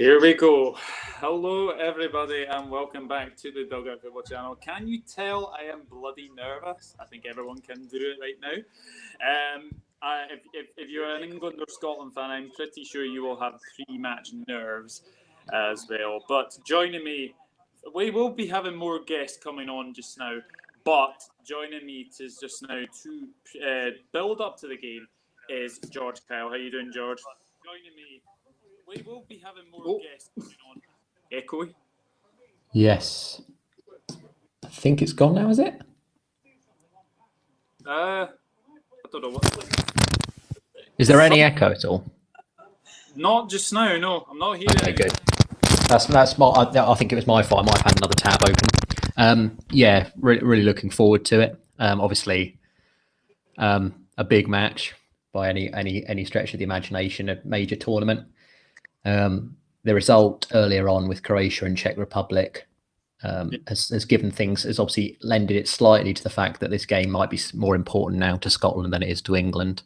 Here we go. Hello, everybody, and welcome back to the Dugout Football Channel. Can you tell I am bloody nervous? I think everyone can do it right now. If you're an England or Scotland fan, I'm pretty sure you will have pre-match nerves as well. But joining me, we will be having more guests coming on just now, but joining me just now to build up to the game is George Kyle. How you doing, George? Joining me. We will be having more guests coming on. Echoey? Yes. I think it's gone now, is it? I don't know what. Is there any echo at all? Not just now, no. I'm not hearing Okay, good. That's my. I think it was my fault. I might have had another tab open. Yeah, really looking forward to it. Obviously, a big match by any stretch of the imagination, a major tournament. The result earlier on with Croatia and Czech Republic has given things, has obviously lended it slightly to the fact that this game might be more important now to Scotland than it is to England,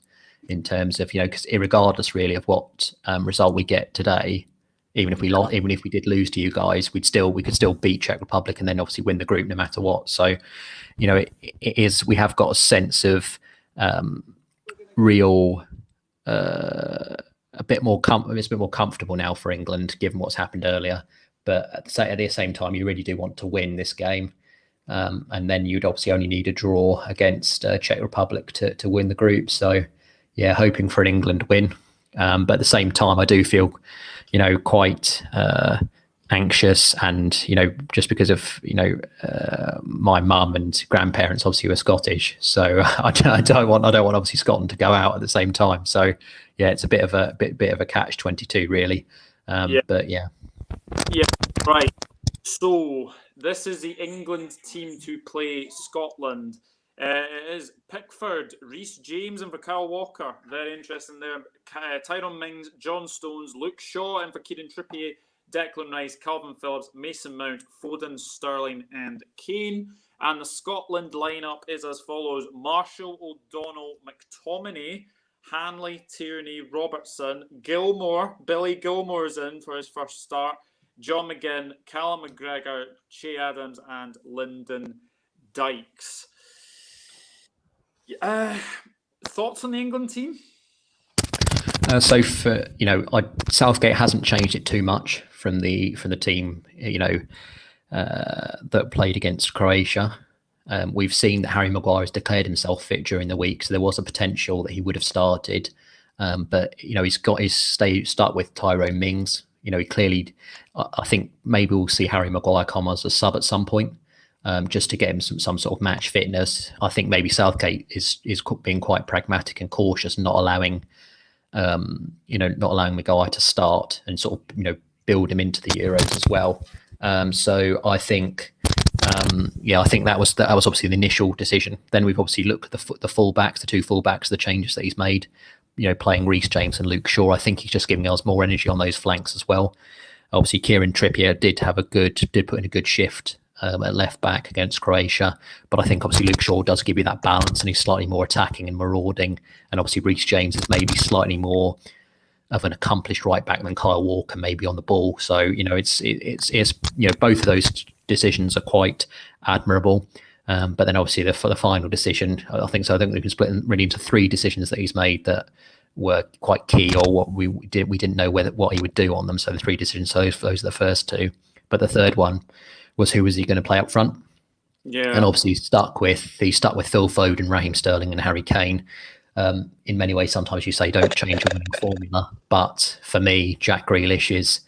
in terms of, because regardless really of what result we get today, even if we lost, even if we did lose to you guys, we could still beat Czech Republic and then obviously win the group no matter what. So, it is, we have got a sense of real. It's a bit more comfortable now for England, given what's happened earlier. But at the same time, you really do want to win this game, and then you'd obviously only need a draw against Czech Republic to win the group. So, yeah, hoping for an England win. But at the same time, I do feel, quite anxious, and just because of my mum and grandparents obviously were Scottish, so I don't want obviously Scotland to go out at the same time. So yeah, it's a bit of a catch-22 really. But yeah, right. So this is the England team to play Scotland. It is Pickford, Reece James, and for Kyle Walker. Very interesting there. Tyrone Mings, John Stones, Luke Shaw, and for Kieran Trippier, Declan Rice, Calvin Phillips, Mason Mount, Foden, Sterling, and Kane. And the Scotland lineup is as follows: Marshall, O'Donnell, McTominay, Hanley, Tierney, Robertson, Gilmore. Billy Gilmore's in for his first start. John McGinn, Callum McGregor, Che Adams, and Lyndon Dykes. Thoughts on the England team? So for Southgate hasn't changed it too much from the team that played against Croatia. We've seen that Harry Maguire has declared himself fit during the week, so there was a potential that he would have started. But he's got his start with Tyrone Mings. He clearly, I think maybe we'll see Harry Maguire come as a sub at some point, just to get him some sort of match fitness. I think maybe Southgate is being quite pragmatic and cautious, not allowing Maguire to start and sort of build him into the Euros as well. So I think I think that was obviously the initial decision. Then we've obviously looked at the fullbacks, the two fullbacks, the changes that he's made. Playing Reece James and Luke Shaw. I think he's just giving us more energy on those flanks as well. Obviously, Kieran Trippier did put in a good shift at left back against Croatia, but I think obviously Luke Shaw does give you that balance, and he's slightly more attacking and marauding. And obviously Reece James is maybe slightly more of an accomplished right back than Kyle Walker maybe on the ball. So it's both of those decisions are quite admirable. But then obviously for the final decision, I think we can split really into three decisions that he's made that were quite key, or what we didn't know what he would do on them. So the three decisions, so those are the first two. But the third one was, who was he going to play up front? Yeah, and obviously he stuck with Phil Foden, Raheem Sterling, and Harry Kane. In many ways, sometimes you say don't change a winning formula, but for me, Jack Grealish is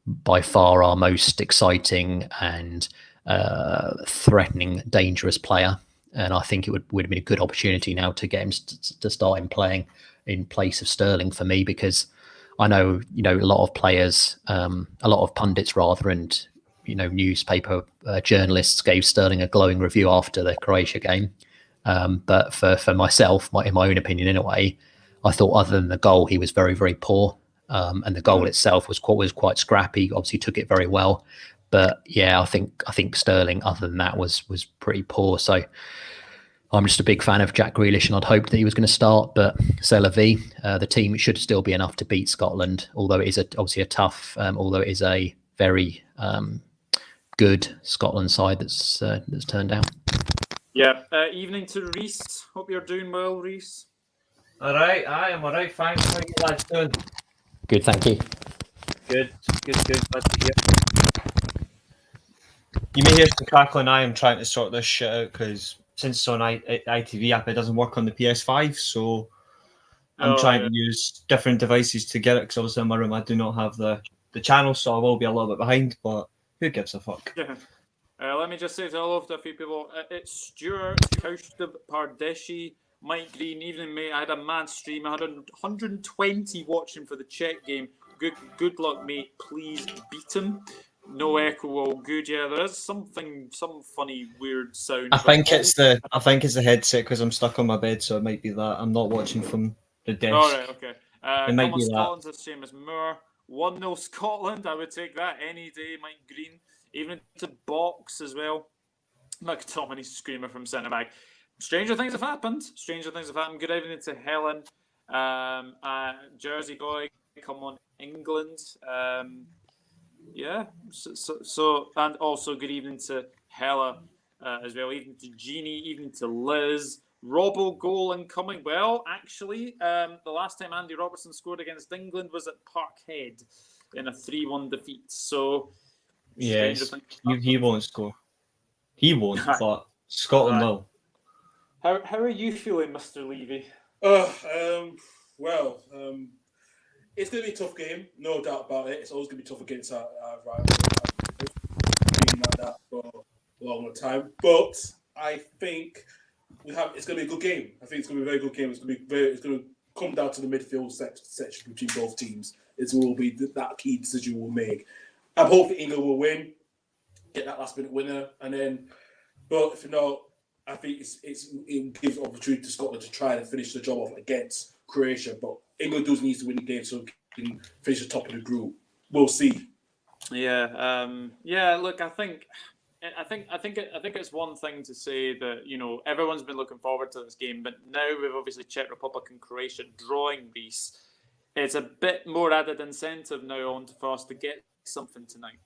by far our most exciting and threatening, dangerous player, and I think it would have been a good opportunity now to get him to start him playing in place of Sterling for me, because I know a lot of players, a lot of pundits rather, and newspaper journalists gave Sterling a glowing review after the Croatia game, but for myself, in my own opinion anyway, I thought other than the goal he was very, very poor, and the goal itself was quite scrappy. Obviously took it very well. But yeah, I think Sterling, other than that, was pretty poor. So I'm just a big fan of Jack Grealish, and I'd hoped that he was going to start, but c'est la vie. The team should still be enough to beat Scotland, although it is obviously a tough, although it is a very good Scotland side that's turned out. Yeah. Evening to Reece. Hope you're doing well, Reece. All right, I am all right. Thanks. How are you lads doing? Good, thank you. Good. Glad to hear. You may hear some crackling. I am trying to sort this shit out because since it's on ITV app, it doesn't work on the PS5. So I'm trying to use different devices to get it because obviously in my room I do not have the channel, so I will be a little bit behind. But who gives a fuck? Yeah. Let me just say hello to a few people. It's Stuart, Kaustub, Pardeshi, Mike Green, evening mate. I had a mad stream. I had 120 watching for the Czech game. Good luck, mate. Please beat him. No echo, all good. Yeah, there is some funny, weird sound. I think it's the headset because I'm stuck on my bed, so it might be that. I'm not watching from the desk. All right, okay. It might be Scotland's the same as Moore. 1-0 Scotland. I would take that any day. Mike Green. Even to Box as well. McTominay screamer from centre back. Stranger things have happened. Good evening to Helen. Jersey boy, come on, England. Yeah. So and also good evening to Hella as well. Evening to Jeannie. Evening to Liz. Robbo goal incoming. Well, actually, the last time Andy Robertson scored against England was at Parkhead in a 3-1 defeat. So. Yes, he won't score. He won't, but Scotland will. How are you feeling, Mr. Levy? It's going to be a tough game, no doubt about it. It's always going to be tough against our rival. Been like that for a long time, but I think it's going to be a good game. I think it's going to be a very good game. It's going to come down to the midfield section between both teams. It will be that key decision we'll make. I'm hoping England will win, get that last-minute winner, and then. But if not, I think it gives opportunity to Scotland to try and finish the job off against Croatia. But England does need to win the game so they can finish the top of the group. We'll see. Yeah. Look, I think it's one thing to say that everyone's been looking forward to this game, but now with obviously Czech Republic and Croatia drawing Reece, it's a bit more added incentive now on for us to get something tonight.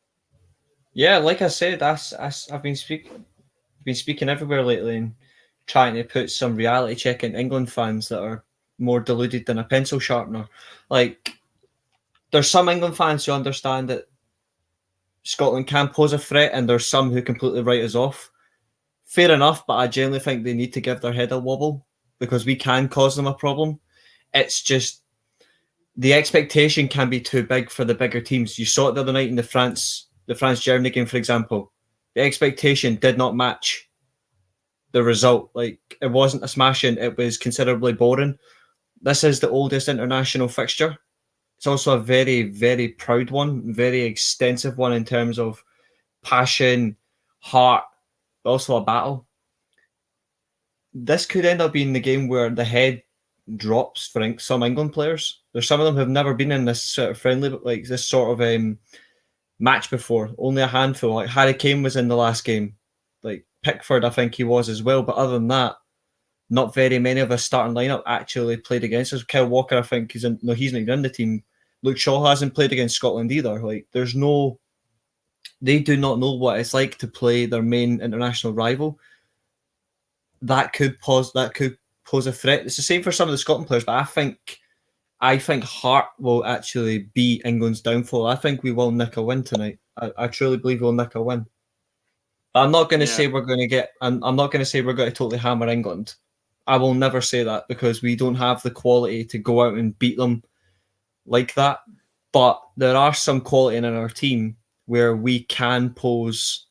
Yeah, like I said, I've been speaking everywhere lately and trying to put some reality check in England fans that are more deluded than a pencil sharpener. Like, there's some England fans who understand that Scotland can pose a threat, and there's some who completely write us off. Fair enough, but I genuinely think they need to give their head a wobble because we can cause them a problem. It's just the expectation can be too big for the bigger teams. You saw it the other night in the France-Germany game, for example. The expectation did not match the result. Like, it wasn't a smashing, it was considerably boring. This is the oldest international fixture. It's also a very, very proud one, very extensive one in terms of passion, heart, but also a battle. This could end up being the game where the head drops for some England players. There's some of them who have never been in this sort of friendly, like this sort of match before. Only a handful. Like Harry Kane was in the last game. Like Pickford, I think he was as well. But other than that, not very many of us starting lineup actually played against us. Kyle Walker, I think, he's not even in the team. Luke Shaw hasn't played against Scotland either. Like, they do not know what it's like to play their main international rival. That could pose a threat. It's the same for some of the Scotland players, but I think heart will actually be England's downfall. I think we will nick a win tonight. I truly believe we'll nick a win. But I'm not going to say we're going to get. I'm not going to say we're going to totally hammer England. I will never say that because we don't have the quality to go out and beat them like that. But there are some quality in our team where we can pose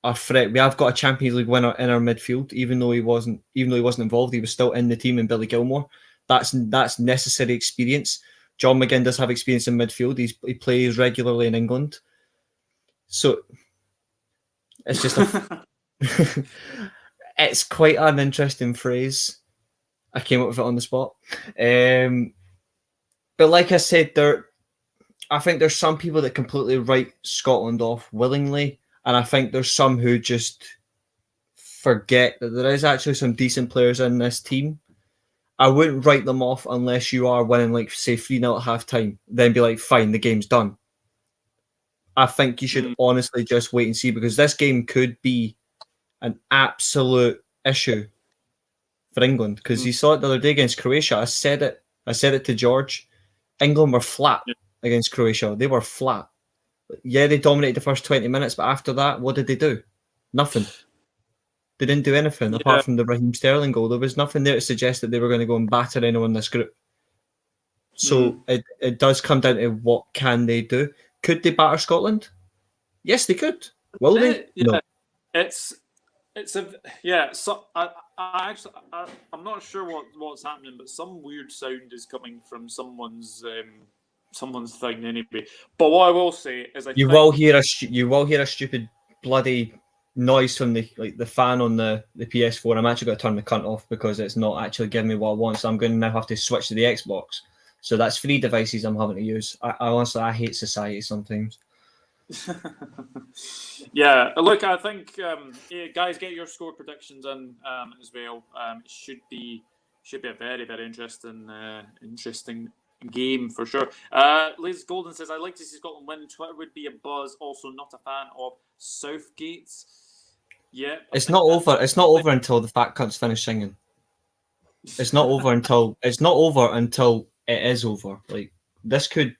a threat. We have got a Champions League winner in our midfield, even though he wasn't involved. He was still in the team in Billy Gilmore. That's necessary experience. John McGinn does have experience in midfield. He plays regularly in England. So it's just it's quite an interesting phrase. I came up with it on the spot. But like I said, I think there's some people that completely write Scotland off willingly, and I think there's some who just forget that there is actually some decent players in this team. I wouldn't write them off unless you are winning, like, say, 3-0 at half-time. Then be like, fine, the game's done. I think you should honestly just wait and see, because this game could be an absolute issue for England. Because you saw it the other day against Croatia. I said it to George. England were flat against Croatia. They were flat. Yeah, they dominated the first 20 minutes, but after that, what did they do? Nothing. They didn't do anything apart from the Raheem Sterling goal. There was nothing there to suggest that they were going to go and batter anyone in this group. So it does come down to what can they do. Could they batter Scotland? Yes, they could. Will they? No. So I'm not sure what's happening, but some weird sound is coming from someone's thing anyway. But what I will say is, you will hear a stupid bloody noise from the fan on the PS4. I'm actually going to turn the cunt off because it's not actually giving me what I want. So I'm going to now have to switch to the Xbox. So that's 3 devices I'm having to use. I honestly hate society sometimes. Yeah, look, I think guys, get your score predictions in as well. It should be a very, very interesting game for sure. Liz Golden says, I'd like to see Scotland win. Twitter would be a buzz. Also, not a fan of Southgate. Yeah, it's not over. It's not over until the fat cunts finish singing. It's not over until it is over. Like this could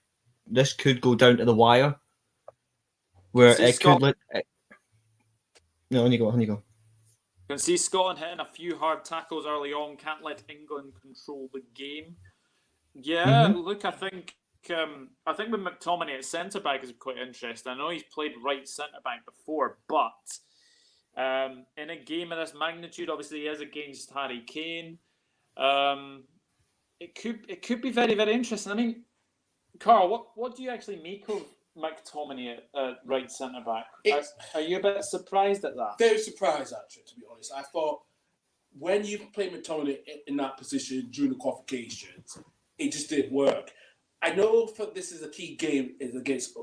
go down to the wire, where it could. No, on you go. Can see Scotland hitting a few hard tackles early on. Can't let England control the game. Yeah, look, I think with McTominay at centre back is quite interesting. I know he's played right centre back before, but in a game of this magnitude, obviously he is against Harry Kane. It could be very, very interesting. I mean, Karl, what do you actually make of McTominay at right centre back? Are you a bit surprised at that? Very surprised, actually, to be honest. I thought when you play McTominay in that position during the qualifications, it just didn't work. I know this is a key game against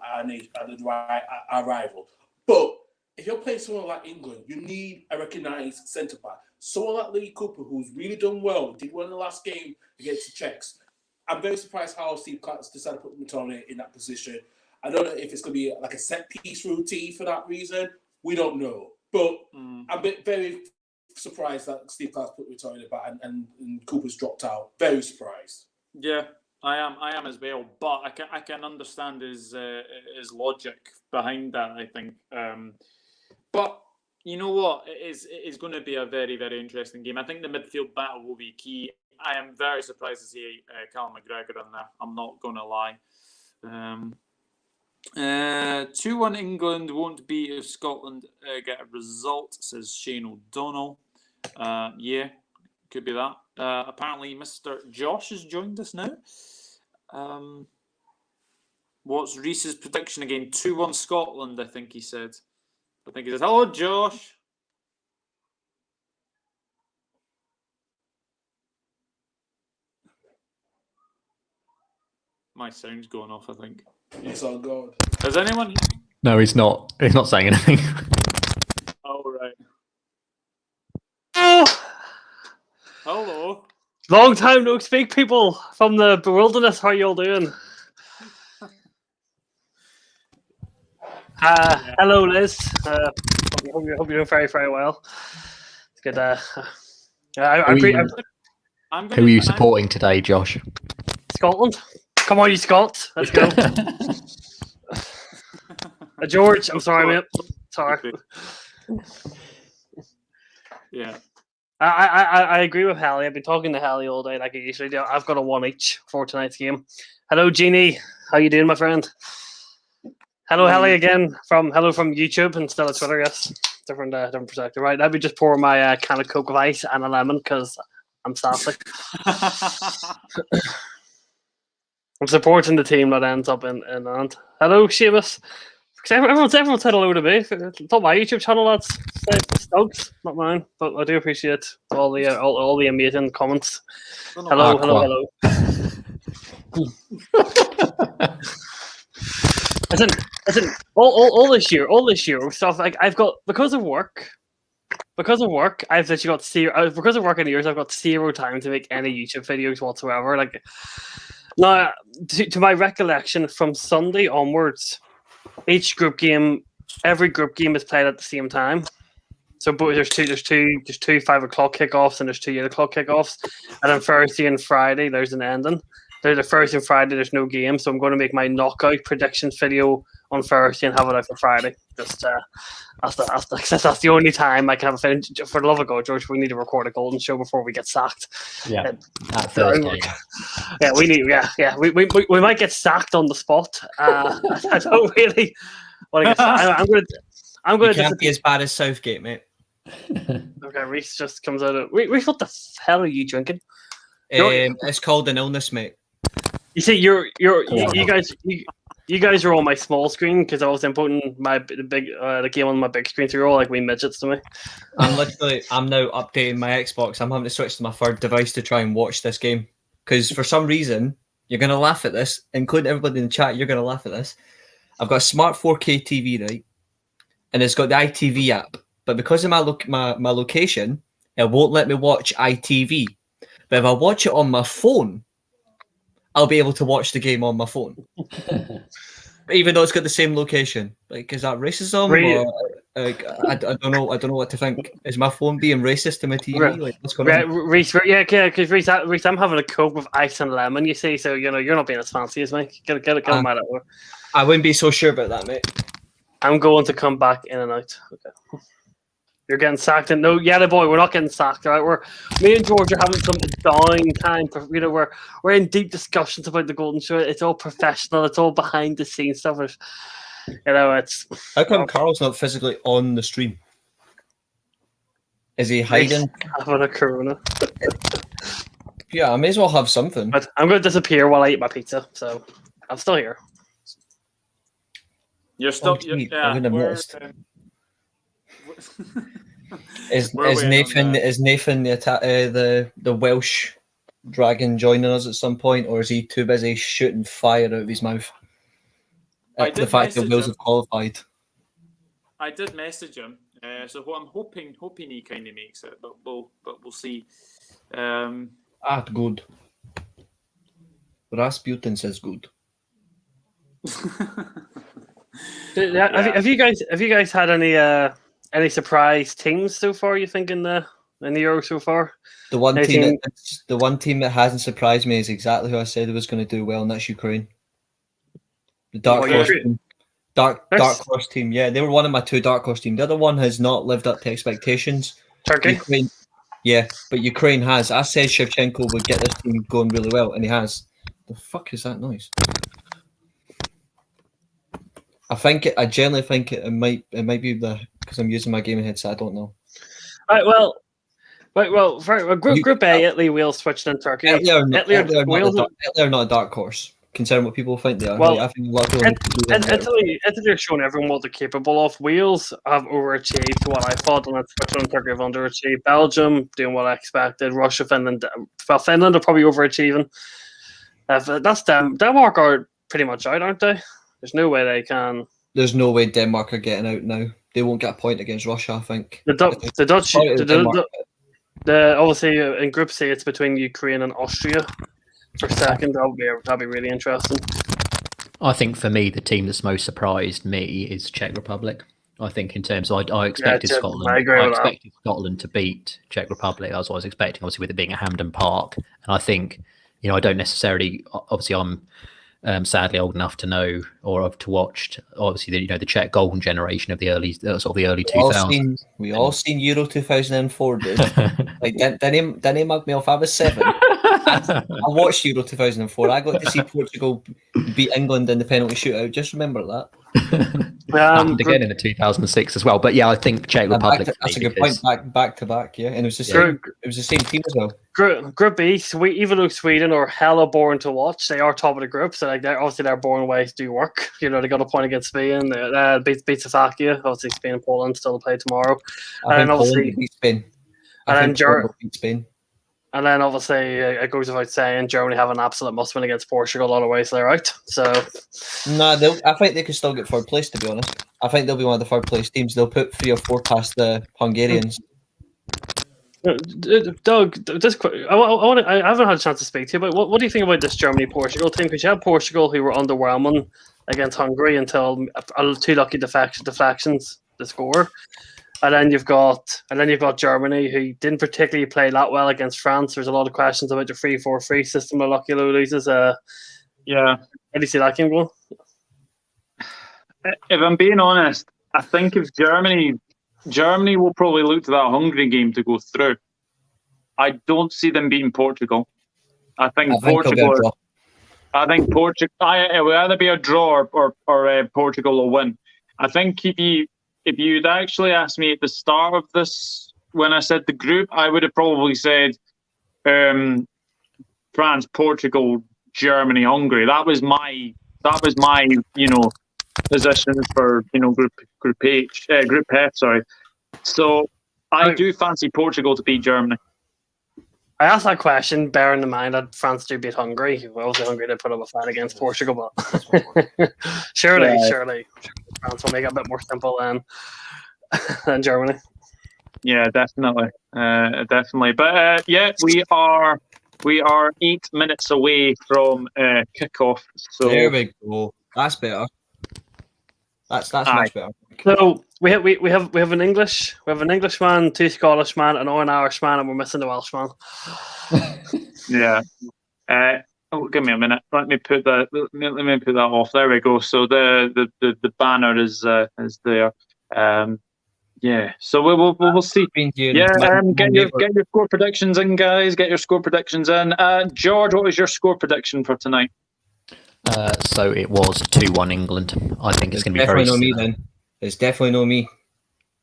our rival, but if you're playing someone like England, you need a recognised centre back. Someone like Lee Cooper, who's really done well, did well in the last game against the Czechs. I'm very surprised how Steve Clarke decided to put McTominay in that position. I don't know if it's going to be like a set-piece routine for that reason. We don't know. But I'm very surprised that Steve Clarke put McTominay back and Cooper's dropped out. Very surprised. Yeah, I am as well. But I can understand his logic behind that, I think. But you know what? It is going to be a very, very interesting game. I think the midfield battle will be key. I am very surprised to see Callum McGregor in there. I'm not going to lie. 2-1 England won't be if Scotland get a result, says Shane O'Donnell. Yeah, could be that. Apparently, Mr. Josh has joined us now. What's Reece's prediction again? 2-1 Scotland, I think he said. I think he says, hello, Josh. My sound's going off, I think. It's all good. Has anyone... No, he's not. He's not saying anything. Oh, right. Hello. Long time no speak, people from the wilderness. How you all doing? Hello, Liz. Hope you're doing very, very well. It's good. Who are you supporting today, Josh? Scotland. Come on, you Scots. Let's go. George, I'm sorry, mate. Sorry. Yeah. I agree with Hallie. I've been talking to Hallie all day like I usually do. I've got a 1 each for tonight's game. Hello, Jeannie. How you doing, my friend? Hello, Hallie again. From YouTube instead of Twitter. Yes, different perspective. Right, let me just pour my can of Coke with ice and a lemon because I'm sassy. I'm supporting the team that ends up in Ant. Hello, Seamus. Everyone's said hello to me. It's not my YouTube channel, lads. It's Doug's, not mine. But I do appreciate all the amazing comments. Hello. Listen. All this year, stuff like I've got because of work. because of work, I've literally got zero. Because of work in years, I've got zero time to make any YouTube videos whatsoever. Like, now, to my recollection, from Sunday onwards, every group game is played at the same time. So, but there's two 5 o'clock kickoffs and there's 2 8 o'clock kickoffs, and on Thursday and Friday there's an ending. There's a Thursday and Friday there's no game, so I'm going to make my knockout predictions video on Thursday and have it out for Friday. Just that's the only time I can have a finish. For the love of God, George, we need to record a Golden Show before we get sacked. Yeah, at Thursday. Yeah, we need. Yeah. We might get sacked on the spot. I don't really want to get. I'm going to. Can't be as bad as Southgate, mate. Okay, Reece just comes out of. Reece, what the hell are you drinking? It's called an illness, mate. You see, you guys are on my small screen because I was inputting the game on my big screen, so you're all like wee midgets to me. I'm now updating my Xbox. I'm having to switch to my third device to try and watch this game because for some reason you're gonna laugh at this, including everybody in the chat. You're gonna laugh at this. I've got a smart 4K TV, right, and it's got the ITV app, but because of my location, it won't let me watch ITV. But if I watch it on my phone, I'll be able to watch the game on my phone, even though it's got the same location. Like, is that racism? Or, like, I don't know. I don't know what to think. Is my phone being racist to my TV? Like, what's going on? Reece, because Reece, I'm having a Coke with ice and lemon. You see, so you're not being as fancy as me. Get them out of there. I wouldn't be so sure about that, mate. I'm going to come back in and out. Okay. You're getting sacked, and no, yeah, boy, we're not getting sacked. All right, me and George are having some downtime. We're in deep discussions about the Golden Show. It's all professional. It's all behind the scenes stuff. It's how come Carl's not physically on the stream? Is he hiding? Having a Corona. Yeah, I may as well have something. But I'm going to disappear while I eat my pizza, so I'm still here. You're still. I wouldn't have noticed. Is Nathan the Welsh dragon joining us at some point, or is he too busy shooting fire out of his mouth at the fact that Wales have qualified? I did message him, so what I'm hoping he kind of makes it, but we'll see. Good. Rasputin says good. Have you guys had any surprise teams so far? You think in the Euro so far? The one team that hasn't surprised me is exactly who I said was going to do well, and that's Ukraine. The dark horse team. Yeah, they were one of my 2 dark horse teams. The other one has not lived up to expectations. Turkey. Ukraine, yeah, but Ukraine has. I said Shevchenko would get this team going really well, and he has. The fuck is that noise? I generally think it might be because I'm using my gaming headset. I don't know. Group A, Italy, Wales, Switzerland, Turkey. Italy are not a dark horse, considering what people think they are. Well, I think a lot of people Italy are showing everyone what they're capable of. Wales have overachieved what I thought, and Switzerland and Turkey have underachieved. Belgium doing what I expected. Russia, Finland. Well, Finland are probably overachieving. That's them. Denmark are pretty much out, aren't they? There's no way they can. There's no way Denmark are getting out now. They won't get a point against Russia, I think. The Dutch. Obviously in Group C, it's between Ukraine and Austria for second. That'll be really interesting. I think for me, the team that's most surprised me is Czech Republic. I think in terms of I expected Scotland. I expected Scotland to beat Czech Republic. That's what I was expecting, obviously with it being at Hampden Park. And I think, I don't necessarily. Obviously, I'm sadly old enough to know or to watch obviously the Czech golden generation of the early 2000s. We all seen Euro 2004, dude. Like didn't mug me off. I was 7. I watched Euro 2004. I got to see Portugal beat England in the penalty shootout. Just remember that. Happened again in the 2006 as well. But yeah, I think Czech Republic. That's a good point. Back to back, yeah. And it was the same team as well. Group B, even though Sweden are hella boring to watch, they are top of the group. So they're boring ways to do work. They got a point against Spain. Beat Slovakia. Obviously, Spain and Poland still to play tomorrow. And then obviously beat Spain. And then obviously it goes without saying Germany have an absolute must win against Portugal. Otherwise they're out. So I think they could still get 3rd place. To be honest, I think they'll be one of the 3rd place teams. They'll put 3 or 4 past the Hungarians. Doug, just quick, I haven't had a chance to speak to you, but what do you think about this Germany-Portugal team? Because you had Portugal who were underwhelming against Hungary until two lucky deflections to score, and then you've got Germany who didn't particularly play that well against France. There's a lot of questions about the 3-4-3 system. A lucky loses. Yeah. How do you see that game going? If I'm being honest, I think if Germany will probably look to that Hungary game to go through. I don't see them beating Portugal. I think Portugal. It will either be a draw or Portugal will win. I think if you'd actually asked me at the start of this when I said the group, I would have probably said France, Portugal, Germany, Hungary. That was my position for Group F. Sorry. So I do fancy Portugal to beat Germany. I asked that question bearing in mind that France do beat Hungary. Obviously, Hungary did put up a fight against Portugal, but surely France will make it a bit more simple than Germany. Yeah, definitely. But we are 8 minutes away from kickoff. So there we go. That's better. That's much better. So we have an Englishman, 2 Scottishman, an Irishman, and we're missing the Welshman. Yeah. Give me a minute. Let me put that off. There we go. So the banner is there. Yeah. So we'll see. Yeah. Get your score predictions in, guys. Get your score predictions in. George, what was your score prediction for tonight? So it was 2-1 England. I think it's going to be very definitely similar. Me then. It's definitely no me.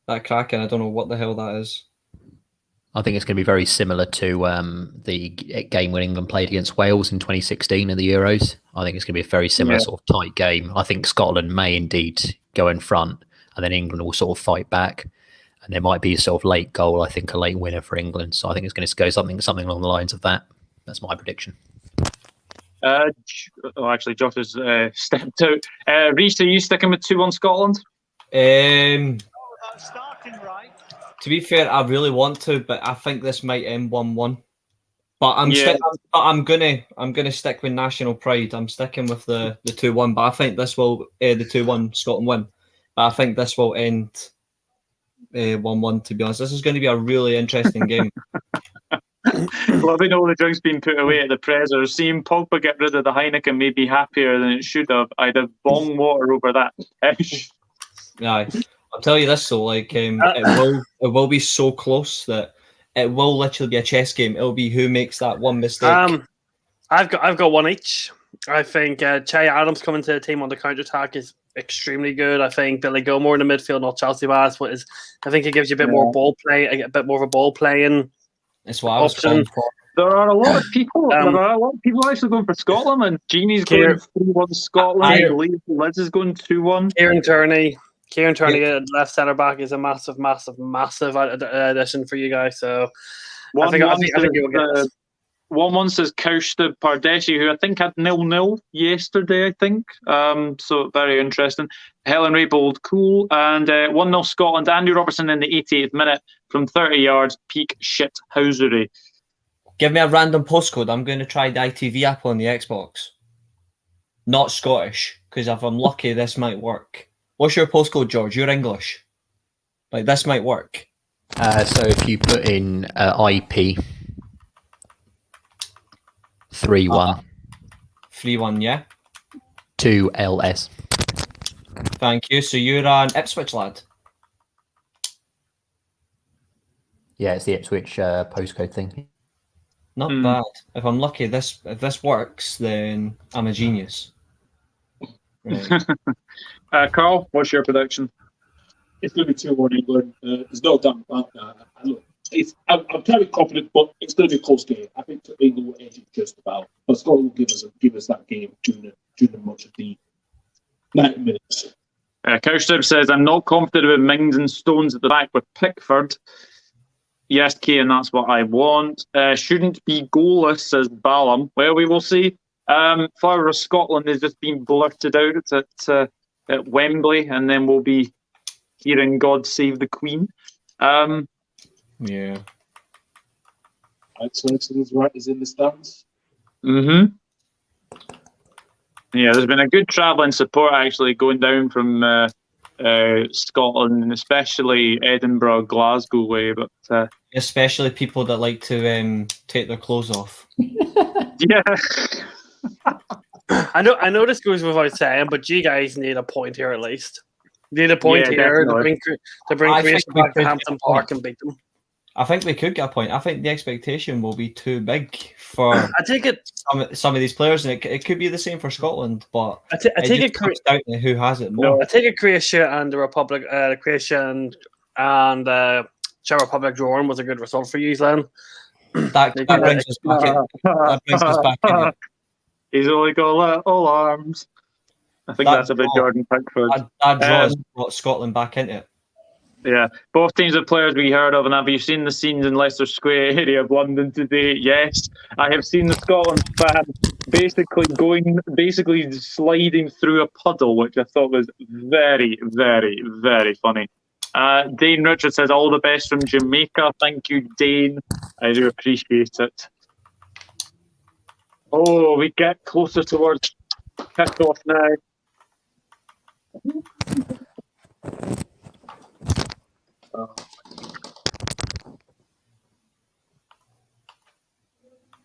That cracking, I don't know what the hell that is. I think it's going to be very similar to the game when England played against Wales in 2016 in the Euros. I think it's going to be a very similar sort of tight game. I think Scotland may indeed go in front, and then England will sort of fight back. And there might be a sort of late goal, I think a late winner for England. So I think it's going to go something along the lines of that. That's my prediction. Actually, Josh has stepped out. Reece, are you sticking with 2-1 Scotland? To be fair, I really want to, but I think this might end 1-1. But I'm gonna stick with national pride. I'm sticking with the 2-1. But I think this will the 2-1 Scotland win. But I think this will end 1-1. To be honest, this is going to be a really interesting game. Loving all the drinks being put away at the Prezzer. Seeing Pogba get rid of the Heineken made me happier than it should have. I'd have bong water over that. Yeah, I'll tell you this though, like it will be so close that it will literally be a chess game. It'll be who makes that one mistake. I've got one each. I think Che Adams coming to the team on the counter attack is extremely good. I think Billy Gilmore in the midfield, not Chelsea Bass, I think it gives you a bit more ball play, a bit more of a ball playing. That's what I was going for. There are a lot of people. Actually going for Scotland, and Jeannie's going 3-1 Scotland. Liz is going 2-1. Kieran Turney, left centre back, is a massive addition for you guys. So I think you'll get this. 1-1 says Kaushta Pardeshi, who I think had 0-0 yesterday. I think so. Very interesting. Helen Raybould, cool, and 1-0 Scotland. Andy Robertson in the 88th minute from 30 yards. Peak shit housery. Give me a random postcode. I'm going to try the ITV app on the Xbox. Not Scottish, because if I'm lucky, this might work. What's your postcode, George? You're English. Like, this might work. So if you put in IP 3-1. 3-1, yeah? 2LS. Thank you. So you're an Ipswich lad? Yeah, it's the Ipswich postcode thing. Not bad. If I'm lucky, if this works, then I'm a genius. Right. Carl, what's your prediction? It's going to be 2-1 England. There's no doubt about that. I'm very confident, but it's going to be a close game. I think England will edge it just about. But Scotland will give us that game during much of the 90 minutes. Kaushta says, I'm not confident with Mings and Stones at the back with Pickford. Yes, Kane, that's what I want. Shouldn't be goalless, says Ballum. Well, we will see. Flower of Scotland has just been blurted out at Wembley, and then we'll be hearing God Save the Queen. Yeah. Swenson is in the stands. Yeah, there's been a good travelling support actually going down from Scotland, and especially Edinburgh, Glasgow way. But especially people that like to take their clothes off. yeah, I know this goes without saying, but you guys need a point here at least. You need a point Yeah, here to definitely. bring I Croatia think we back to could Hampton get a point. Park and beat them. I think we could get a point. I think the expectation will be too big for I take it. some of these players, and it could be the same for Scotland. But I take it it. just comes down to who has it more. I take it. Croatia and the Republic, Croatia and Czech Republic drawing was a good result for you, then. That brings us back in. That brings us back in. he's only got little arms. I think that's a bit Jordan Pickford. That draw has brought Scotland back into it. Yeah, both teams have players we heard of, and have you seen the scenes in Leicester Square area of London today? Yes, I have seen the Scotland fan basically sliding through a puddle, which I thought was very, very, very funny. Dane Richard says, all the best from Jamaica. Thank you, Dane. I do appreciate it. Oh, we get closer towards kick-off now.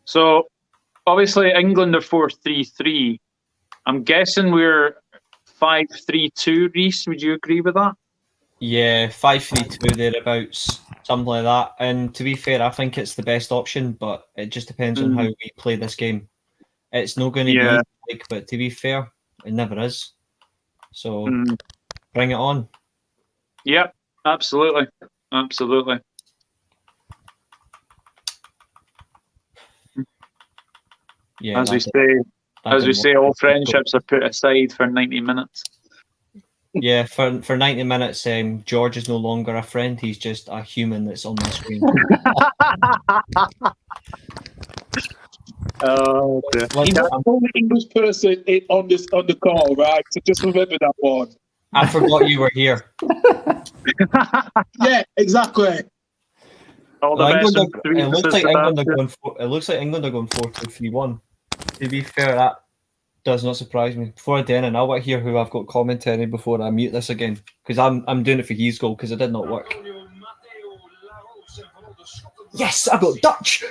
So, obviously, England are 4-3-3. I'm guessing we're 5-3-2, Reece. Would you agree with that? Yeah, 5-3-2 thereabouts, something like that. And to be fair, I think it's the best option, but it just depends on how we play this game. It's not going to be easy, but to be fair, it never is. So, bring it on. Yep, absolutely. Absolutely. Yeah, As we say, all friendships are put aside for 90 minutes. Yeah, for 90 minutes, George is no longer a friend. He's just a human that's on my screen. Oh, dear. He's the only English person on the call, right? So just remember that one. I forgot you were here. Yeah, exactly. All the best. It looks like England are going. It looks like England are going 4-2-3-1. To be fair, that does not surprise me. Before I do anything, I want to hear who I've got commentary before I mute this again, because I'm doing it for his goal because it did not work. Yes, I got Dutch.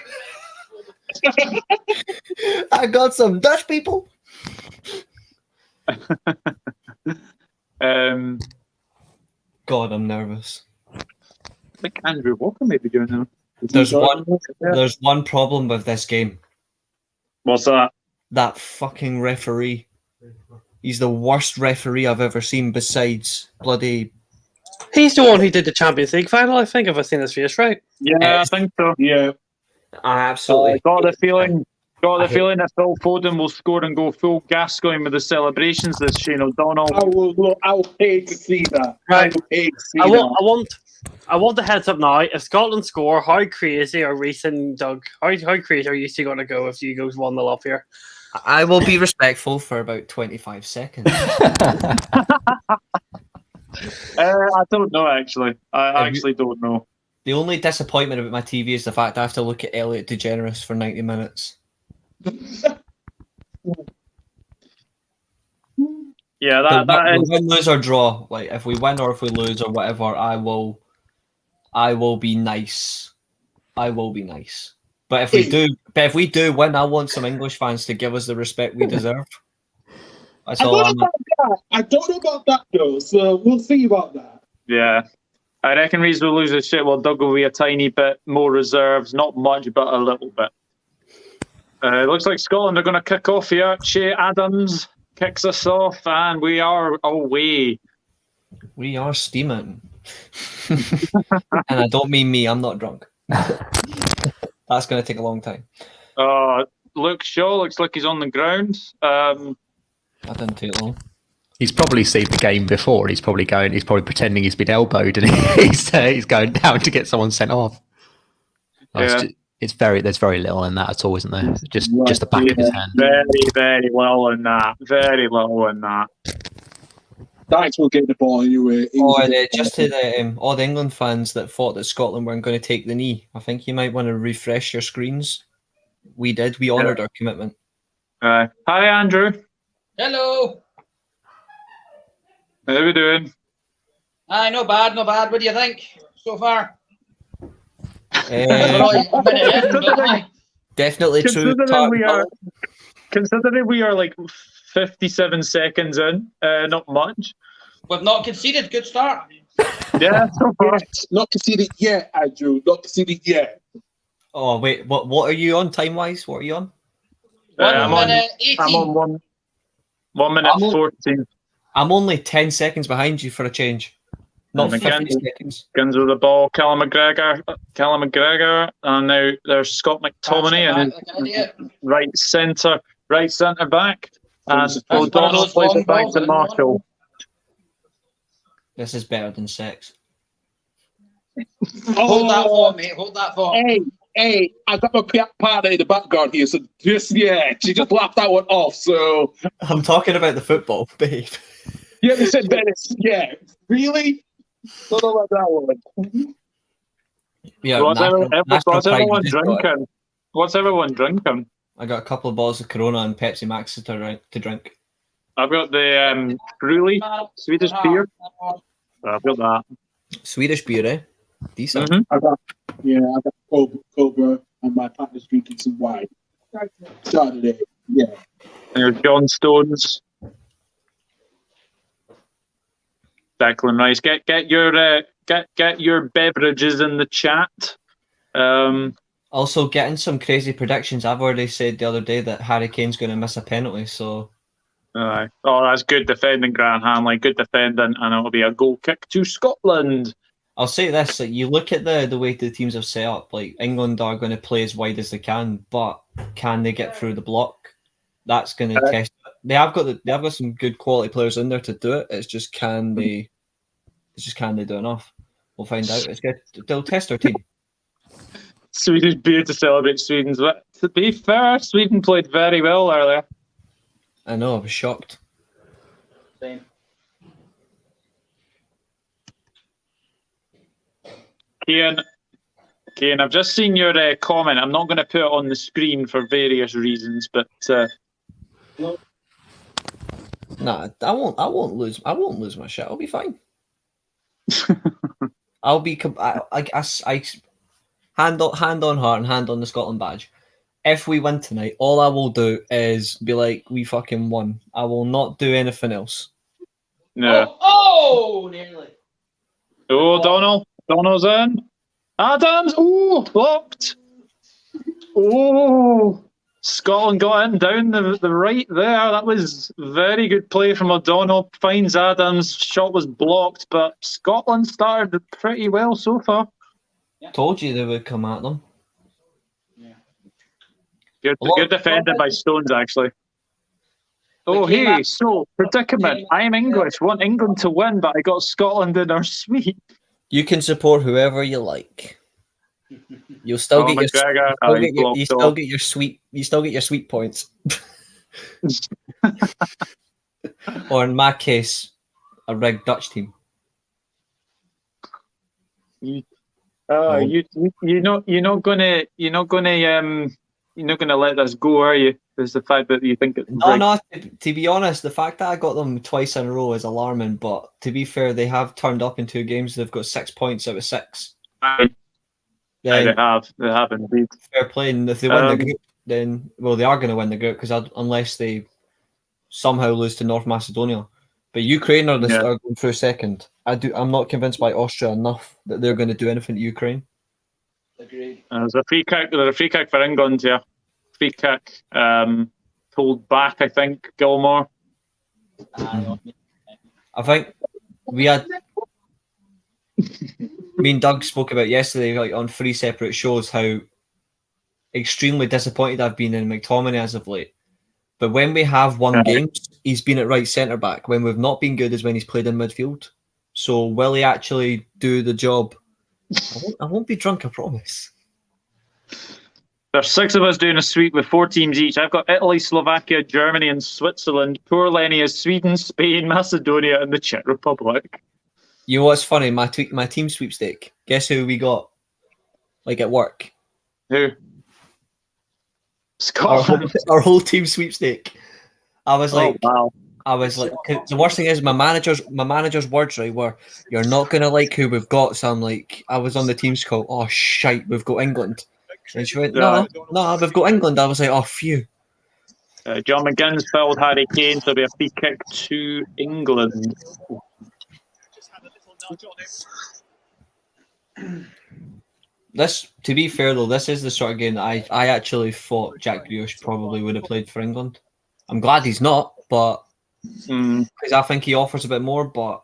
I got some Dutch people. God, I'm nervous. I think Andrew Walker may be doing that. There's one problem with this game. What's that? That fucking referee. He's the worst referee I've ever seen besides bloody... He's the one who did the Champions League final, I think, if I've seen his face right. Yeah, I think so. Yeah. I absolutely... got the feeling that Phil Foden will score and go full Gascoigne with the celebrations this Shane O'Donnell. I will pay to see that. Right. I will pay to see that. I want the heads up now. If Scotland score, how crazy are Reece and Doug? How crazy are you two going to go if you goes 1-0 up here? I will be respectful for about 25 seconds. I don't know, actually. I actually don't know. The only disappointment about my TV is the fact I have to look at Elliot DeGeneres for 90 minutes. Yeah, that is... win, lose or draw. Like if we win or if we lose or whatever, I will be nice. I will be nice. But if we do win, I want some English fans to give us the respect we deserve. That's all I'm... I don't know about that though, so we'll see about that. Yeah. I reckon Reece will lose his shit while Doug will be a tiny bit more reserved. Not much, but a little bit. It looks like Scotland are going to kick off here. Che Adams kicks us off, and we are away. We are steaming. And I don't mean me, I'm not drunk. That's going to take a long time. Luke Shaw looks like he's on the ground. That didn't take long. He's probably seen the game before. He's probably pretending he's been elbowed, and he's going down to get someone sent off. Yeah. There's very little in that at all, isn't there? Just the back of his hand. Very, very little in that. Very little in that. Dykes will get the ball anyway. Just to all the England fans that thought that Scotland weren't going to take the knee, I think you might want to refresh your screens. We did. We honoured our commitment. Hi, Andrew. Hello. How are we doing? Aye, not bad. What do you think so far? Definitely true. Considering we are like 57 seconds in, not much. We've not conceded. Good start. Yeah, so far. Not conceded yet, Andrew. Not conceded yet. Oh wait, what are you on time wise? What are you on? 1 minute 18. I'm on 1 minute 14. I'm only 10 seconds behind you for a change. Not 50 seconds. Guns with the ball, Callum McGregor, and now there's Scott McTominay and right centre back, and O'Donnell plays it back to Marshall. This is better than sex. Hold that thought, mate. Hold that thought. Hey, I got my partner in the background here, so she just laughed that one off. So I'm talking about the football, babe. Yeah, they said Dennis. Yeah, really? Don't know about that one. Yeah, what's everyone drinking? What's everyone drinking? I got a couple of bottles of Corona and Pepsi Max to drink. I've got the Bruley Swedish beer. I've got that. Swedish beer, eh? Decent. Mm-hmm. I got Cobra, and my partner's drinking some wine. Saturday, yeah. And your John Stones. Declan Rice, get your beverages in the chat. Also, getting some crazy predictions. I've already said the other day that Harry Kane's going to miss a penalty. So, oh, that's good defending, Grant Hanley. Good defending, and it'll be a goal kick to Scotland. I'll say this: like, you look at the way the teams have set up. Like, England are going to play as wide as they can, but can they get through the block? That's going to test. They have got some good quality players in there to do it. It's just can they do enough? We'll find out. It's good. They'll test our team. Swedish beer to celebrate Sweden's. But to be fair, Sweden played very well earlier. I know. I was shocked. Same. Kane, I've just seen your comment. I'm not going to put it on the screen for various reasons, but nah, I won't lose my shit. I'll be fine. I'll be. I hand on heart and hand on the Scotland badge. If we win tonight, all I will do is be like, we fucking won. I will not do anything else. No. Oh, nearly. Oh, Donald's in. Adams. Oh, blocked. Oh, Scotland got in down the right there. That was very good play from O'Donnell. Finds Adams. Shot was blocked, but Scotland started pretty well so far. Yeah. Told you they would come at them. Yeah. Good defended by Stones, actually. Oh, hey, so predicament. I'm English. Want England to win, but I got Scotland in our sweep. You can support whoever you like. You'll still get your sweet points. Or in my case, a rigged Dutch team. You're not gonna let this go, are you? Is the fact that you think it's rigged? No. To be honest, the fact that I got them twice in a row is alarming. But to be fair, they have turned up in 2 games. They've got 6 points out of 6. Yeah, they have indeed. Fair play. And if they win the group, then they are going to win the group because unless they somehow lose to North Macedonia. But Ukraine are going through second. I'm not convinced by Austria enough that they're going to do anything to Ukraine. Agreed. There's a free kick. There's a free kick for England here. Free kick. Pulled back, I think. Gilmore. I think we had. Me and Doug spoke about yesterday, like on 3 separate shows, how extremely disappointed I've been in McTominay as of late. But when we have won games, he's been at right centre back. When we've not been good is when he's played in midfield. So will he actually do the job? I won't be drunk, I promise. There's 6 of us doing a sweep with 4 teams each. I've got Italy, Slovakia, Germany, and Switzerland. Poor Lenny has Sweden, Spain, Macedonia, and the Czech Republic. You know what's funny? My team sweepstake. Guess who we got? Like at work. Who? Scotland. Our whole team sweepstake. I was like, wow. The worst thing is my manager's words right were, "You're not gonna like who we've got." So I'm like, I was on the team's call. Oh shite, we've got England. And she went, no, we've got England. I was like, oh phew. John McGinn's fouled Harry Kane, so it'll be a free kick to England. This, to be fair though, this is the sort of game that I actually thought Jack Grealish probably would have played for England. I'm glad he's not, but because I think he offers a bit more. But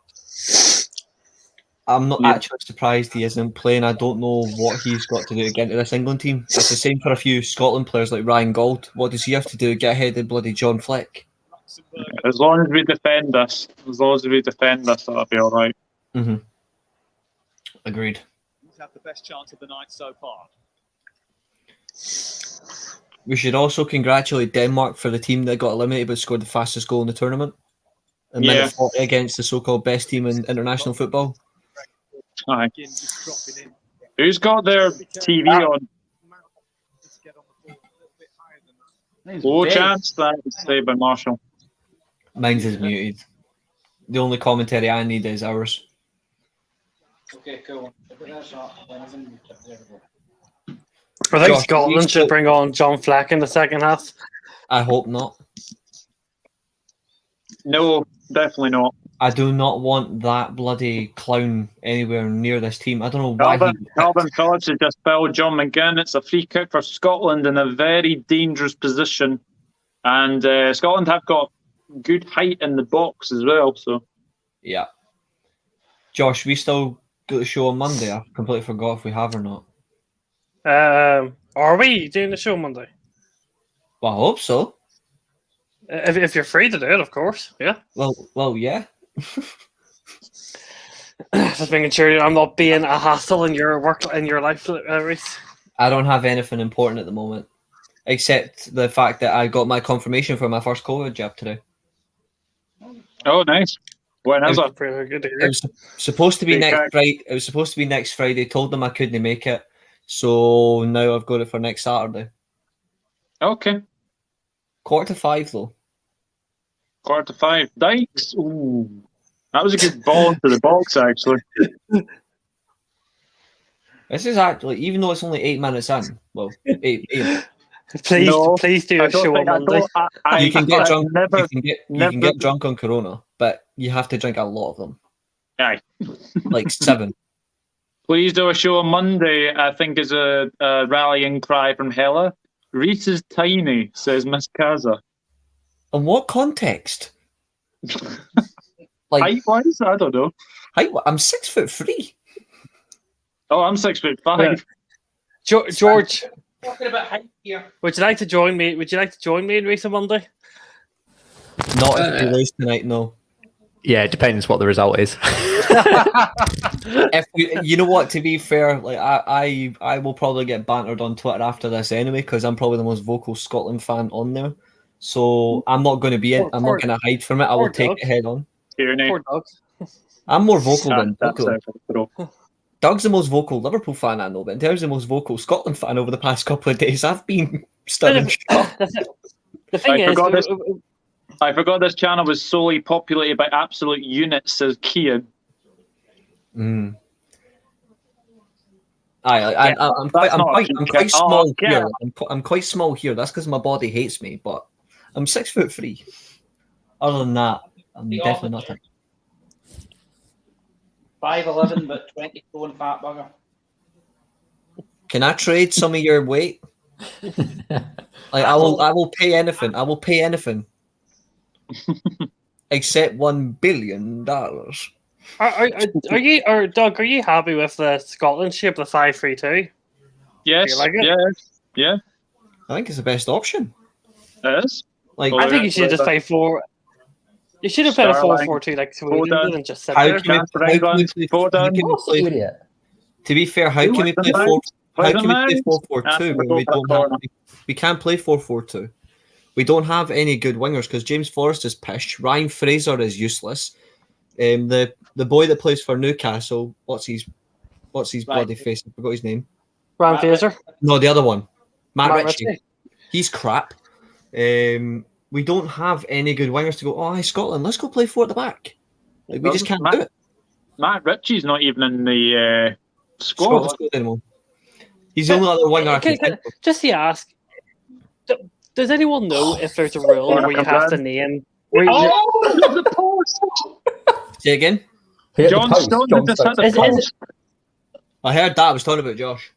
I'm not actually surprised he isn't playing. I don't know what he's got to do to get into this England team. It's the same for a few Scotland players like Ryan Gauld. What does he have to do to get ahead of bloody John Fleck? As long as we defend us, that'll be all right. Mm-hmm. Agreed. Have the best chance of the night so far. We should also congratulate Denmark for the team that got eliminated but scored the fastest goal in the tournament. And minute 40 against the so-called best team in international football. Aye. Who's got their TV on? Low chance, that would say by Marshall. Mine's is muted. The only commentary I need is ours. Okay, cool. I think Scotland should bring on John Fleck in the second half. I hope not. No, definitely not. I do not want that bloody clown anywhere near this team. I don't know why. Calvin Phillips has just fouled John McGinn. It's a free kick for Scotland in a very dangerous position. And Scotland have got good height in the box as well. So, yeah. Josh, we still do the show on Monday. I completely forgot if we have or not. Are we doing the show Monday? Well, I hope so. If you're free to do it, of course. Yeah. Well, yeah. Just making sure I'm not being a hassle in your work, in your life, Reece. I don't have anything important at the moment, except the fact that I got my confirmation for my first COVID jab today. Oh, nice. When is it? It was supposed to be next Friday. It was supposed to be next Friday. Told them I couldn't make it, so now I've got it for next Saturday. Okay. 4:45 though. 4:45. Dykes. Ooh. That was a good ball to the box, actually. This is actually, even though it's only 8 minutes in, well, 8. Please do a show on Monday. You can get drunk. You can get drunk on Corona, but you have to drink a lot of them. Aye. Like 7. Please do a show on Monday, I think is a rallying cry from Hella. Reece is tiny, says Miss Kaza. In what context? Like height-wise? I don't know. I'm 6'3". Oh, I'm 6'5". George, talking about height here. would you like to join me? Would you like to join me in Reece on Monday? Not if we lose tonight, no. Yeah, it depends what the result is. You know what? To be fair, like I will probably get bantered on Twitter after this anyway, because I'm probably the most vocal Scotland fan on there. So I'm not going to be in. I'm not going to hide from it. I will take it head on. Poor dog. I'm more vocal than Doug. Doug's the most vocal Liverpool fan I know, but in terms of the most vocal Scotland fan over the past couple of days, I've been stunning. The thing I forgot this channel was solely populated by absolute units, says Kian. I'm quite small here. I'm quite small here. That's because my body hates me, but I'm 6'3". Other than that, I'm definitely not. 5'11", but 20 stone fat bugger. Can I trade some of your weight? Like I will pay anything. I will pay anything. Except $1 billion. Are you, or Doug? Are you happy with the Scotland shape, the 5-3-2? Yes. Do you like it? Yeah. I think it's the best option. It is. Like I think you should just play 4. You should have played a 4-4-2 like Sweden and just sit there. To be fair, how can we play How can we play 4-4-2 when we don't have? We can't play 4-4-2. We don't have any good wingers because James Forrest is pish. Ryan Fraser is useless. The boy that plays for Newcastle, what's his bloody face? I forgot his name. Ryan Fraser. No, the other one, Matt Ritchie. Ritchie. He's crap. We don't have any good wingers to go. Oh, hi Scotland, let's go play 4 at the back. Like, we just can't do it. Matt Ritchie's not even in the squad anymore. He's the only other winger I can think of. Just to ask, does anyone know if there's a rule where you have to name? The post! Say again. John Stone just hit the post. I heard that. I was talking about Josh.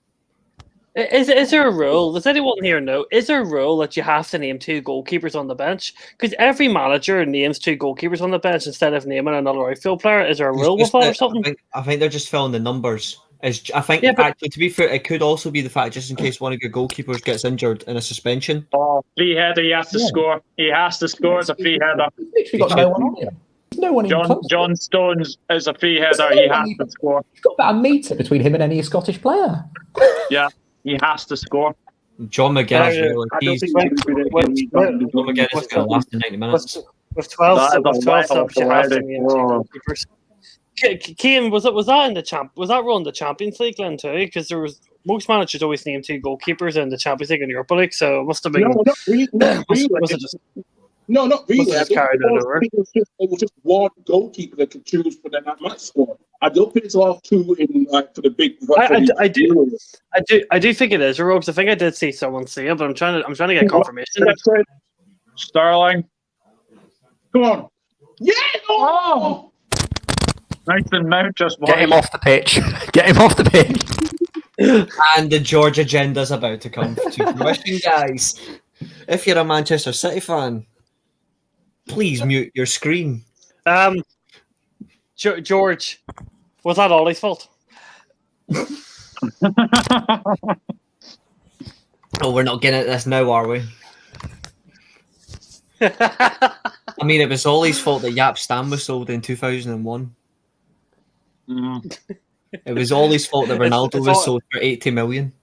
Is there a rule? Does anyone here know? Is there a rule that you have to name 2 goalkeepers on the bench? Because every manager names 2 goalkeepers on the bench instead of naming another outfield player. Is there a rule with that or something? I think they're just filling the numbers. Actually, to be fair, it could also be the fact just in case one of your goalkeepers gets injured in a suspension. Oh, free header, he has to score. He has to score. It's a free header. Literally got no one on here. There's no one even close. John Stones is a free header. He has to score. You've got about a metre between him and any Scottish player. Yeah, he has to score. John McGinnis, John McGinnis is going to last in 90 minutes. With 12 subs, you have to name 2 goalkeepers. Kane, was that in the was that run the Champions League then too? Because there was most managers always name 2 goalkeepers in the Champions League and the Europa League, so it must have been. No, not really. Not really. It was just one goalkeeper that could choose for that match squad. I don't think it's all 2 in for the big. I do think it is, Rogues. I think I did see someone say it, but I'm trying to get confirmation. Sterling, come on, yeah! Oh! Nathan Mount just get him off the pitch. Get him off the pitch. And the George agenda's about to come to fruition, guys. If you're a Manchester City fan, please mute your screen. George, was that Ollie's fault? Oh, we're not getting at this now, are we? I mean, it was Ollie's fault that Yap Stam was sold in 2001. It was Ollie's fault that Ronaldo was sold for 80 million.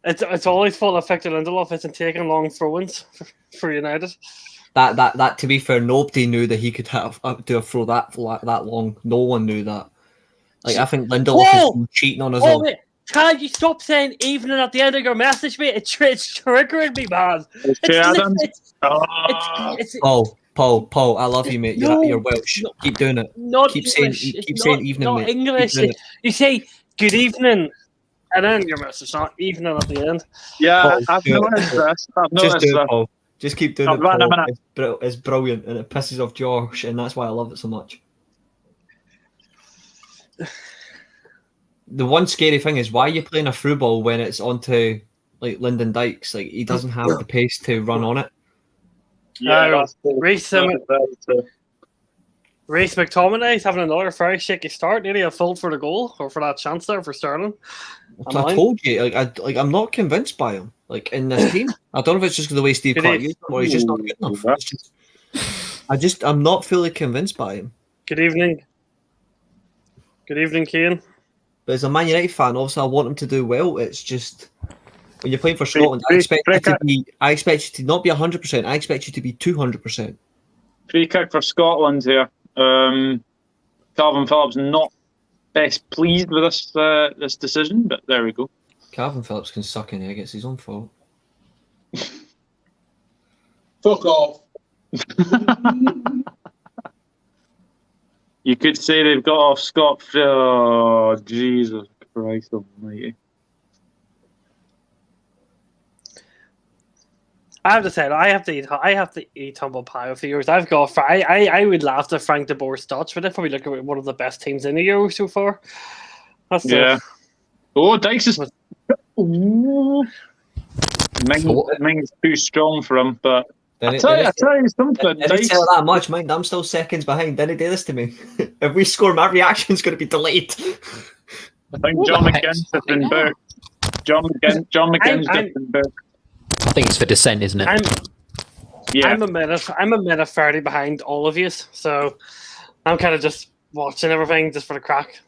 It's Ollie's fault that Victor Lindelof isn't taking long throw-ins for United. That to be fair, nobody knew that he could do a throw that long. No one knew that. Like, I think Lindelof is cheating on us all. Mate, can you stop saying evening at the end of your message, mate? It's triggering me, man. Paul, I love you, mate. You're Welsh. Keep doing it. Keep saying evening, not mate. English. You say good evening, and then your message not evening at the end. Yeah, Paul, I've noticed this. Just do it, Paul. Just keep doing it, Paul. It's brilliant, and it pisses off Josh, and that's why I love it so much. The one scary thing is, why are you playing a through ball when it's onto like Lyndon Dykes? Like, he doesn't have the pace to run on it. Reece McTominay is having another very shaky start. Nearly a fault for the goal or for that chance there for Sterling. I told you, I'm not convinced by him. Like, in this team, I don't know if it's just the way Steve Clarke used him or he's just not good enough. I'm not fully convinced by him. Good evening, Kane. But as a Man United fan, obviously I want him to do well. It's just when you're playing for Scotland, I expect you to not be 100%. I expect you to be 200%. Free kick for Scotland here. Calvin Phillips not best pleased with this decision, but there we go. Calvin Phillips can suck an egg. It's his own fault. Fuck off. You could say they've got off scot-free. Oh, Jesus Christ almighty. I have to say, I have to eat humble pie with the Euros. I would laugh to Frank de Boer's Dutch, but they're probably looking at one of the best teams in the Euro so far. Oh, Dykes is. Ming's too strong for him, but I tell you something. If you tell that much, mind, I'm still seconds behind. Didn't he do this to me? If we score, my reaction's going to be delayed. I think John McGinn's has been booked. John McGinn's has been booked. I think it's for dissent, isn't it? I'm a minute 30 behind all of you, so I'm kind of just watching everything just for the crack.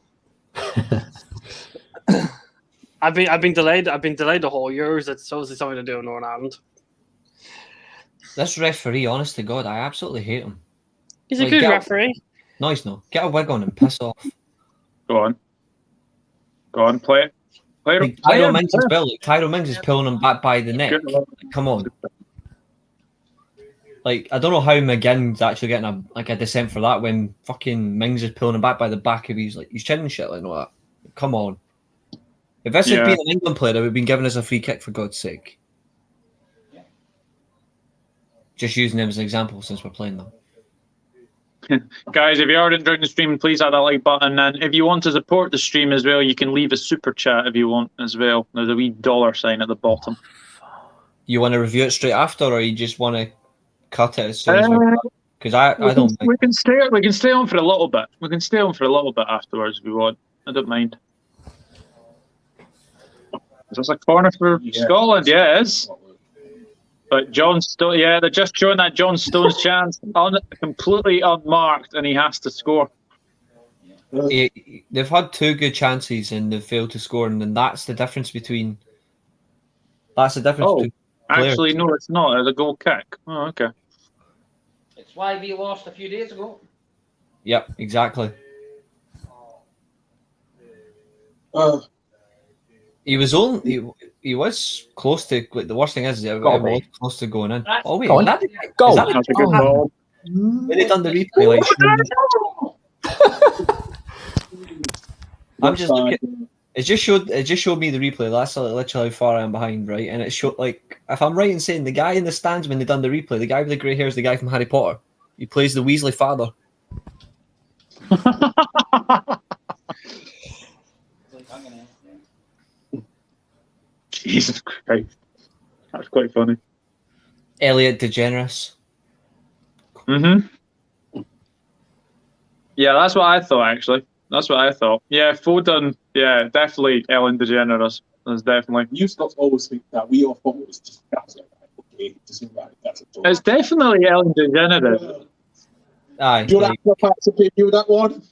I've been delayed. I've been delayed the whole years. It's obviously something to do in Northern Ireland. This referee, honest to God, I absolutely hate him. He's a good referee. No, he's not. Get a wig on and piss off. Go on, play it. Tyrone Mings as well. Like, Tyrone Mings is pulling him back by the neck. Like, come on. Like, I don't know how McGinn's actually getting a descent for that when fucking Mings is pulling him back by the back of his chin and shit like that. Come on. If this had been an England player, it would have been given us a free kick, for God's sake. Just using him as an example since we're playing them. Guys, if you are enjoying the stream, please hit that like button. And if you want to support the stream as well, you can leave a super chat if you want as well. There's a wee $sign at the bottom. You want to review it straight after, or you just want to cut it as soon as we... Because I don't think... We can stay on for a little bit. We can stay on for a little bit afterwards if we want. I don't mind. Is this a corner for Scotland? Yeah, it is. But John Stone, they're just showing that John Stone's chance completely unmarked, and he has to score. They've had 2 good chances and they've failed to score, and then that's the difference between. That's the difference. Between actually, no, it's not. It's a goal kick. Oh, okay. It's why we lost a few days ago. Yep, exactly. He was close to. The worst thing is, it was close to going in. Oh wait, Go on. that's a good ball. When they done the replay, I'm just looking. It just showed me the replay. That's literally how far I am behind, right? And it showed if I'm right in saying the guy in the stands when they done the replay, the guy with the grey hair is the guy from Harry Potter. He plays the Weasley father. Jesus Christ. That's quite funny. Elliot DeGeneres. Mm-hmm. Yeah, that's what I thought, actually. That's what I thought. Yeah, Foden, definitely Ellen DeGeneres. That's definitely. You Scots always think that. We all thought it was just it's definitely Ellen DeGeneres. Aye. Do you want to participate with that one?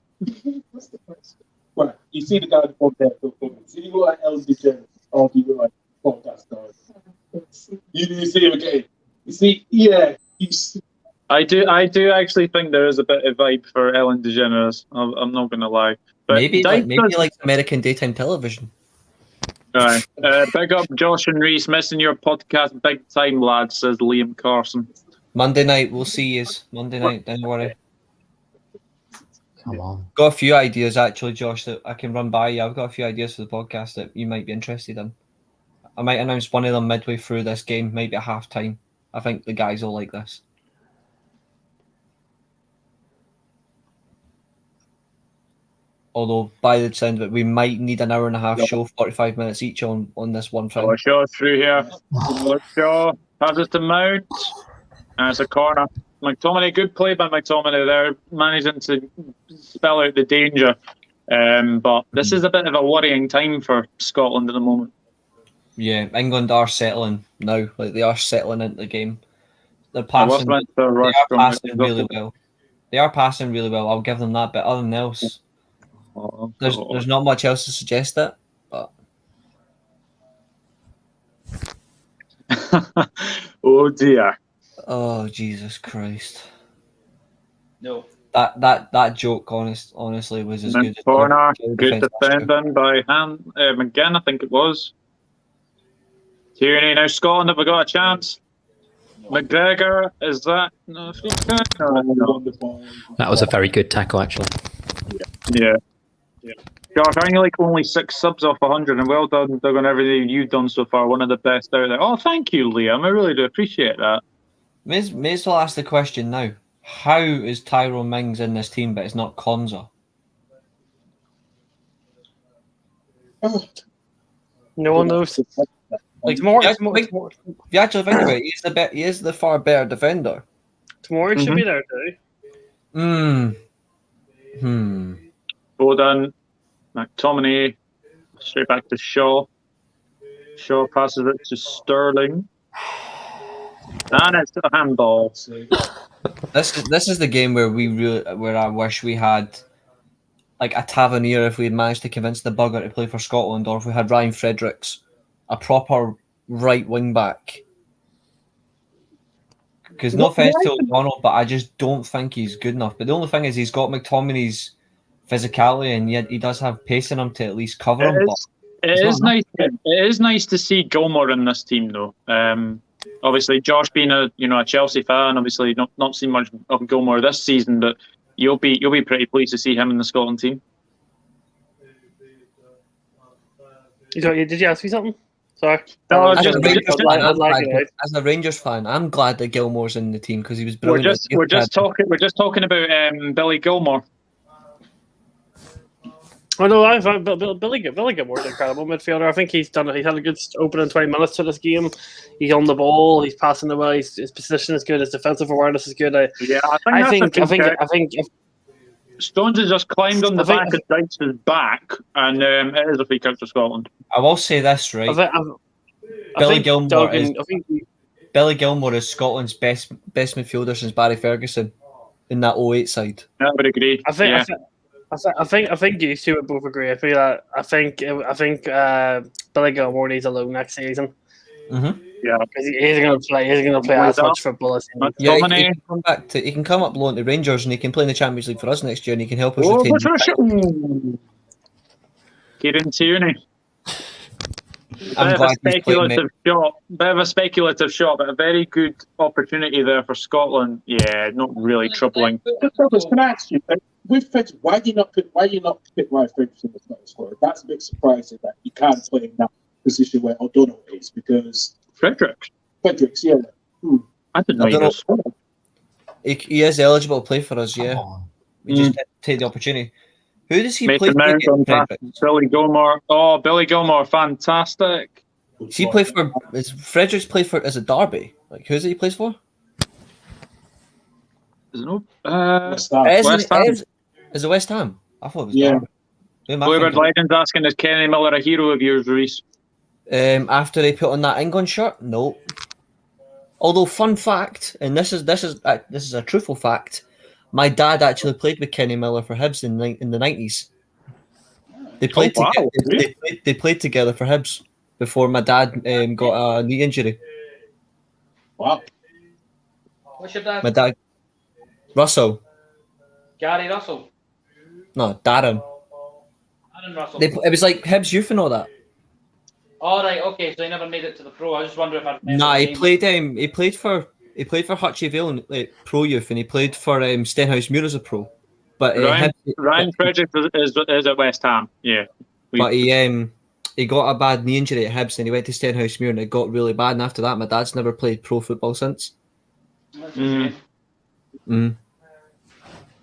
Right, you see the guy in the front there. So you look like Ellen DeGeneres. Or do you look like podcast guys? You see him again. You see, I do actually think there is a bit of vibe for Ellen DeGeneres. I'm not going to lie. But maybe he likes American daytime television. Right. Big up Josh and Reece, missing your podcast big time, lads, says Liam Carson. Monday night, we'll see you. Monday night, don't worry. Come on. Got a few ideas actually, Josh, that I can run by you. I've got a few ideas for the podcast that you might be interested in. I might announce one of them midway through this game, maybe at half time. I think the guys will like this. Although, by the sound of it, we might need an hour and a half show, 45 minutes each on this one thing. Shaw through here. Shaw has it to Mount. And it's a corner. McTominay, good play by McTominay there, managing to spell out the danger. But this is a bit of a worrying time for Scotland at the moment. Yeah, England are settling now. They are settling into the game. They're passing. Really well. They are passing really well. I'll give them that. But other than else, there's not much else to suggest that. But oh dear. Oh Jesus Christ! No. That joke, honestly, was as good. Corner, good defending by McGinn, I think it was. Tierney, now Scotland, have we got a chance? McGregor, is that? No. That was a very good tackle, actually. Yeah. Josh, I only only 6 subs off 100, and well done, Doug, on everything you've done so far. One of the best out there. Oh, thank you, Liam. I really do appreciate that. May as well ask the question now. How is Tyrone Mings in this team, but it's not Konza? No one knows. If you actually think about it, he is the far better defender. Tomorrow should be there too. Foden, McTominay, straight back to Shaw. Shaw passes it to Sterling. And it's a handball. This is the game where I wish we had like a Tavernier if we had managed to convince the bugger to play for Scotland, or if we had Ryan Fredericks, a proper right wing back. Because no offense to O'Donnell, but I just don't think he's good enough. But the only thing is he's got McTominay's physicality, and yet he does have pace in him to at least cover him. It is nice to see Gilmour in this team, though. Obviously, Josh being a Chelsea fan, obviously not seen much of Gilmour this season, but you'll be pretty pleased to see him in the Scotland team. Did you ask me something? Sorry. No, as a Rangers fan, I'm glad that Gilmour's in the team because he was brilliant. We're just talking about Billy Gilmour. Oh no, I find Billy Gilmour's an incredible midfielder. I think he's had a good opening 20 minutes to this game. He's on the ball, he's passing the well, his position is good, his defensive awareness is good. I think Stones has just climbed on the back of Dyche's back, and it is a free kick for Scotland. I will say this, right? Billy Gilmour is Scotland's best midfielder since Barry Ferguson in that 08 side. I would agree. I think you two would both agree. I feel that I think Billy Gilmour needs a loan next season. Mm-hmm. Yeah, because he's going to play. He's going to play as much football as he can come back to. He can come up loan to Rangers, and he can play in the Champions League for us next year, and he can help us retain. Kieran Tierney. I'm glad he's playing, mate. Bit of a speculative shot, but a very good opportunity there for Scotland. Yeah, not really troubling. Can I ask you, with Fred, why do you not pick Ryan Fredericks in the Scottish squad? That's a bit surprising that you can't play in that position where O'Donnell is, because Fredericks, yeah. I didn't know he was. He is eligible to play for us. Yeah, we just didn't take the opportunity. Who does he play for? Billy Gilmour. Oh, Billy Gilmour, fantastic. Does he play for? Is Fredericks play for as a Derby? Like who's it he plays for? Is it no? West Ham. Is it West Ham? I thought it was Derby. Bluebird Legends asking, is Kenny Miller a hero of yours, Reece? After he put on that England shirt, no. Although, fun fact, and this is a truthful fact, my dad actually played with Kenny Miller for Hibs in the 90s. They played together. They played together for Hibs before my dad got a knee injury. Wow. What's your dad? My dad, Russell. Gary Russell. No, Darren. Darren Russell. It was like Hibs youth and all that. All right, okay, so he never made it to the pro. I was just wondering if I. Nah, he played for Hutchie Vale in pro youth, and he played for Stenhousemuir as a pro. But Ryan Fredericks is at West Ham. Yeah, but he got a bad knee injury at Hibs, and he went to Stenhousemuir, and it got really bad. And after that, my dad's never played pro football since. But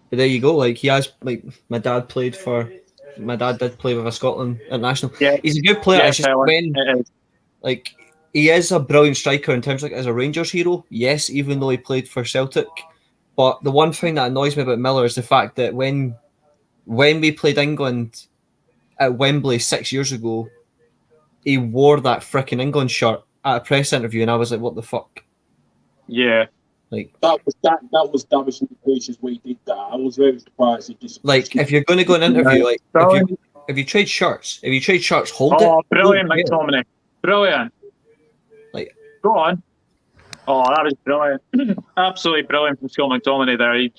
there you go. Like he has, like my dad did play with a Scotland international. Yeah. He's a good player. Yeah, it's just like he is a brilliant striker in terms of as a Rangers hero. Yes, even though he played for Celtic. But the one thing that annoys me about Miller is the fact that when we played England at Wembley 6 years ago, he wore that fricking England shirt at a press interview, and I was like, "What the fuck?" Yeah. Like that was damaging the patience when he did that. I was very surprised. Like if you're going to go an interview, like if you trade shirts, hold it. Oh, brilliant, McTominay! Brilliant. Like go on. Oh, that was brilliant! Absolutely brilliant from Scott McTominay there. He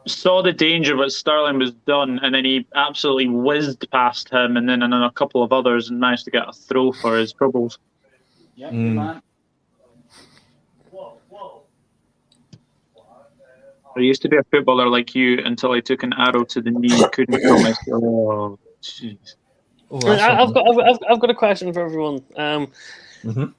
saw the danger what Sterling was done, and then he absolutely whizzed past him, and then a couple of others, and managed to get a throw for his troubles. Yeah, man. There used to be a footballer like you until I took an arrow to the knee. Couldn't kill myself. Oh, jeez. I've got a question for everyone.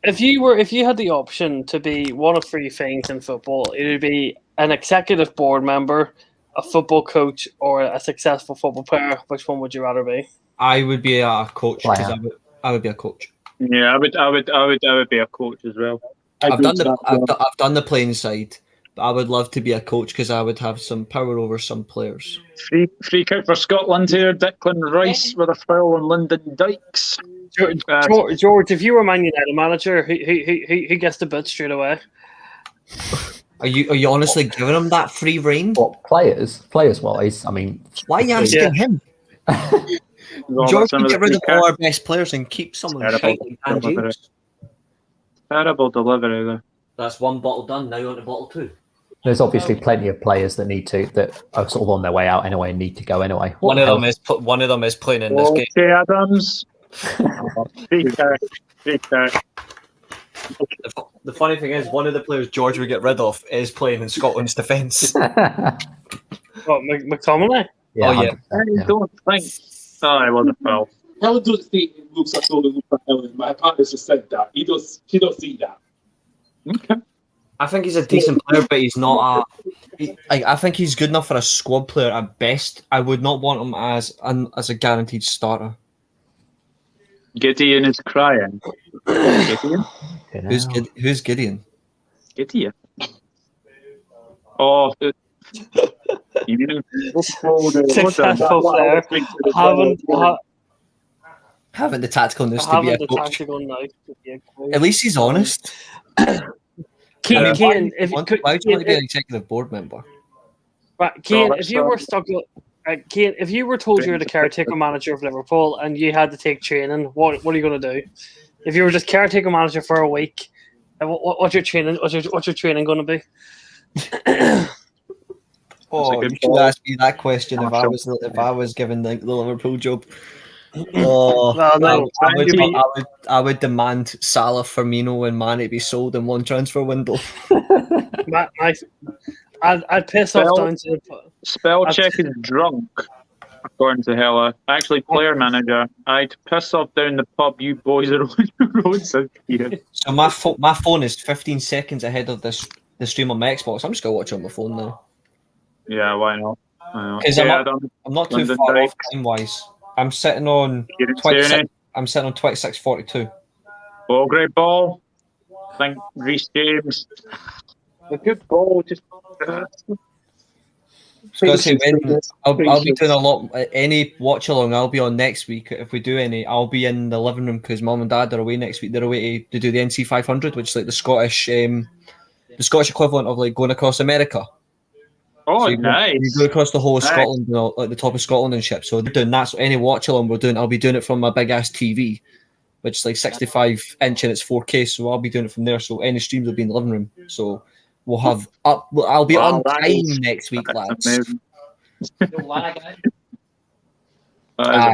If you had the option to be one of three things in football, it would be an executive board member, a football coach, or a successful football player. Which one would you rather be? I would be a coach. I would be a coach. Yeah, I would be a coach as well. I've done the playing side. I would love to be a coach because I would have some power over some players. Free kick for Scotland here. Declan Rice with a foul on Lyndon Dykes. George, if you were Man United manager, who gets the bid straight away? Are you honestly giving him that free rein? What players wise? I mean, why are you asking him? George can get rid of all our best players and keep someone shite like Dan James. Terrible delivery there. That's one bottle done. Now on to bottle 2. There's obviously plenty of players that are sort of on their way out anyway and need to go anyway. One of them is playing in this game. Okay, Adams. The funny thing is, one of the players George would get rid of is playing in Scotland's defence. What, McTominay? Yeah, Oh, yeah. I don't think. Oh, it was a foul. Helen doesn't think it looks like all looks like Helen. My partner's just said that. She don't see that. Okay. I think he's a decent player, but he's not I think he's good enough for a squad player at best. I would not want him as a guaranteed starter. Gideon is crying. Gideon? Who's Gideon? Gideon. Oh, you mean Successful player. Having the tactical nous to be a coach. At least he's honest. Kane, why do you want to be an executive board member? Right, Kane, if you were stuck, Kane, if you were told you were the caretaker manager of Liverpool and you had to take training, what are you going to do? If you were just caretaker manager for a week, what's your training? What's your training going to be? You should ask me that question if I was given the Liverpool job. Oh, no, I would demand Salah, Firmino, and Mane be sold in one transfer window. I'd piss off down to spell check is drunk, according to Hella. Actually, player manager. I'd piss off down the pub. You boys are on your own, says Kieran. So my phone is 15 seconds ahead of the stream on my Xbox. I'm just gonna watch it on my phone now. Yeah, why not? Because I'm not too far off time wise. I'm sitting on 26. I'm sitting on 26:42. Oh, great ball! Thank Reece James. A good ball, just. I'll be doing a lot. Any watch along I'll be on next week. If we do any, I'll be in the living room because Mum and Dad are away next week. They're away to do the NC 500, which is like the Scottish equivalent of like going across America. Oh, so nice! You go across the whole of Scotland, like the top of Scotland and shit. So they're doing that. So any watch along we're doing, I'll be doing it from my big ass TV, which is like 65 inch and it's 4K. So I'll be doing it from there. So any streams will be in the living room. So we'll have up. I'll be on time next week, lads. Amazing. That is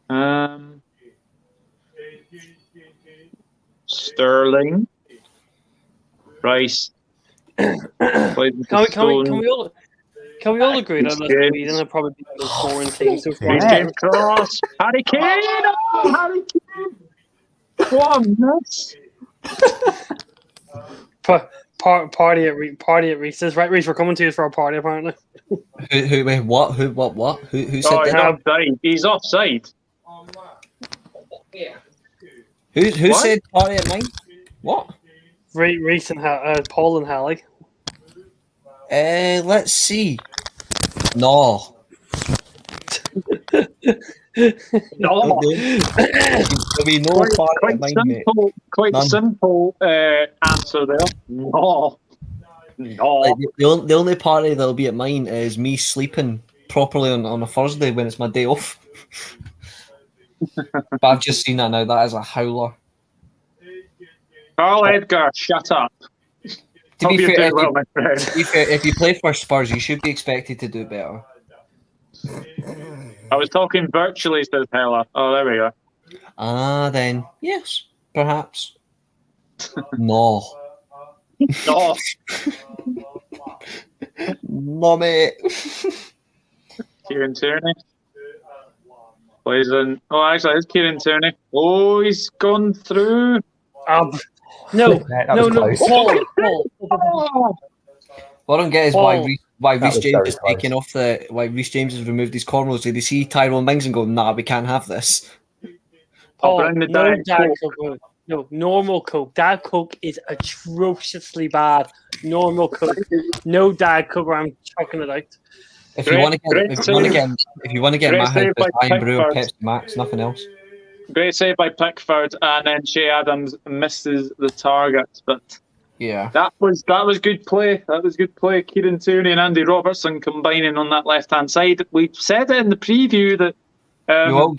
amazing. Sterling, Rice. Can we all agree that Sweden have probably been the scoring team so far? James Cross, Harry Kane, Harry Kane. What a mess! Party at Reese's, right? Reece, we're coming to you for a party apparently. What? Who said that? Offside. He's offside. Who said party at mine? What? Reece and Paul and Hallie. Let's see. No. No. There'll be no party at mine, mate. Quite simple answer there. No. Like, the only party that'll be at mine is me sleeping properly on a Thursday when it's my day off. But I've just seen that now. That is a howler. Carl Edgar, shut up. To be fair, if you play for Spurs, you should be expected to do better. I was talking virtually, says Hella. Oh, there we go. Then yes, perhaps. No. No. No, mate. Kieran Tierney. Plays in. Oh, actually, it's Kieran Tierney. Oh, he's gone through. No. Paul. What I don't get is why Reece James is taking off why Reece James has removed his cornrows. Did he see Tyrone Mings and go, nah, we can't have this? Paul, no Dad Coke. No, normal Coke. Dad Coke is atrociously bad. Normal Coke. No Dad Coke, or I'm chucking it out. If you want to get my house, Iron Brew or Pepsi Max, nothing else. Great save by Pickford, and then Che Adams misses the target, but Yeah. That was good play. That was good play. Kieran Tierney and Andy Robertson combining on that left-hand side. We said it in the preview that we will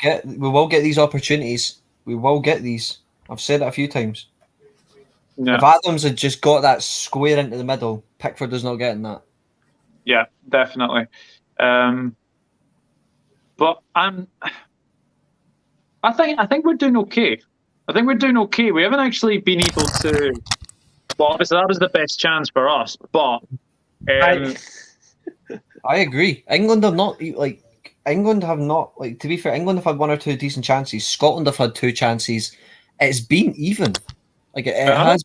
get these opportunities. We will get these. I've said it a few times. Yeah. If Adams had just got that square into the middle, Pickford is not getting that. Yeah, definitely. But I think we're doing okay. I think we're doing okay. We haven't actually been able to. Well, obviously that was the best chance for us, but I agree. England have not like. To be fair, England have had one or two decent chances. Scotland have had 2 chances. It's been even. Like it has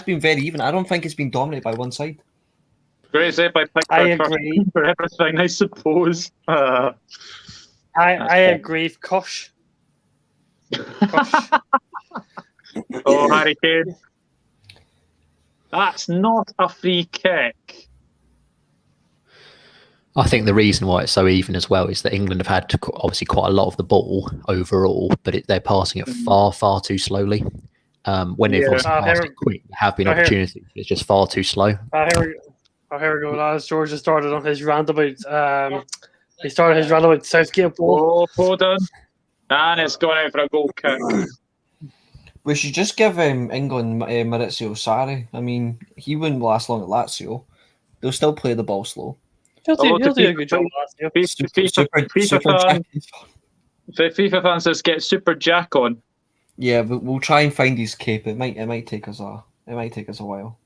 been very even. I don't think it's been dominated by one side. Great save by Pickford. I agree. For everything, I suppose. I agree. Kosh. Oh, Harry Kane. That's not a free kick. I think the reason why it's so even as well is that England have had obviously quite a lot of the ball overall, but they're passing it far, far too slowly. When they've obviously passed it quick, there have been opportunities. It's just far too slow. Here we go, lads. George has started on his rant about. He started his rant about Southgate ball. Oh, done. And it's going out for a goal kick. We should just give England Maurizio Sarri. I mean, he wouldn't last long at Lazio. They'll still play the ball slow. He'll do a good job last year. FIFA fans says get Super Jack on. Yeah, but we'll try and find his cape. It might take us a while.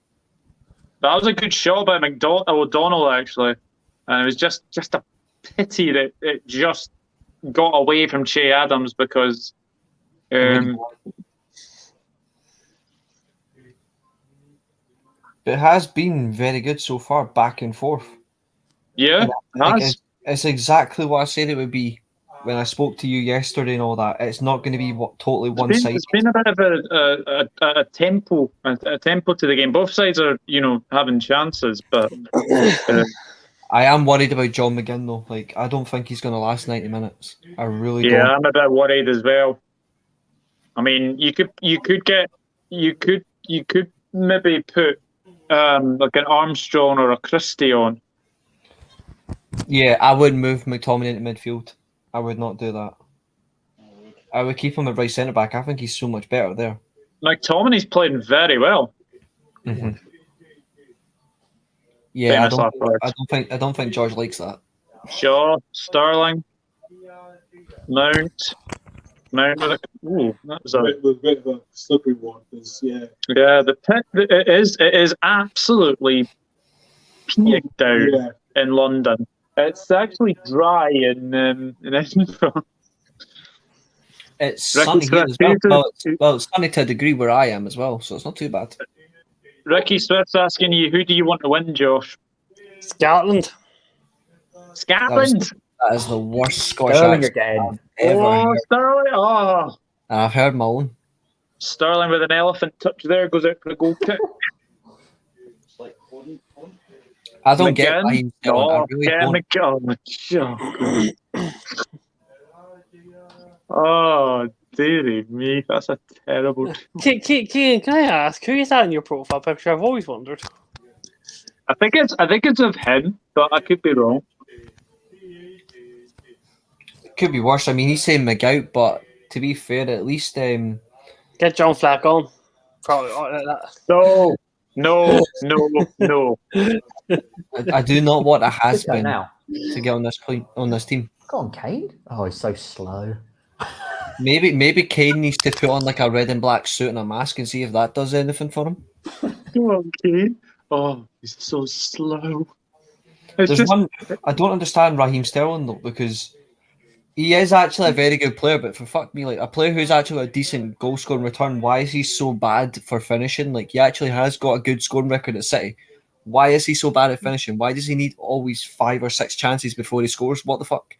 That was a good shot by O'Donnell actually, and it was just a pity that it just got away from Che Adams because. It has been very good so far, back and forth. Yeah, it's exactly what I said it would be when I spoke to you yesterday and all that. It's not going to be totally one-sided. It's been a bit of a tempo to the game. Both sides are, having chances, but I am worried about John McGinn though. Like, I don't think he's going to last 90 minutes. I really don't. Yeah, I'm a bit worried as well. I mean, you could maybe put like an Armstrong or a Christie on. Yeah, I would move McTominay into midfield. I would not do that. I would keep him at right centre back. I think he's so much better there. McTominay's playing very well. Mm-hmm. Yeah, I don't think George likes that. Shaw, Sterling, Mount with a. Ooh, that was a bit of a slippery one. Yeah, the pit. It is absolutely peeing down in London. It's actually dry in Edinburgh. It's sunny here as well. Well, it's sunny to a degree where I am as well, so it's not too bad. Ricky Swift's asking you, who do you want to win, Josh? Scotland. Scotland? That is the worst Scottish Sterling accent again. Oh, Sterling! Oh. I've heard my own. Sterling with an elephant touch there, goes out for a goal kick. I don't get Raheem Sterling. I really don't. Oh, dearie me, that's a terrible. Can I ask who is that in your profile picture? I've always wondered. I think it's of him, but I could be wrong. Could be worse. I mean, he's saying McGout, but to be fair, at least get John Flack on. Probably like No. that. I do not want a has-been now to get on this team. Go on, Kane. Oh, he's so slow. Maybe Kane needs to put on like a red and black suit and a mask and see if that does anything for him. Come on, Kane. Oh, he's so slow. I don't understand Raheem Sterling though, because he is actually a very good player, but for fuck me, like a player who's actually a decent goal scoring return, why is he so bad for finishing? Like, he actually has got a good scoring record at City. Why is he so bad at finishing? Why does he need always 5 or 6 chances before he scores? What the fuck?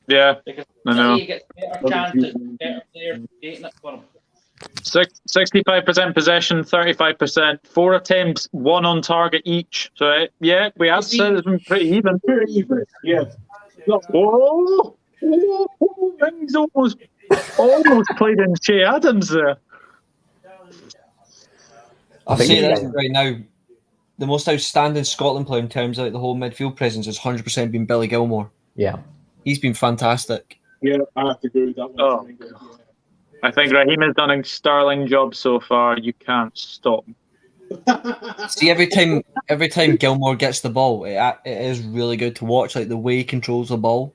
Yeah, I know. 65% possession, 35%, 4 attempts, 1 on target each. So yeah, we have said it's been pretty even. Yeah. He's almost played in Che Adams there. I'll say this right now. The most outstanding Scotland player in terms of like, the whole midfield presence has 100% been Billy Gilmore. Yeah. He's been fantastic. Yeah, I have to agree with that one. Oh, I think Raheem has done a sterling job so far. You can't stop him. See, every time Gilmore gets the ball, it is really good to watch. Like the way he controls the ball.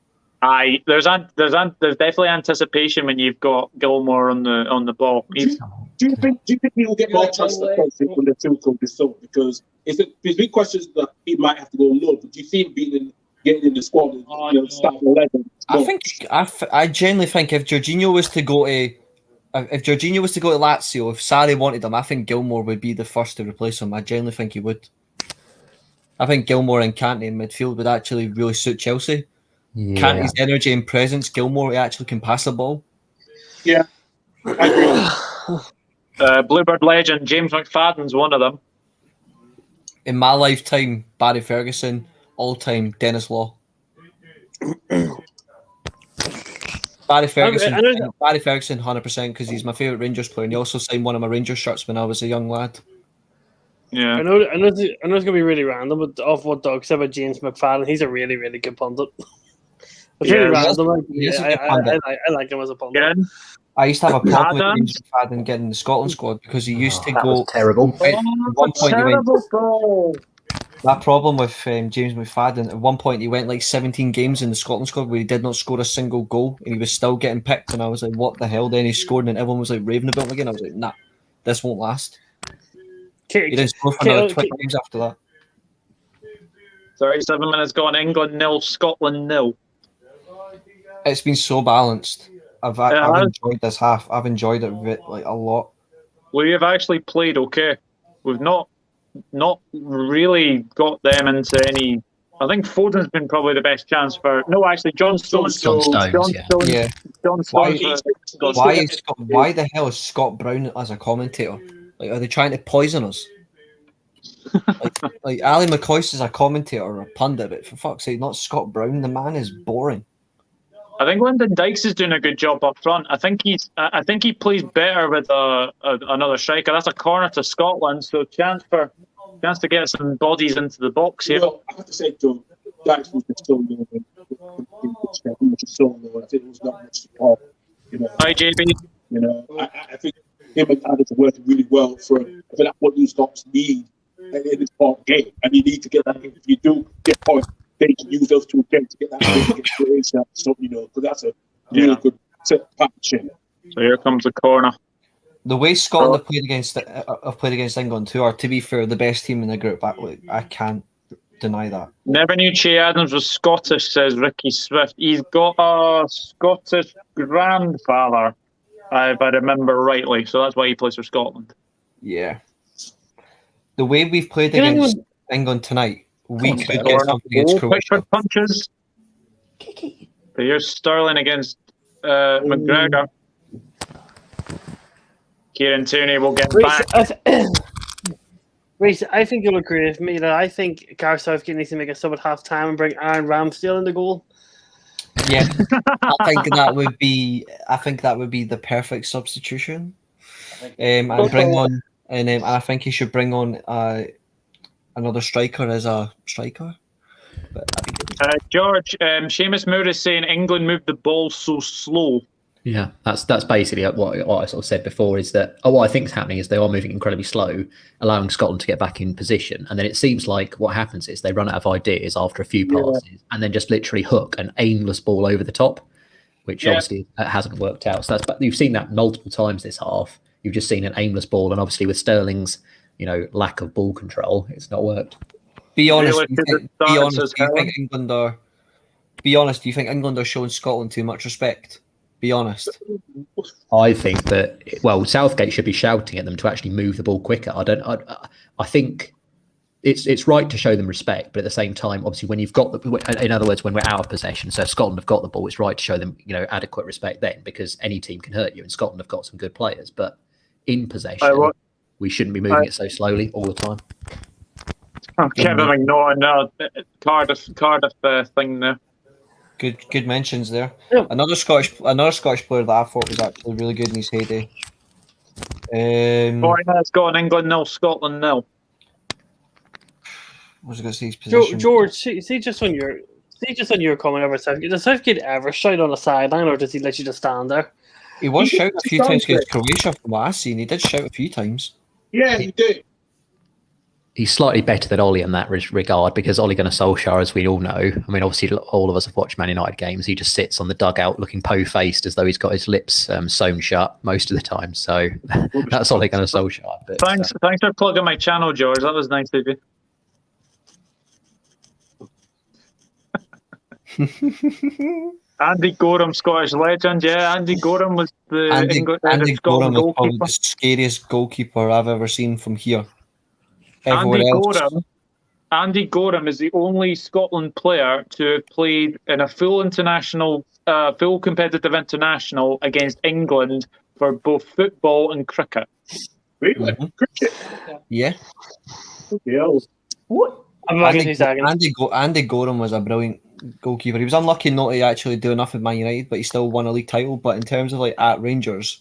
There's definitely anticipation when you've got Gilmore on the ball. Do you think he will get more trust when the two come this summer? Because there's big questions that he might have to go low. But do you see him getting in the squad and starting 11? I genuinely think if Jorginho was to go to Lazio, if Sarri wanted him, I think Gilmore would be the first to replace him. I genuinely think he would. I think Gilmore and Kante in midfield would actually really suit Chelsea. Yeah. Kante's energy and presence, Gilmore he actually can pass the ball. Yeah, I agree. Bluebird legend James McFadden's one of them. In my lifetime, Barry Ferguson. All-time Dennis Law. Barry Ferguson, 100%, because he's my favourite Rangers player, and he also signed one of my Rangers shirts when I was a young lad. Yeah, I know it's gonna be really random, but off what Doug said about James McFadden, he's a really, really good pundit. It's really random. I like him as a pundit. Again? I used to have a problem with James McFadden getting the Scotland squad because he used to go terrible. At one point, that problem with James McFadden. At one point, he went like 17 games in the Scotland squad where he did not score a single goal, and he was still getting picked. And I was like, "What the hell?" Then he scored, and everyone was like raving about him again. I was like, "Nah, this won't last." He didn't score for another 20 games after that. 37 minutes gone. England 0, Scotland 0. It's been so balanced. I've enjoyed this half. I've enjoyed it like a lot. We have actually played okay. We've not really got them into any. I think Foden's been probably the best chance for. No, actually, John Stones. John Stones. Why the hell is Scott Brown as a commentator? Like, are they trying to poison us? like Ali McCoist is a commentator or a pundit, but for fuck's sake, not Scott Brown. The man is boring. I think Lyndon Dykes is doing a good job up front. I think he plays better with another striker. That's a corner to Scotland, so chance to get some bodies into the box here. Well, I have to say, Joe, Dykes was just so low. I think it was not much support. Hi, JB. I think him and Adams are working really well for that's what you Scots need in this part of the game, and you need to get that. If you do get points, they can use those two again to get that Croatia. So because that's a really good partnership. So here comes the corner. The way Scotland have played against England too are, to be fair, the best team in the group. I can't deny that. Never knew Che Adams was Scottish, says Ricky Swift. He's got a Scottish grandfather, if I remember rightly. So that's why he plays for Scotland. Yeah. The way we've played against England tonight, we could get something against Croatia. Punches. Here's Sterling against McGregor. Kieran Tierney will get back. Reece, I think you'll agree with me that I think Gareth Southgate needs to make a sub at half time and bring Aaron Ramsdale in the goal. Yeah, I think that would be the perfect substitution. And bring on, and I think he should bring on another striker as a striker. But George, Seamus Moore is saying England moved the ball so slow. Yeah, that's basically what I sort of said before, is that what I think is happening is they are moving incredibly slow, allowing Scotland to get back in position. And then it seems like what happens is they run out of ideas after a few passes and then just literally hook an aimless ball over the top, which obviously hasn't worked out. So but you've seen that multiple times this half. You've just seen an aimless ball, and obviously with Sterling's lack of ball control, it's not worked. Be honest. Do you think England are showing Scotland too much respect? Be honest. I think that Southgate should be shouting at them to actually move the ball quicker. I think it's right to show them respect, but at the same time, obviously, when you've got in other words, when we're out of possession, so if Scotland have got the ball, it's right to show them adequate respect then, because any team can hurt you, and Scotland have got some good players. But in possession, we shouldn't be moving it so slowly all the time. Kevin McNaughton, Cardiff thing there. Good mentions there. Yeah. Another Scottish player that I thought was actually really good in his heyday. 40 minutes gone. England 0, Scotland 0. I was going to say his position. George, see just on your comment over Southgate. Does Southgate ever shout on the sideline, or does he let you just stand there? He was shouting a few times against Croatia from what I've seen. He did shout a few times. Yeah, he did. He's slightly better than Ollie in that regard, because Ole Gunnar Solskjaer, as we all know, I mean, obviously all of us have watched Man United games. He just sits on the dugout looking po-faced as though he's got his lips sewn shut most of the time. So that's Ole Gunnar Solskjaer. But, Thanks for plugging my channel, George. That was nice of you. Andy Gorham, Scottish legend. Yeah, Andy Gorham was the Andy Scotland Gorham is probably goalkeeper. the scariest goalkeeper I've ever seen from here. Andy Gorham is the only Scotland player to have played in a full competitive international against England for both football and cricket. Really? Mhm. Cricket? Yeah. Yeah. What? I'm back in 2 seconds. Andy Gorham was a brilliant goalkeeper. He was unlucky not to actually do enough with Man United, but he still won a league title. But in terms of like at Rangers,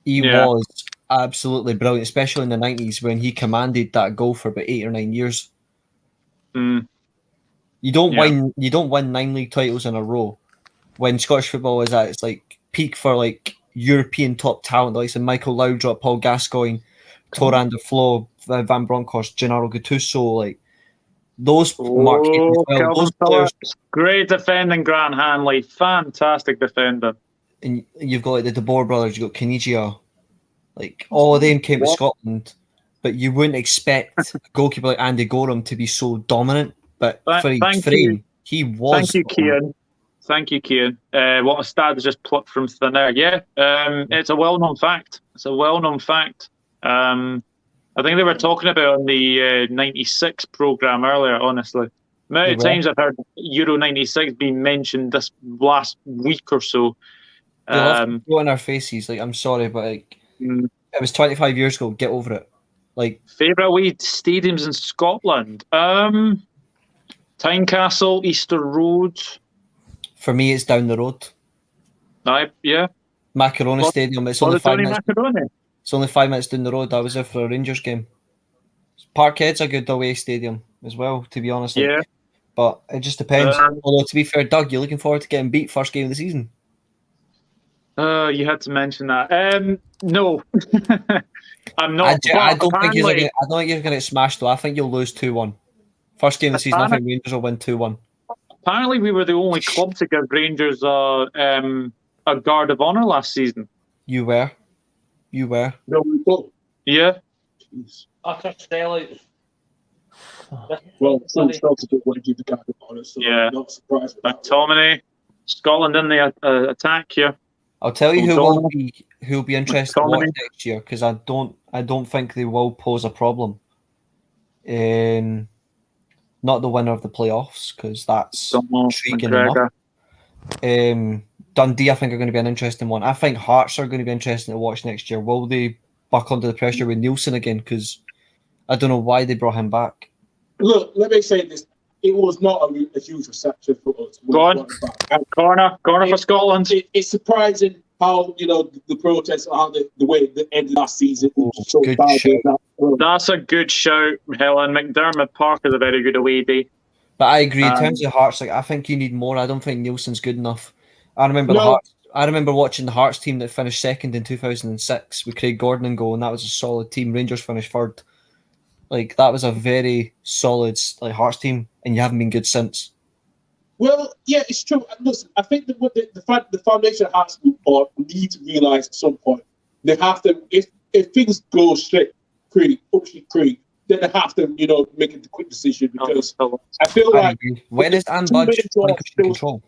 he was absolutely brilliant, especially in the 90s when he commanded that goal for about 8 or 9 years. Mm. You don't win 9 league titles in a row when Scottish football is at its like peak for like European top talent, like Michael Laudrup, Paul Gascoigne, Toran de Flo, Van Bronckhorst, Gennaro Gattuso, like those those players. Great defending, Grant Hanley. Fantastic defender. And you've got like the De Boer brothers, you've got Kanigia, like all of them came to Scotland, but you wouldn't expect a goalkeeper like Andy Gorham to be so dominant. But for his frame, he was. Thank you, Cian. What a stat is just plucked from thin air. Yeah, it's a well-known fact. I think they were talking about on the 96 programme earlier, honestly. The amount of times I've heard Euro 96 being mentioned this last week or so. They love to go in our faces. Like, I'm sorry, but like, it was 25 years ago. Get over it. Like, favourite away stadiums in Scotland? Tynecastle, Easter Road. For me, it's down the road. Yeah. Macaroni Stadium. It's only 5 minutes. It's only 5 minutes down the road. I was there for a Rangers game. Parkhead's a good away stadium as well, to be honest. Yeah. But it just depends. Although, to be fair, Doug, you're looking forward to getting beat first game of the season? You had to mention that. No. I'm not. I don't think you're going to get smashed, though. I think you'll lose 2-1. First game of the season, I think Rangers will win 2-1. Apparently, we were the only club to give Rangers a guard of honour last season. You were. No, yeah. I took Stella. Well, some Celtic want to give the guard of honour, so I'm not surprised. McTominay, Scotland in the attack here. I'll tell you who will be interested to watch next year, because I don't think they will pose a problem. Not the winner of the playoffs, because that's intriguing enough. Dundee, I think, are going to be an interesting one. I think Hearts are going to be interesting to watch next year. Will they buck under the pressure with Nielsen again? Because I don't know why they brought him back. Look, let me say this. It was not a huge reception for us. Go on. Corner for Scotland. It's surprising how, the protests, how the way the end of last season. That's a good shout, Helen. McDermott Park is a very good away day. But I agree, in terms of Hearts, I think you need more. I don't think Nielsen's good enough. I remember watching the Hearts team that finished second in 2006 with Craig Gordon in goal, and that was a solid team. Rangers finished third. Like, that was a very solid Hearts team, and you haven't been good since. Well, yeah, it's true. Listen, I think that the foundation has to need to realise at some point they have to, if things go straight creep, then they have to, make a quick decision, because I feel like when is Anne Budge in control?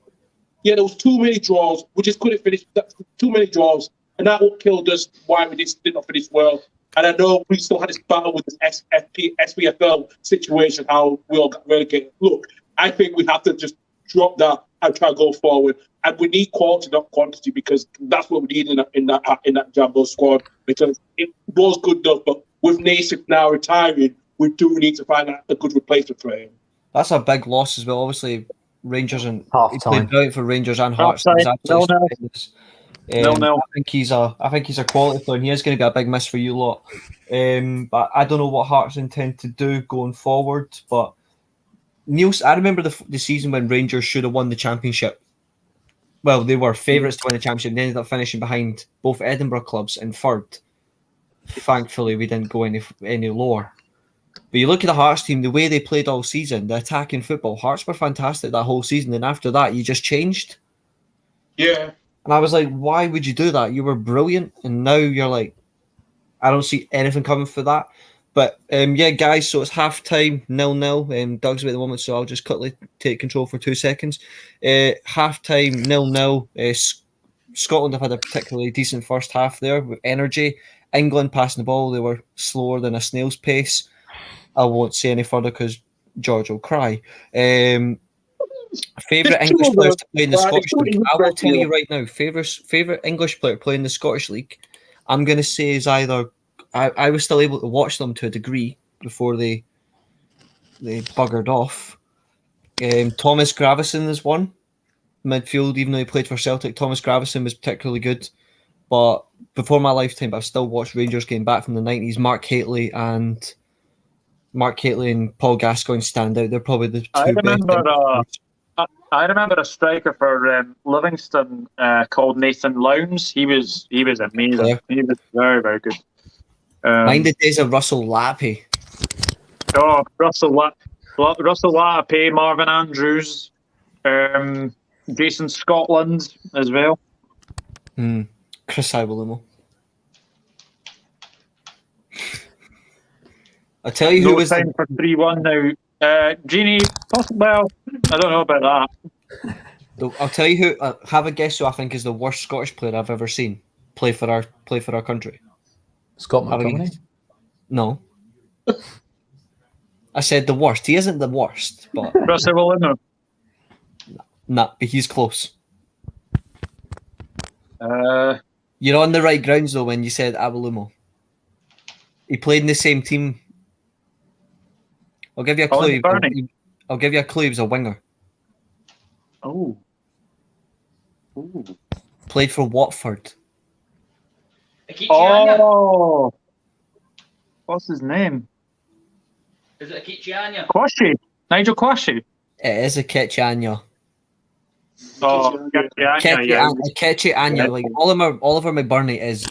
Yeah, there was too many draws. We just couldn't finish. Too many draws, and that what killed us. Why we did not finish well. And I know we still had this battle with this SPFL situation, how we all got relegated. Look, I think we have to just drop that and try to go forward. And we need quality, not quantity, because that's what we need in that Jambo squad. Because it was good enough, but with Naismith now retiring, we do need to find a good replacement for him. That's a big loss as well. Obviously, Rangers and half he time. played brilliant for Rangers and Hearts. No. I think he's a quality player, and he is going to be a big miss for you lot. But I don't know what Hearts intend to do going forward. But Niels, I remember the season when Rangers should have won the championship. Well, they were favourites to win the championship. They ended up finishing behind both Edinburgh clubs in third. Thankfully, we didn't go any lower. But you look at the Hearts team, the way they played all season, the attacking football, Hearts were fantastic that whole season. And after that, you just changed. Yeah. And I was like, why would you do that? You were brilliant. And now you're like, I don't see anything coming for that. But yeah, guys, so it's half-time, 0-0. Doug's away at the moment, so I'll just quickly take control for 2 seconds. Half-time, 0-0. Scotland have had a particularly decent first half there with energy. England passing the ball, they were slower than a snail's pace. I won't say any further because George will cry. Favourite English players to play in the Scottish League? I will tell you right now, favourite English player playing the Scottish League, I'm going to say is either... I was still able to watch them to a degree before they buggered off. Thomas Gravesen is one. Midfield, even though he played for Celtic, Thomas Gravesen was particularly good. But before my lifetime, I've still watched Rangers getting back from the 90s. Mark Hateley and Paul Gascoigne stand out. They're probably the two best. I remember a striker for Livingston called Nathan Lowndes. He was amazing. Yeah. He was very, very good. Mind the days of Russell Lappy. Oh, Russell Lappy, Marvin Andrews, Jason Scotland as well. Chris Iwalimo. I'll tell you who was time for 3-1 now. Genie, well, I don't know about that. I'll tell you who. Have a guess who I think is the worst Scottish player I've ever seen play for our country. Scott McTominay? No. I said the worst. He isn't the worst, but Russell Williams. Nah, but he's close. You're on the right grounds though when you said Abalumo. He played in the same team. I'll give you a clue. I'll give you a clue. He was a winger. Oh. Played for Watford. Oh. What's his name? Is it Akichianya? Kwasi. Nigel Kwasi. It is Akechi Anya. Oh, Akechi Anya. Like Oliver McBurney is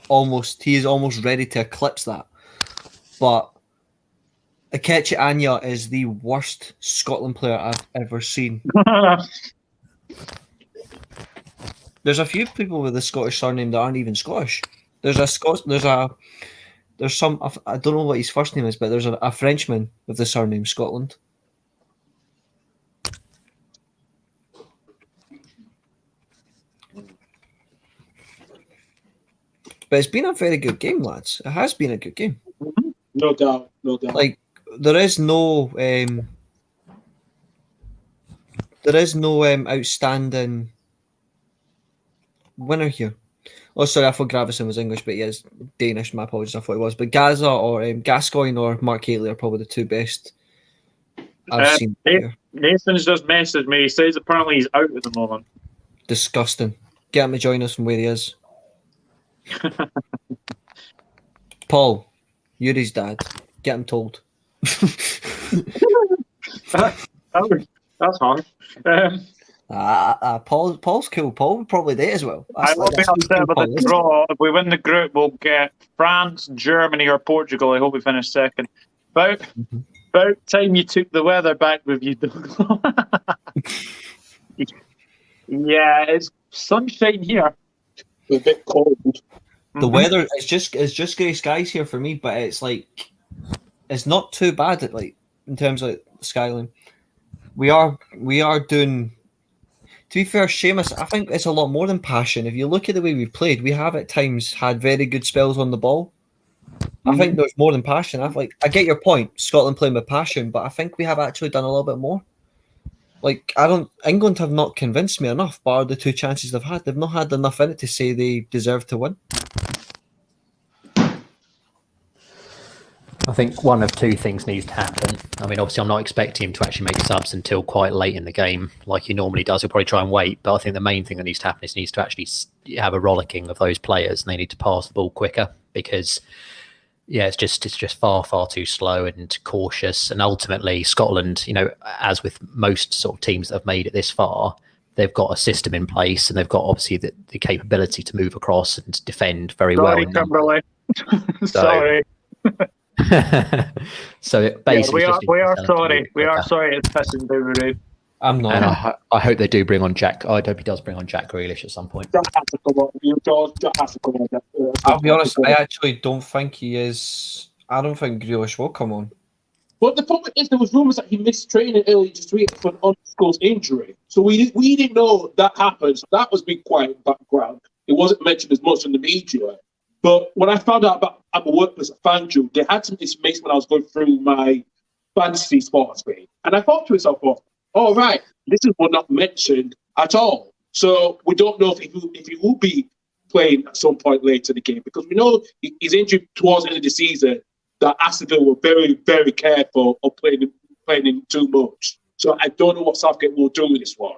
almost ready to eclipse that. But Akechi Anya is the worst Scotland player I've ever seen. There's a few people with the Scottish surname that aren't even Scottish. There's some, I don't know what his first name is, but there's a Frenchman with the surname Scotland. But it's been a very good game, lads. It has been a good game. No doubt. Like, there is no outstanding winner here. Oh, sorry, I thought Gravesen was English, but he is Danish. My apologies, I thought he was. But Gaza or Gascoigne or Mark Hateley are probably the two best I've seen here. Nathan's just messaged me. He says apparently he's out at the moment. Disgusting. Get him to join us from where he is. Paul, you're his dad. Get him told. That's hard. Paul's cool. Paul would probably date as well. I won't be upset with the draw. If we win the group, we'll get France, Germany, or Portugal. I hope we finish second. About time you took the weather back with you, Doug. Yeah, it's sunshine here. It's a bit cold. The weather is just grey skies here for me, but it's like it's not too bad at like in terms of skyline. We are doing. To be fair, Seamus, I think it's a lot more than passion. If you look at the way we've played, we have at times had very good spells on the ball. I think there's more than passion. I get your point, Scotland playing with passion, but I think we have actually done a little bit more. Like England have not convinced me enough, bar the two chances they've had. They've not had enough in it to say they deserve to win. I think one of two things needs to happen. I mean, obviously, I'm not expecting him to actually make subs until quite late in the game, like he normally does. He'll probably try and wait. But I think the main thing that needs to happen is he needs to actually have a rollicking of those players, and they need to pass the ball quicker because, yeah, it's just far too slow and cautious. And ultimately, Scotland, as with most sort of teams that have made it this far, they've got a system in place, and they've got obviously the capability to move across and defend very well. Sorry, Kimberly. Sorry. So basically, we are sorry. We are sorry. It's pissing down the road. I'm not. And I hope they do bring on Jack. I hope he does bring on Jack Grealish at some point. That has to come on. That has to come on. I'll be honest. I actually don't think he is. I don't think Grealish will come on. But the problem is, there was rumours that he missed training early this week for an undisclosed injury. So we didn't know that happened. So that was being quiet in the background. It wasn't mentioned as much in the media. But when I found out about at my workplace at FanDuel, they had some information when I was going through my fantasy sports feed. And I thought to myself, all right, this is one not mentioned at all. So we don't know if he will be playing at some point later in the game, because we know he's injured towards the end of the season, that Aston Villa were very, very careful of playing him too much. So I don't know what Southgate will do with this one.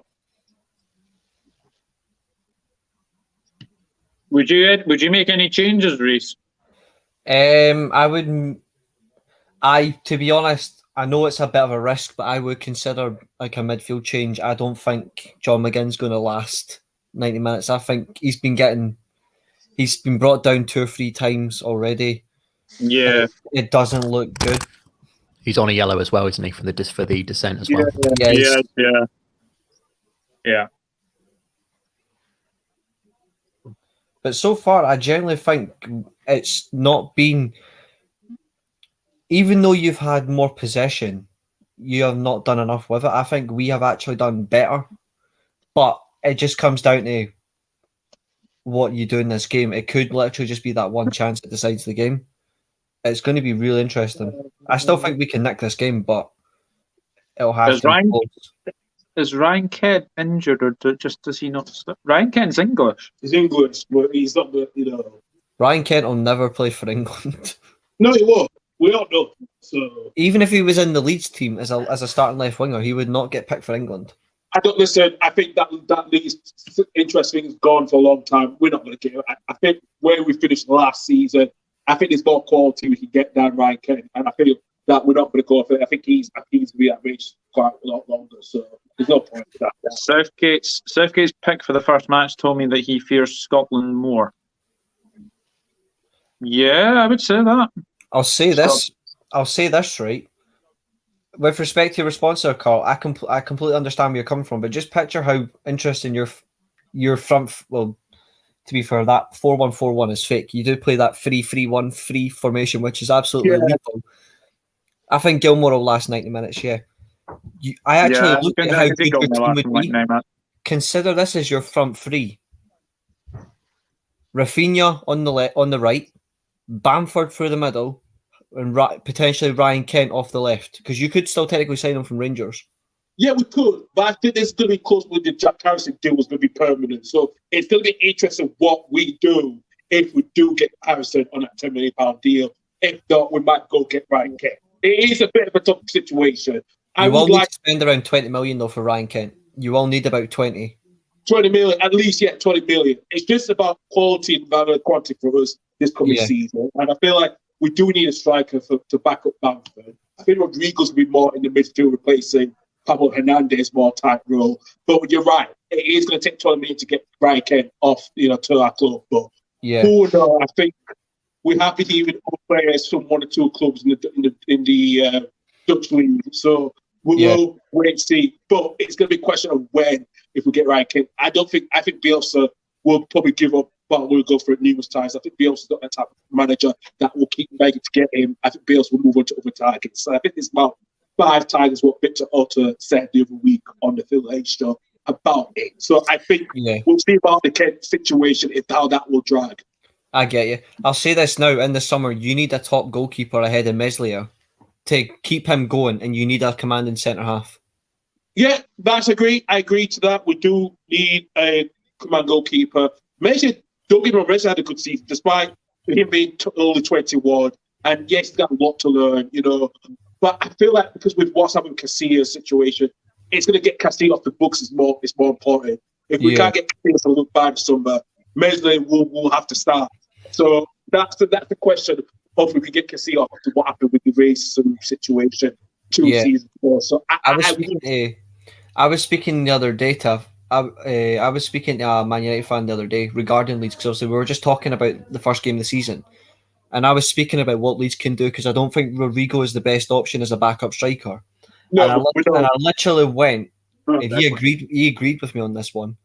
Would you make any changes, Reece? I would. To be honest, I know it's a bit of a risk, but I would consider like a midfield change. I don't think John McGinn's going to last 90 minutes. I think he's been brought down 2 or 3 times already. Yeah, it doesn't look good. He's on a yellow as well, isn't he, for the descent as well? Yeah. But so far, I generally think it's not been. Even though you've had more possession, you have not done enough with it. I think we have actually done better, but it just comes down to what you do in this game. It could literally just be that one chance that decides the game. It's going to be really interesting. I still think we can nick this game, but it'll have to. Is Ryan Kent injured, or does he not? Ryan Kent's English. He's English, but he's not. Ryan Kent will never play for England. No, he won't. We don't know. So even if he was in the Leeds team as a starting left winger, he would not get picked for England. I don't listen. I think that Leeds interest thing's gone for a long time. We're not going to get it. I think where we finished last season, I think there's more quality we can get down Ryan Kent, and I feel that we're not going to go for it. I think he's going to be at Reece quite a lot longer. So there's no point in that. Southgate's pick for the first match told me that he fears Scotland more. Yeah, I would say that. I'll say this, right? With respect to your response there, Carl, I completely understand where you're coming from, but just picture how interesting your front. Well, to be fair, that 4-1-4-1 is fake. You do play that 3-3-1-3 formation, which is absolutely lethal. I think Gilmore will last 90 minutes. Yeah, I actually looked at how good your team would be. Consider this as your front three: Rafinha on the right, Bamford through the middle, and potentially Ryan Kent off the left, because you could still technically sign him from Rangers. Yeah, we could, but I think this is going to be close with the Jack Harrison deal was going to be permanent. So it's going to be interesting what we do if we do get Harrison on that £10 million deal. If not, we might go get Ryan Kent. It is a bit of a tough situation. You will need to spend around 20 million though for Ryan Kent. You will need about 20. 20 million, at least, 20 million. It's just about quality and quantity for us this coming season. And I feel like we do need a striker to back up Bamford. I think Rodrigo's will be more in the midfield, replacing Pablo Hernandez, more tight role. But you're right, it is going to take 20 million to get Ryan Kent off, to our club. But who knows? I think we're happy to even players from 1 or 2 clubs in the Dutch league. So we will wait and see. But it's going to be a question of when, if we get Ryan Kent. I think Bielsa will probably give up, but we'll go for it numerous times. I think Bielsa's not that type of manager that will keep begging to get him. I think Bielsa will move on to other targets. So I think it's about 5 times what Victor Otter said the other week on the Phil Hayes show about it. So I think we'll see about the Kent situation, if how that will drag. I get you. I'll say this now, in the summer, you need a top goalkeeper ahead of Meslier to keep him going, and you need a commanding centre-half. Yeah, I agree to that. We do need a command goalkeeper. Meslier, don't get me wrong, Meslier had a good season, despite him being only 21. And yes, he's got a lot to learn, you know. But I feel like because with what's happening with Casillas' situation, it's going to get Casillas off the books is more important. If we can't get Casillas to look bad somewhere, Meslier will have to start. So that's the question. Hopefully we can get Casillas off to what happened with the Reece situation 2 seasons ago. So I was speaking the other day to I was speaking to a Man United fan the other day regarding Leeds, because obviously we were just talking about the first game of the season, and I was speaking about what Leeds can do, because I don't think Rodrigo is the best option as a backup striker. No, and I literally went, and he agreed with me on this one.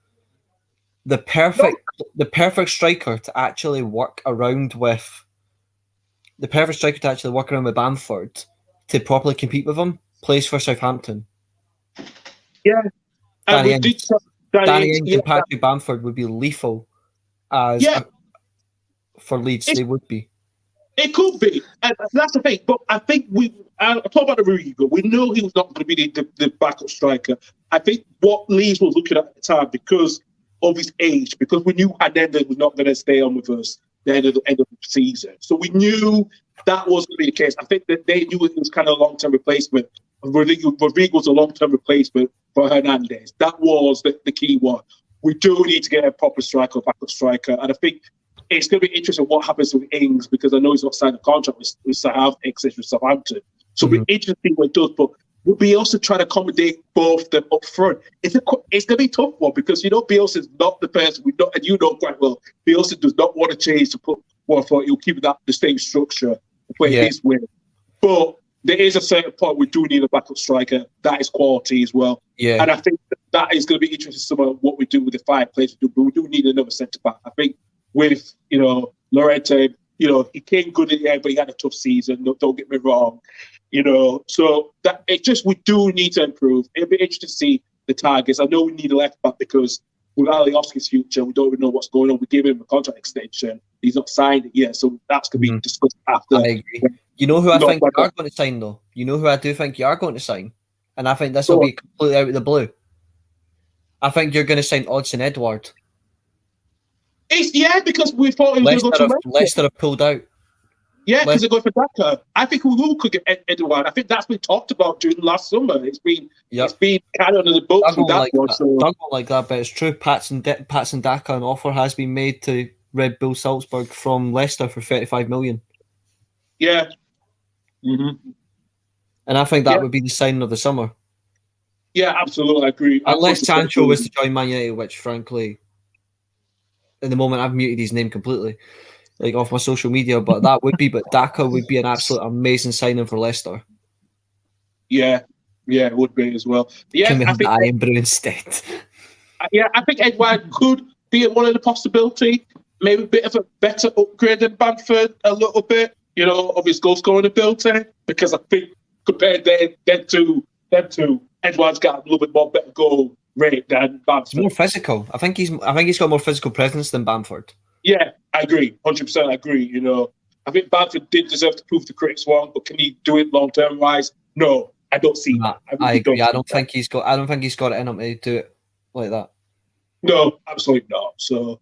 The perfect striker to actually work around with Bamford to properly compete with him plays for Southampton. Yeah. Danny Ings and Patrick Bamford would be lethal for Leeds. They would be. It could be. And that's the thing. But I think I talk about the Rodrigo. We know he was not going to be the backup striker. I think what Leeds was looking at the time, because of his age, because we knew Hernandez was not going to stay on with us the end of the season. So we knew that was going to be the case. I think that they knew it was kind of a long-term replacement. Rodrigo was a long-term replacement for Hernandez. That was the key one. We do need to get a proper striker, backup striker. And I think it's going to be interesting what happens with Ings, because I know he's not signed a contract with Southampton. So it'll be interesting what it does. But we'll be also trying to accommodate both of them up front. It's going to be a tough one, because, you know, Bielsa is not the person and you know quite well, Bielsa does not want to change to put one for it. He'll keep the same structure, play his way. But there is a certain point we do need a backup striker. That is quality as well. Yeah. And I think that is going to be interesting, some of what we do with the 5 players we do. But we do need another centre-back. I think with, you know, Llorente, you know, he came good in the end, but he had a tough season. Don't get me wrong. You know, so that we do need to improve. It'll be interesting to see the targets. I know we need a left back, because with Alioski's future, we don't even know what's going on. We gave him a contract extension. He's not signed it yet, so that's going to be discussed after. I agree. You know who I think you are going to sign, though? You know who I do think you are going to sign? And I think this will be completely out of the blue. I think you're going to sign Odsonne-Edouard. Because we thought he was going to go to Leicester have pulled out. Yeah, because they're going for Daka. I think who could get Edouard? I think that's been talked about during last summer. It's been kind of under the book for that one. Don't like that, but it's true. Patson Daka, an offer has been made to Red Bull Salzburg from Leicester for 35 million. Yeah. Mm-hmm. And I think that would be the signing of the summer. Yeah, absolutely, I agree. Unless Sancho was to join Man United, which frankly, in the moment I've muted his name completely, like off my social media, but Daka would be an absolute amazing signing for Leicester. Yeah, it would be as well. Yeah, Can we have the Iron Brew instead? Yeah, I think Edouard could be one of the possibility. Maybe a bit of a better upgrade than Bamford, a little bit, you know, of his goal scoring ability, because I think compared them two, Edouard's got a little bit more better goal rate than Bamford. He's more physical. I think he's got more physical presence than Bamford. Yeah, I agree. 100% I agree. You know, I think Bamford did deserve to prove the critics wrong, but can he do it long term wise? No, I don't see that. I agree. I don't think he's got it in him to do it like that. No, absolutely not. So,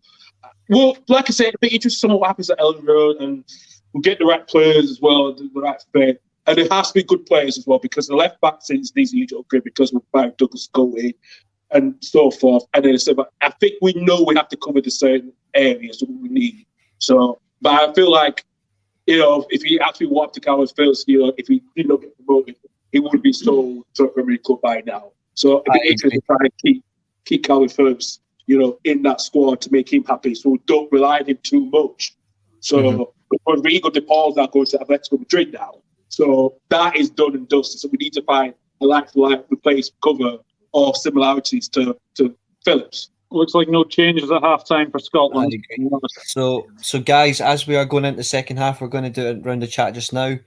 well, like I said, it'll be interesting to see what happens at Ellen Road, and we'll get the right players as well, the right fit. And it has to be good players as well, because the left back needs a huge upgrade, because we're buying Douglas Goldie and so forth. And then but I think we know we have to cover the certain areas that we need. So, but I feel like, you know, if he actually walked to Coward first, you know, if he did not get promoted, he would be sold to a Premier League club by now. So it'd be interesting to try and keep Coward first, you know, in that squad to make him happy. So we don't rely on him too much. So Rodrigo de Paul's now going to Atletico Madrid now. So that is done and dusted. So we need to find a like-for-like replace cover or similarities to Phillips. Looks like no changes at half-time for Scotland. So guys, as we are going into the second half, we're going to do it around the chat just now. Do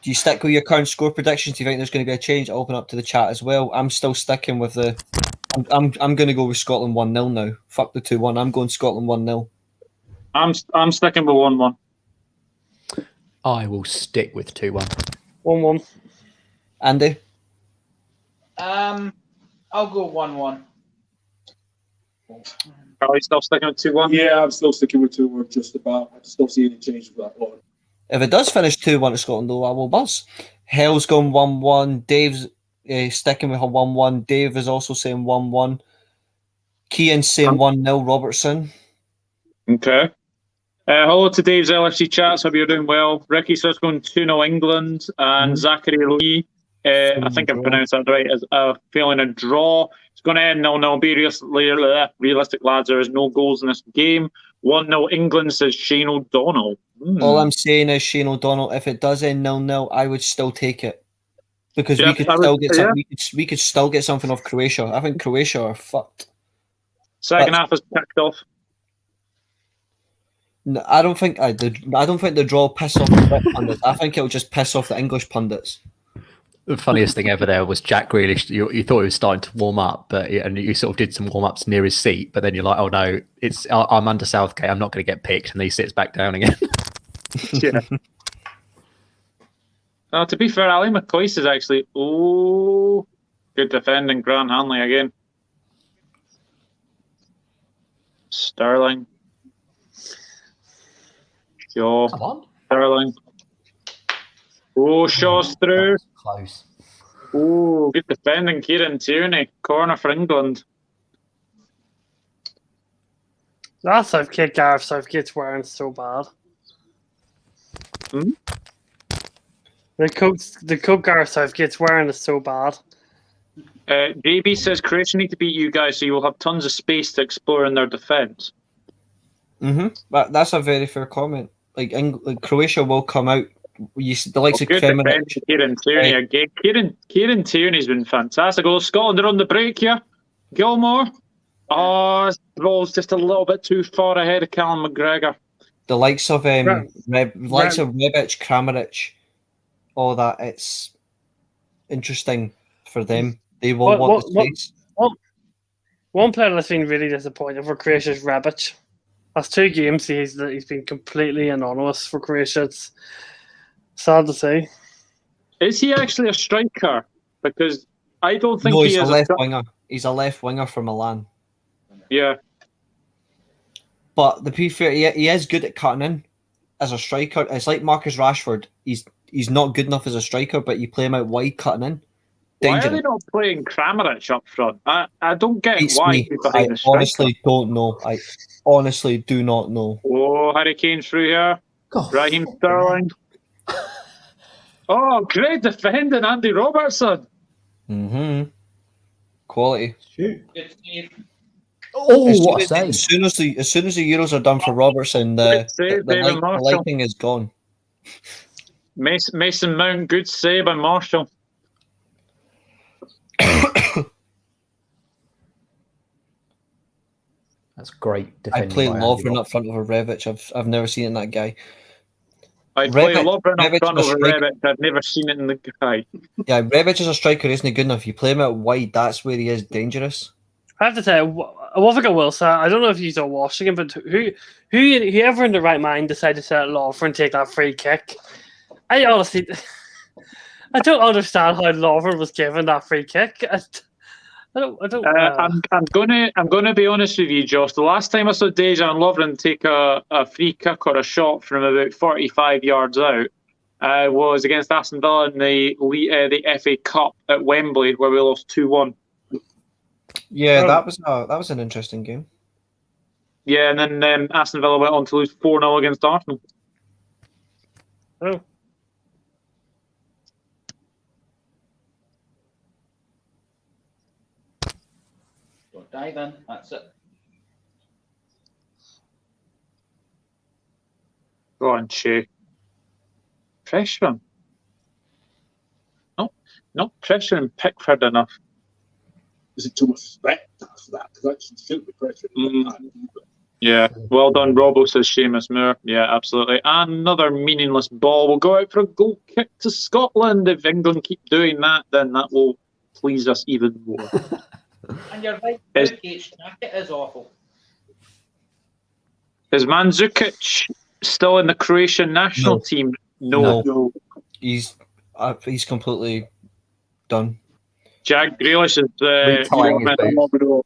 you stick with your current score predictions? Do you think there's going to be a change? I'll open up to the chat as well. I'm still sticking with I'm going to go with Scotland 1-0 now. Fuck the 2-1. I'm going Scotland 1-0. I'm sticking with 1-1. I will stick with 2-1. 1-1. Andy? I'll go 1-1. Are you still sticking with 2-1? Yeah, I'm still sticking with 2-1, just about. I just don't see any change with that one. If it does finish 2-1 to Scotland, though, I will buzz. Hell's going 1-1. Dave's sticking with her 1-1. Dave is also saying 1-1. Kean's saying 1-0 Robertson. Okay. Hello to Dave's LFC chats. Hope you're doing well. Ricky says going 2-0 England. And Zachary Lee, I think I've pronounced that right, is feeling a draw. It's going to end 0-0. Be realistic, lads. There is no goals in this game. 1-0 England, says Shane O'Donnell. All I'm saying is, Shane O'Donnell, if it does end 0-0, I would still take it. Because we could still get something off Croatia. I think Croatia are fucked. Second half is kicked off. No, I don't think the draw piss off the Brit pundits. I think it'll just piss off the English pundits. The funniest thing ever there was Jack Grealish. You thought he was starting to warm up, and you sort of did some warm ups near his seat, but then you're like, oh no, I'm under Southgate. I'm not going to get picked, and then he sits back down again. Yeah. To be fair, Ali McCoyce is actually good defending. Grant Hanley again. Sterling. Shaw. Come on. Sterling. Shaw's through. Close. Good defending. Kieran Tierney. Corner for England. That Southgate, Gareth Southgate's wearing so bad. The coat Gareth Southgate's wearing is so bad. JB says Croatia need to beat you guys so you will have tons of space to explore in their defence. That's a very fair comment. Like Croatia will come out. The likes of Kieran Tierney again. Kieran Tierney's been fantastic. Scotland are on the break here. Gilmore. His ball's just a little bit too far ahead of Callum McGregor. The likes of Rebic, Kramaric, all that. It's interesting for them. They will want the space. One player that's been really disappointing for Croatia is Rebic. That's 2 games he's been completely anonymous for Croatia. It's sad to say. Is he actually a striker? Because I don't think he's a left winger. He's a left winger for Milan. Yeah. But to be fair, he is good at cutting in as a striker. It's like Marcus Rashford. He's not good enough as a striker, but you play him out wide cutting in. Dangerous. Why are they not playing Kramaric up front? I don't get why. I honestly don't know. I honestly do not know. Harry Kane through here. Raheem Sterling. Great defending, Andy Robertson. Quality. Good save. What a save. As soon as the Euros are done for Robertson, the lighting is gone. Mason Mount, good save by Marshall. That's great. I play Lovren up front over Rebic. I've never seen it in that guy. I play Lovren up front over Rebic. I've never seen it in the guy. Yeah, Rebic is a striker, isn't he good enough? You play him out wide, that's where he is dangerous. I have to say, one thing I will say, I don't know if you saw watching him, but whoever in the right mind decided to set Lovren and take that free kick, I honestly, I don't understand how Lovren was given that free kick. I'm gonna be honest with you, Josh. The last time I saw Dejan Lovren take a free kick or a shot from about 45 yards out was against Aston Villa in the FA Cup at Wembley, where we lost 2-1. Yeah, that was an interesting game. Yeah, and then Aston Villa went on to lose 4-0 against Arsenal. Oh. Don't dive in. That's it. Go on, Che. Pressure him. No, not pressuring Pickford enough. Is it too much respect for that? Because that shouldn't be pressure. Yeah, well done, Robbo, says Seamus Moore. Yeah, absolutely. Another meaningless ball will go out for a goal kick to Scotland. If England keep doing that, then that will please us even more. And you're right, Southgate's jacket is awful. Is Mandzukic still in the Croatian national team? No. He's completely done. Jack Grealish is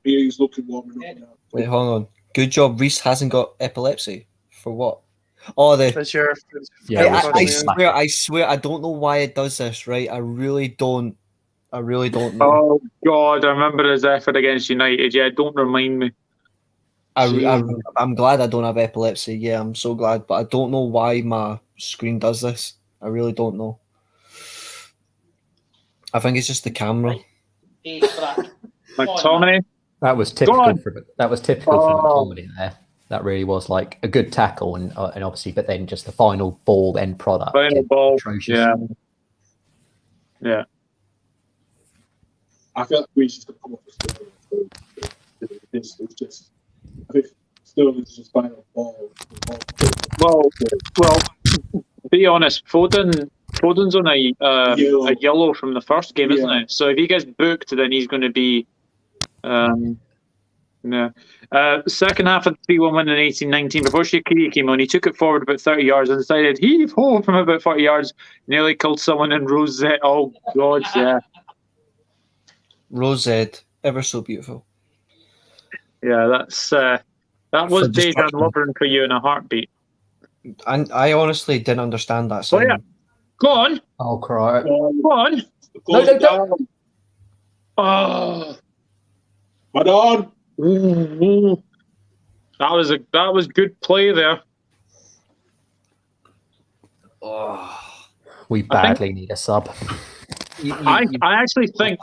he's looking warming up now. Wait, hold on. Good job. Reece hasn't got epilepsy. For what? Oh, the That's your. Yeah, I, I swear. I swear, I don't know why it does this. Right, I really don't know. Oh God, I remember his effort against United. Yeah, don't remind me. I'm glad I don't have epilepsy. Yeah, I'm so glad, but I don't know why my screen does this. I really don't know. I think it's just the camera. McTominay. That was typical for McTominay there. That really was like a good tackle, and obviously, but then just the final ball end product. Final ball. Atrocious. Yeah. I feel like Reece is going to come off the It's just, I think Sterling's just final ball. Well, be honest, Foden's on a yellow from the first game, isn't it? So if he gets booked, then he's going to be. Second half of the 3-1 win in 18-19. Before Shaqiri came on, he took it forward about 30 yards and decided heave ho from about 40 yards. Nearly killed someone in Rosette. Oh God, yeah. Rosette, ever so beautiful. Yeah, that was Dejan Lovren for you in a heartbeat. And I honestly didn't understand that sign. Oh yeah, go on. I'll cry. Go on. No. Oh, Madon. ooh. That was good play there. We badly need a sub. I actually think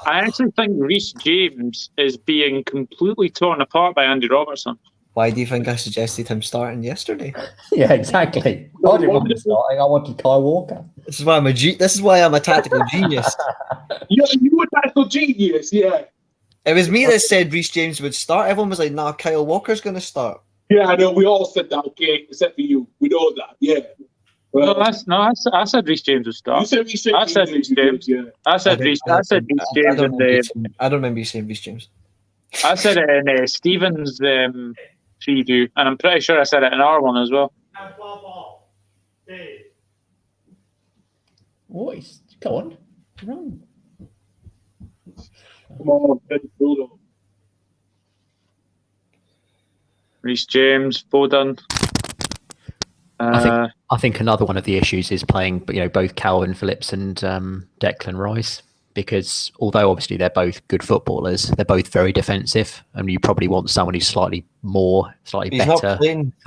Reece James is being completely torn apart by Andy Robertson. Why do you think I suggested him starting yesterday? Yeah, exactly. I didn't want him starting. I wanted Kyle Walker. This is why I'm a tactical genius. You a tactical genius, yeah. It was me that said Reece James would start. Everyone was like, "Nah, Kyle Walker's going to start." Yeah, I know. We all said that. Okay, except for you. We know that. Yeah. Well, I said Reece James would start. You said Reece James. I said Reece James. Yeah. I said Reece James. I don't remember you saying Reece James. I said it in Stephen's preview, and I'm pretty sure I said it in our one as well. What? Go on. Run. Come on, Bulldog. Reece James, Foden. I think another one of the issues is playing, both Calvin Phillips and Declan Rice, because although obviously they're both good footballers, they're both very defensive, and you probably want someone who's slightly better.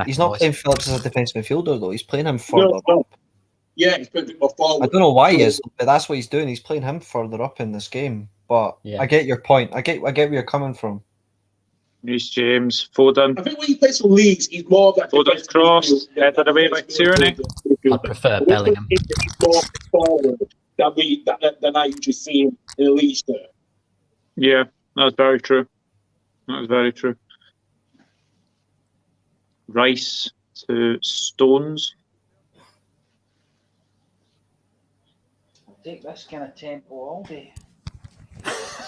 He's not playing Phillips as a defensive midfielder though. He's playing him further up. Yeah, he's playing more forward. I don't know why he is, but that's what he's doing. He's playing him further up in this game. But yeah. I get your point. I get where you're coming from. Reece James, Foden. I think when he plays for Leeds, he's more of that. Foden's cross, headed away by Tierney. I prefer Bellingham. He's more forward than I usually see him in the Leeds there. Yeah, that's very true. Rice to Stones. I'll take this kind of tempo all day.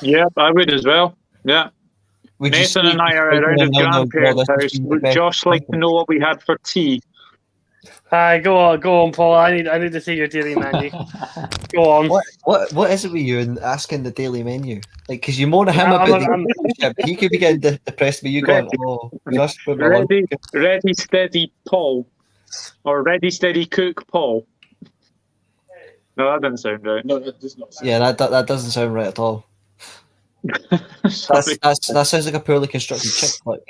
Yeah, I would as well. Yeah. Nathan and I are around his grandparents' house. Would Josh like to know what we had for tea? Go on, Paul. I need to see your daily menu. Go on. What is it with you and asking the daily menu? Like, because you moan at him about the he could be getting depressed, but you going, just ready, steady, Paul, or ready, steady, cook, Paul. No, that doesn't sound right. No, that does not sound right. That doesn't sound right at all. That sounds like a poorly constructed chick flick.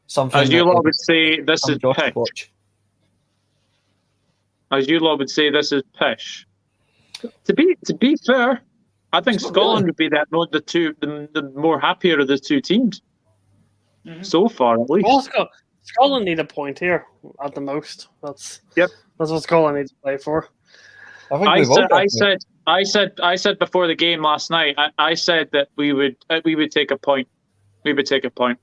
Something as you lot would say, this is pish. As you lot would say, this is pish. To be fair, I think Scotland would be the more happier of the two teams so far, at least. Well, Scotland need a point here at the most. That's what Scotland needs to play for. I said before the game last night. I said that we would take a point. We would take a point.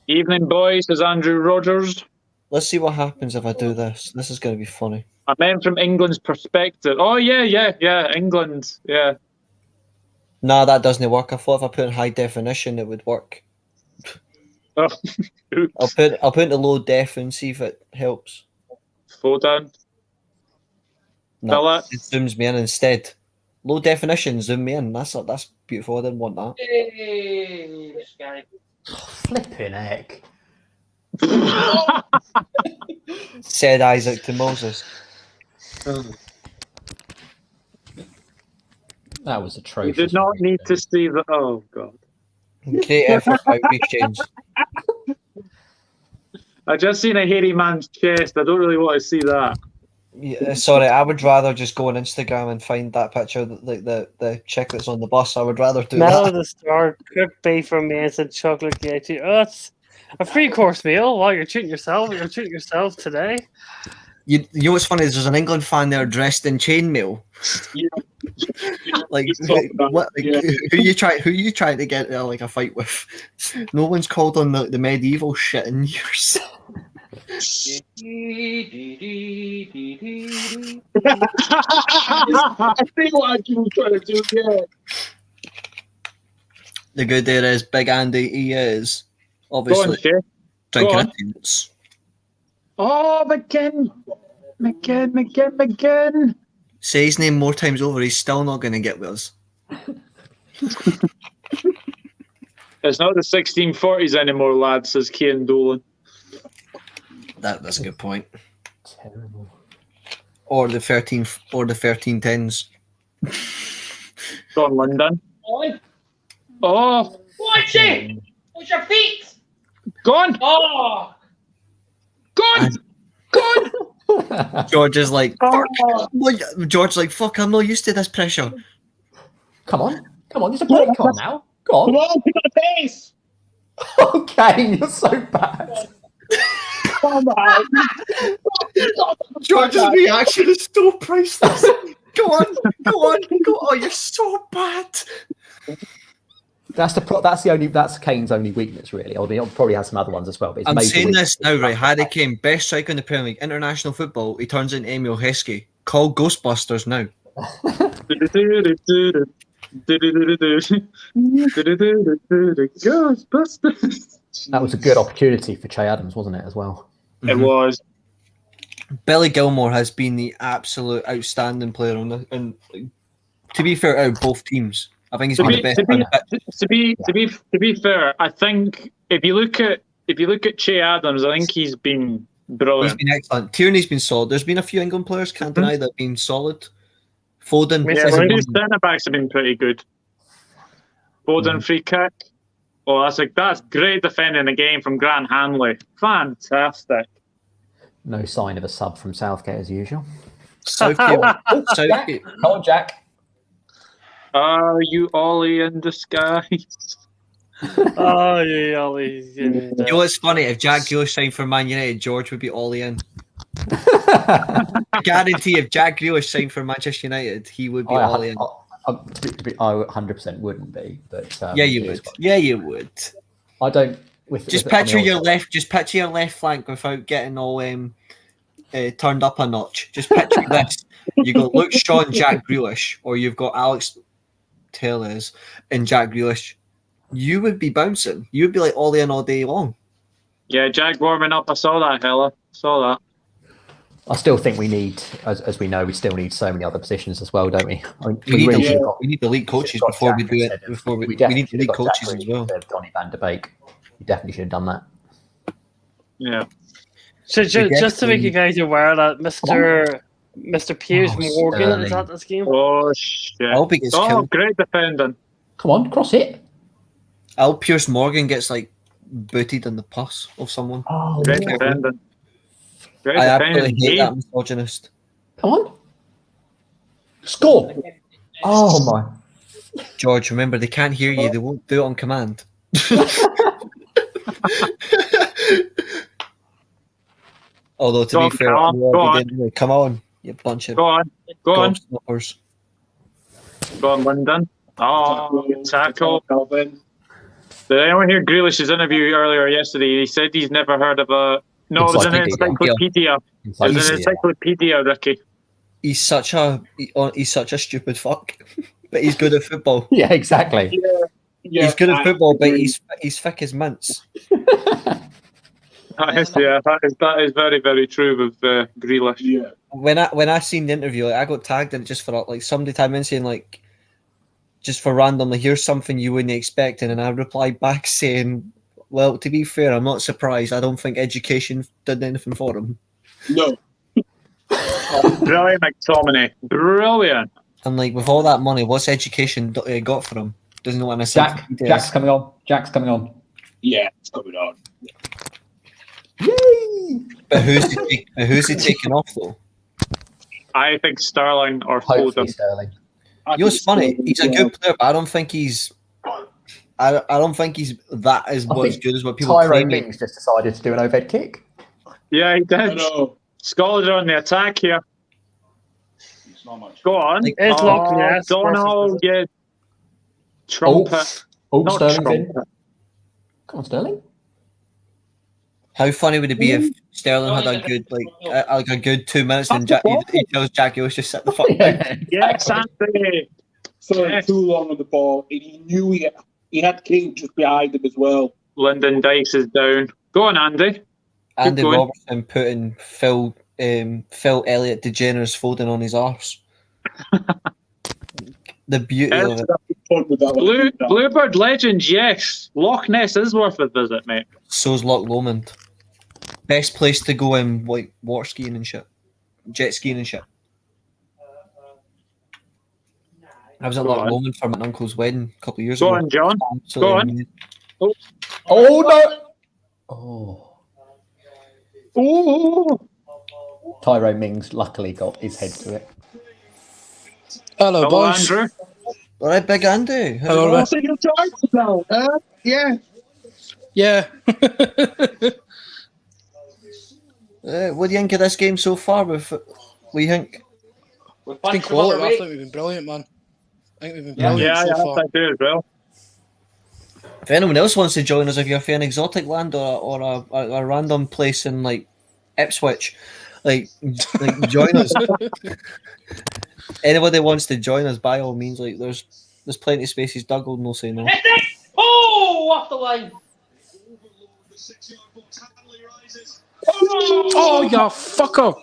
Evening, boys, says Andrew Rogers. Let's see what happens if I do this. This is going to be funny. I meant from England's perspective. Oh yeah, England, yeah. Nah, that doesn't work. I thought if I put in high definition, it would work. Oh, oops. I'll put into low def and see if it helps. Foden. No, it zooms me in instead. Low definition, zoom me in. That's beautiful. I didn't want that. Hey, this guy. Flipping heck. Said Isaac to Moses. That was You atrocious. did not need to see the. Oh God! Great effort by Reece James. I just seen a hairy man's chest. I don't really want to see that. Yeah, sorry, I would rather just go on Instagram and find that picture, like the chick that's on the bus. I would rather do Mellow that. the Star, cooked beef from me and said chocolate cake. Oh, it's a 3-course meal. Wow, you're treating yourself. You're treating yourself today. You know what's funny is there's an England fan there dressed in chainmail. Yeah. Like, what? Like, who you trying to get like a fight with? No one's called on the medieval shit in years. I think what I was trying to do. Yeah. The good there is Big Andy. He is Go on, obviously Shay. drinking on. a tints. Oh, McGinn. Say his name more times over. He's still not going to get with us. It's not the 1640s anymore, lad, says Kane Dolan. That's a good point. Terrible. Or the 1310s. Go on, London. Oi, Oh, watch it! Watch your feet! go on. Oh! Go on. Go on. George is like, Oh. George's like, fuck, I'm not used to this pressure. Come on, there's a break on now. Go Come on. on, pick up the pace. Okay, you're so bad. Come on. George's reaction is so priceless. Go on. Oh, you're so bad. That's Kane's only weakness, really. I mean, he'll probably have some other ones as well. But his I'm major saying weakness this now, right? Harry Kane, best striker in the Premier League, international football. He turns into Emil Heskey. Call Ghostbusters now. Ghostbusters. That was a good opportunity for Che Adams, wasn't it, as well? It was. Billy Gilmore has been the absolute outstanding player on the. And to be fair, out of both teams, I think he's been the best. To be fair, I think if you look at Che Adams, I think he's been brilliant. He's been excellent. Tierney's been solid. There's been a few England players, can't deny that, been solid. Foden, Yeah, the two centre backs have been pretty good. Foden free kick. Oh, that's great defending again from Grant Hanley. Fantastic. No sign of a sub from Southgate as usual. Southgate. Come on, Jack. Are you Ollie in disguise? Oh, yeah, Ollie. You know what's funny? If Jack Grealish signed for Man United, George would be all in. I guarantee if Jack Grealish signed for Manchester United, he would be all in. I 100% wouldn't be, but Yeah, you would. Yeah, you would. I don't. Just picture your left flank without getting all turned up a notch. Just picture this: you got Luke Shaw and Jack Grealish, or you've got Alex Telles and Jack Grealish. You would be bouncing. You would be like all in all day long. Yeah, Jack warming up. I saw that, Hella. Saw that. I still think we need, as we know, we still need so many other positions as well, don't we? I mean, We need the league coaches before we do it. Before we need the league coaches as well. Donny van de Beek. We definitely should have done that. Yeah. So just to make you guys aware that Mr. Piers Morgan is Sterling. at this game. Oh shit! I hope he gets killed. Great defending. Come on, cross it. I hope Piers Morgan gets like booted in the pus of someone. Oh, Great defending. Great I defending. absolutely hate that misogynist. come on. Score. Oh my. George, remember they can't hear you. They won't do it on command. Although to be fair, come on, you bunch of Go on. gobsnoppers. Go on, London. Oh, good tackle. Calvin. Did anyone hear Grealish's interview earlier yesterday? He said he's never heard of a. No, it was an encyclopedia. It was an encyclopedia, Ricky. He's such a stupid fuck, but he's good at football. Yeah, exactly. Yeah, He's good at football, but he's thick as mints. That is very, very true with Grealish. Yeah. When I seen the interview, like, I got tagged in it just for like somebody time in saying like, just for randomly, here's something you wouldn't expect, and I replied back saying, Well, to be fair, I'm not surprised. I don't think education did anything for him. No. Brilliant, McTominay. Brilliant. And like with all that money, what's education got for him? Doesn't know what I said. Jack's coming on. Jack's coming on. Yeah, it's coming on. Yay! But who's he taking off though? I think Sterling or Hopefully Foden. Sterling. You know, it's funny. He's a good player, but I don't think he's. I don't think he's that as good as what people Tyrone claim. Mings just decided to do an overhead kick. Yeah, he I did. know. Scotland are on the attack here. It's not much. Go on. It's locked, yes. Donald, yeah. Trumpet. Oh, Not Sterling's in. trumpet. Come on, Sterling. How funny would it be if Sterling had a good a good 2 minutes and he tells Jack Grealish just sit the fuck down? Yes, Andy. Sorry, too long on the ball. And he knew he had King just behind him as well. Lyndon Dice is down. Go on, Andy. Andy going. Robertson putting Phil Elliott DeGeneres Foden on his arse. The beauty of it. Fun with that one. Bluebird Legends, yes. Loch Ness is worth a visit, mate. So's Loch Lomond. Best place to go in like water skiing and shit. Jet skiing and shit. I was at Go Loch on. Lomond for my uncle's wedding a couple of years Go ago. on, John. So, Go on. Oh no! Oh. Oh. Tyrone Mings luckily got his head to it. Hello, Hello, boys. Andrew. All right, Big Andy. How's Hello, it going? Rick. So you're trying to now? Yeah. Yeah. What do you think of this game so far? What do you think? It's been quality. I think we've been brilliant, man. I think we've been brilliant Yeah, so far. I do as well. If anyone else wants to join us, if you're from an exotic land or a random place in like Ipswich, like join us. Anybody wants to join us, by all means. Like there's plenty of spaces. Doug will no say no. Oh, off the line. Oh, you fucker!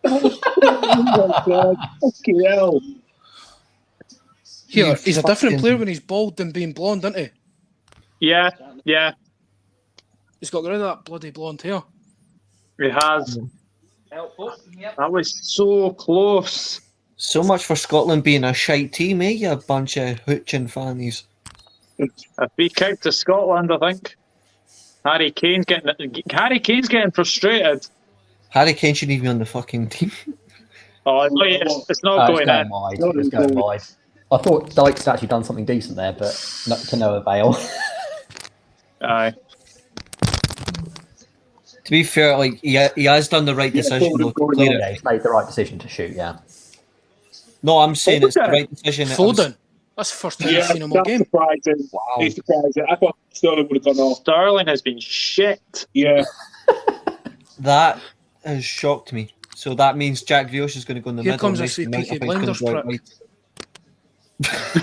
Oh my God. Fucking hell. Here, he's a different fucking- player when he's bald than being blonde, isn't he? Yeah, yeah, He's got rid of that bloody blonde hair. he has. Helpful. Yep. That was so close. So much for Scotland being a shite team, eh? You bunch of hooching fannies. A free kick to Scotland, I think. Harry Kane's getting frustrated. Harry Kane shouldn't even be on the fucking team. Oh, no, it's not Oh, going it's going in. wide. Not It's going going. wide. I thought Dykes actually done something decent there, but not to no avail. Aye. To be fair, like he has done the right decision though, to clear it. Yeah, he's made the right decision to shoot. Yeah. No, I'm saying it's the right decision. Foden. That's the first time I've seen him all that's game. surprising. Wow. It's surprising. I thought Sterling would have gone off. Sterling has been shit. Yeah. That has shocked me. So that means Jack Grealish is going to go in the Here middle. comes this Mason wee Mount, I Peaky think, Blinders comes out prick.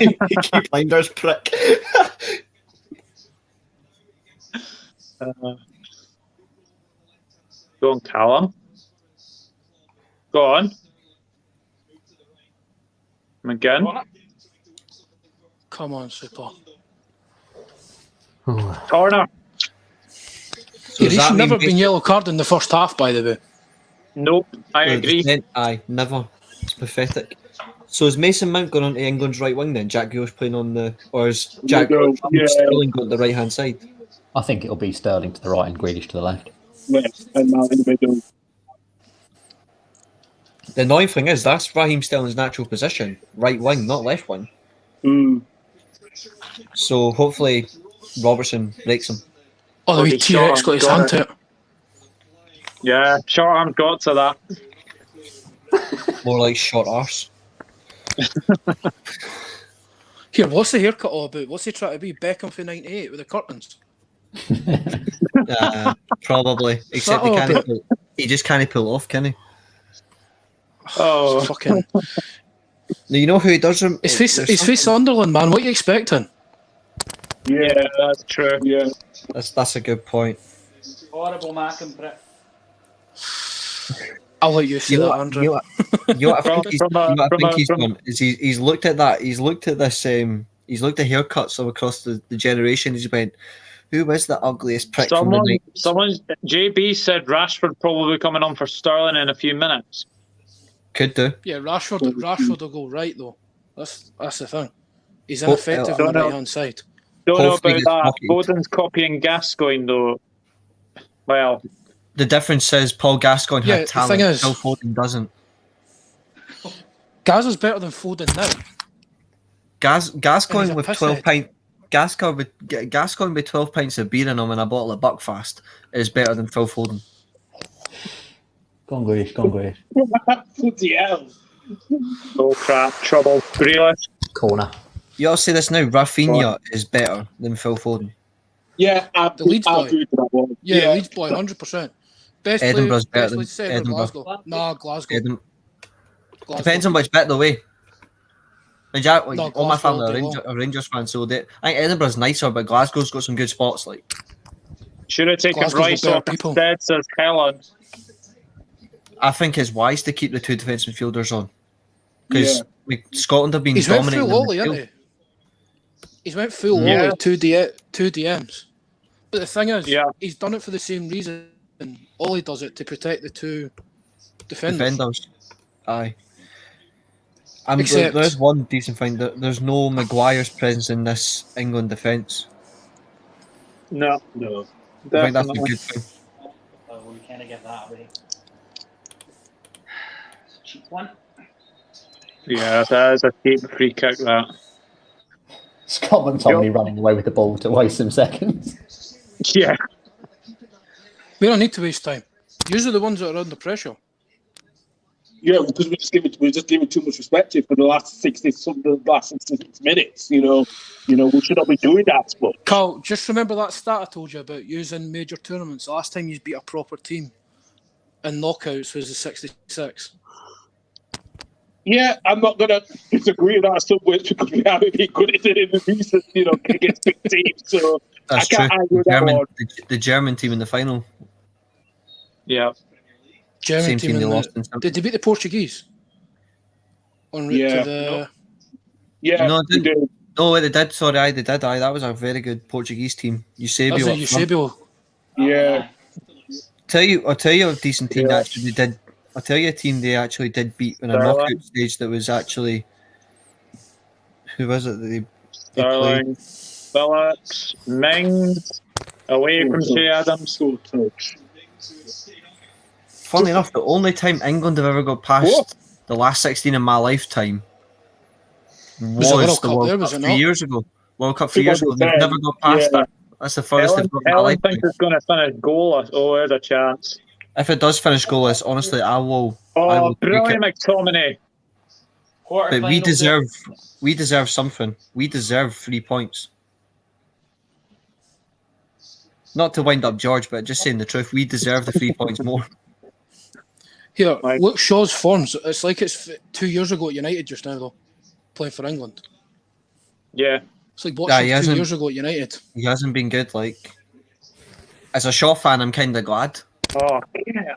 wide. Peaky Blinders prick. Go on, Callum. Go on. McGinn. Come on, Super. Corner. So He does that should mean never been yellow card in the first half, by the way. Nope, I agree. Aye, never. It's pathetic. So is Mason Mount going on to England's right wing then? Jack Grealish playing on the, or is Jack Yeah. Sterling going to the right hand side? I think it'll be Sterling to the right and Grealish to the left. Left and Mount in the middle. The annoying thing is that's Raheem Sterling's natural position, right wing, not left wing. Mm. So hopefully Robertson breaks him. Oh, the wee he T-Rex shot got his him, hand got to it. Yeah, short arm got to that. More like short arse. Here, what's the haircut all about? What's he trying to be? Beckham for 98 with the curtains? Probably. Except he all can't. about? He just can't pull off, can he? Oh, Fucking. Now, you know who he does? His face Sunderland, man. What are you expecting? Yeah, that's true. Yeah. That's a good point. Horrible Mac and prick. I'll let you say You know that, what- Andrew. you know what- you know what I think he's, From a- you know what I from think a- he's from- done is he's looked at that. He's looked at this. He's looked at haircuts all across the generation. He's went, Who was the ugliest prick from the night? Someone's JB said Rashford probably coming on for Sterling in a few minutes. Could do. Yeah, Rashford will go right though. That's the thing. He's ineffective on the right hand side. Don't know Hopefully about that. it's pocket. Foden's copying Gascoigne though. Well, The difference is Paul Gascoigne Yeah, had the talent. thing is- Phil Foden doesn't. Gaza's better than Foden now. Gascoigne And he's a with pisshead. 12 pint. Gascoigne with 12 pints of beer in him and a bottle of Buckfast is better than Phil Foden. Go on, Grace. Go on, Grace. Bloody hell. oh crap, trouble. Grealish. Corner. You all say this now. Rafinha is better than Phil Foden. Yeah, I Leeds boy. agree with that one. Yeah, Leeds boy, 100%. Best Edinburgh's player, better best than player Edinburgh. Glasgow. Nah, Glasgow. Glasgow. Depends on which bit of the way. Exactly. No, All my Glasgow family all day are Rangers fans, so I think Edinburgh's nicer, but Glasgow's got some good spots. Like Should have taken Glasgow's Rice got better off people. instead, says Helen. I think it's wise to keep the two defensive midfielders on because Scotland have been He's went dominating. full in the Ollie, midfield. hasn't he? He's went full Yeah. Ollie, two DMs. But the thing is, he's done it for the same reason. Ollie does it to protect the two defenders. Aye. Except- There's one decent thing. There's no Maguire's presence in this England defence. No. I think that's a Definitely. good thing. Oh, we can't get that away. Cheap one. Yeah, that is a cheap free kick, that. Scotland's only running away with the ball to waste some seconds. Yeah. We don't need to waste time. Usually the ones that are under pressure. Yeah, because we're just giving too much respect to it for the last 66 minutes. You know, we should not be doing that. But Carl, just remember that stat I told you about using major tournaments. The last time you beat a proper team in knockouts was the 66. yeah, I'm not gonna disagree with that so much because we haven't been good at it in the recent, against big teams. So That's I can't true. argue with that one. The German team in the final. Yeah. German Same team team they in lost the, in. did they beat the Portuguese? En route Yeah. to the... Yeah, No, we do. No, they did. Sorry, they did. Aye, that was a very good Portuguese team. Eusebio. That was a up front. Eusebio. Yeah. I'll tell you a decent team that actually did. I'll tell you a team they actually did beat in a Sterling. knockout stage that was actually. Who was it that they Sterling, Phillips, Mings, away from Che Adams. Funnily enough, the only time England have ever got past the last 16 in my lifetime was the World the Cup World there, Cup was it 3 not? years ago. World Cup 3 years ago. They've 2010, never got past yeah. that. That's the furthest they've got in my Helen lifetime. thinks it's going to finish goalless. Oh, there's a chance. If it does finish goalless, honestly, I will. I Oh, will take brilliant it. McTominay. But we deserve something. We deserve 3 points. Not to wind up George, but just saying the truth, we deserve the 3 points more. Here, look, Shaw's forms. It's like it's 2 years ago at United just now, though, playing for England. Yeah. It's like watching he 2 hasn't- years ago at United. He hasn't been good. Like, as a Shaw fan, I'm kind of glad. Oh, yeah.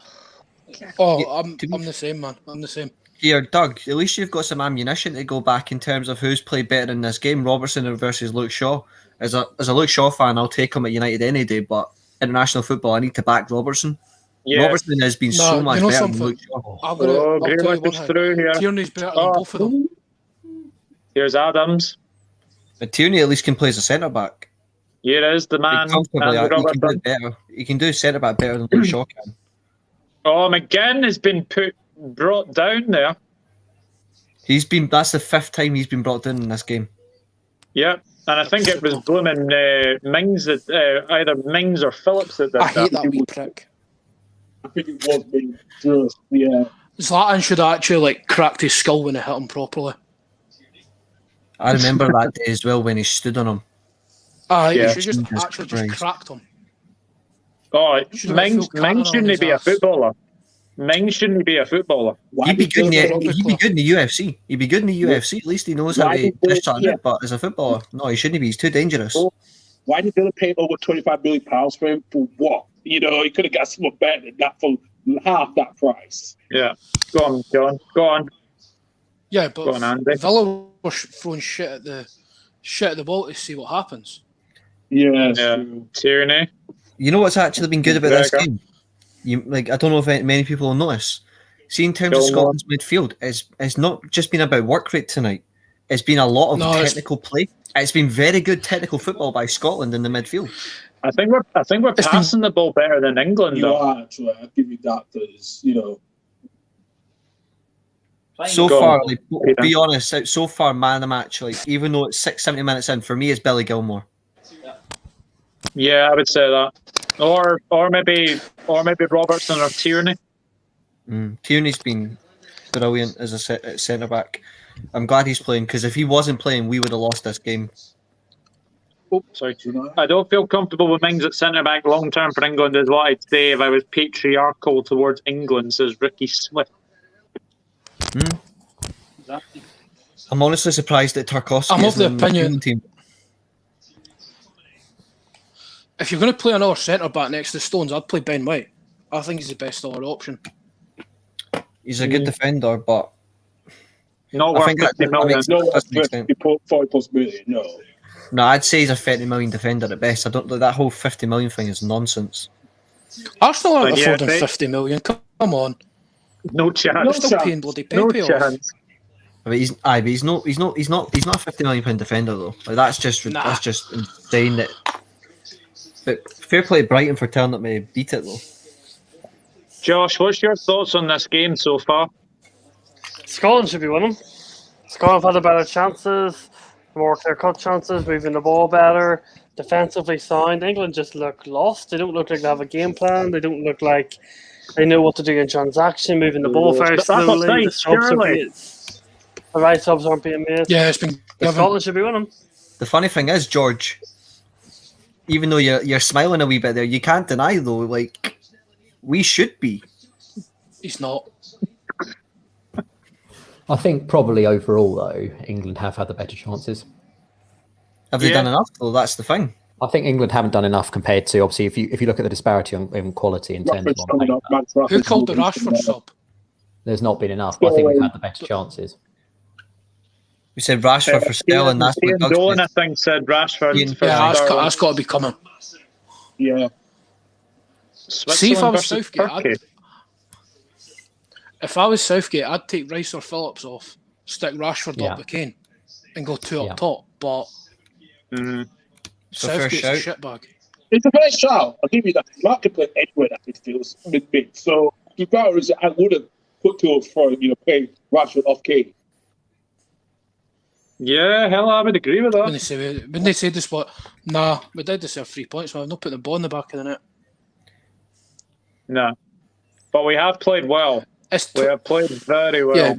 Oh, I'm the same, man. I'm the same. Here, Doug, at least you've got some ammunition to go back in terms of who's played better in this game, Robertson versus Luke Shaw. As a Luke Shaw fan, I'll take him at United any day, but international football, I need to back Robertson. Yeah. Robertson has been so much better than Luke Shaw. I've got to Oh, I'll tell you Grealish one is thing. through here. Tierney's better than both of them. Here's Adams. But Tierney at least can play as a centre back. Here is the man. Comfortably, Andy he can do Robertson. it better. He can do centre back better than Luke Shaw can. Oh, McGinn has been brought down there. That's the 5th time he's been brought down in this game. Yep. And I think it was blooming Mings that either Mings or Phillips that did I hate that wee prick. I think it was me. Just, yeah. Zlatan should have actually cracked his skull when it hit him properly. I remember that day as well when he stood on him. He should just Jesus actually Christ. just cracked him. Oh, Should have got Mings full cannon on shouldn't his be a ass. footballer. Mings shouldn't be a footballer. He'd be good in the UFC. He'd be good in the UFC. At least he knows how to dish that out. But as a footballer, no, he shouldn't be. He's too dangerous. Why did Villa pay over £25 million for him? For what? He could have got someone better than that for half that price. Yeah. Go on, John. Go on. Yeah, but Go on, Andy. Villa were throwing shit at the ball to see what happens. Yeah, Tierney. You know what's actually been good about this game? I don't know if many people will notice. See, in terms of Scotland's midfield, it's not just been about work rate tonight. It's been a lot of technical play. It's been very good technical football by Scotland in the midfield. I think we're passing the ball better than England. You are, actually. I'll give you that because, So far, be honest, so far, man of the match, even though it's 70 minutes in, for me, it's Billy Gilmore. Yeah, I would say that. Or maybe Robertson or Tierney. Tierney's been brilliant as a centre back. I'm glad he's playing because if he wasn't playing, we would have lost this game. Oh, sorry. I don't feel comfortable with Mings at centre back long term for England, is what I'd say if I was patriarchal towards England, says Ricky Swift. I'm honestly surprised that Tarkowski I'm of the in opinion team. If you're going to play another centre back next to Stones, I'd play Ben White. I think he's the best other option. He's a good defender, but not worth 50 million. Not worth 40 plus million. No, I'd say he's a 30 million defender at best. I don't. That whole 50 million thing is nonsense. Arsenal aren't affording 50 million. Come on. No chance. They're still paying bloody Pepe off. But he's not a 50 million pound defender though. That's just insane. That. But fair play to Brighton for turning up to beat it though. Josh, what's your thoughts on this game so far? Scotland should be winning. Scotland have had the better chances, more clear-cut chances, moving the ball better, defensively sound. England just look lost. They don't look like they have a game plan. They don't look like they know what to do in transaction, moving the ball very slowly. The right subs aren't being made. Yeah, it's been. Scotland should be winning. The funny thing is, George, even though you're smiling a wee bit there, you can't deny though, we should be. He's not. I think probably overall though, England have had the better chances. Have they done enough though? That's the thing. I think England haven't done enough compared to, obviously, if you look at the disparity in quality in terms of who called the Rashford sub? There's not been enough. But I think we've had the better chances. We said Rashford for Sterling. That's what Dolan, I think, said Rashford. Yeah, that's got to be coming. Yeah. See, if I was Southgate, I'd take Rice or Phillips off, stick Rashford up with Kane, and go two up top. But Southgate's a shitbag. It's a fair shout. I'll give you that. Clarke can play anywhere that midfield mid. So regardless, I would have put two up front, play Rashford off Kane. Yeah, hell, I would agree with that. When they say this, we did deserve 3 points, so I'm not putting the ball in the back of the net. No, but we have played well. We have played very well. Yeah,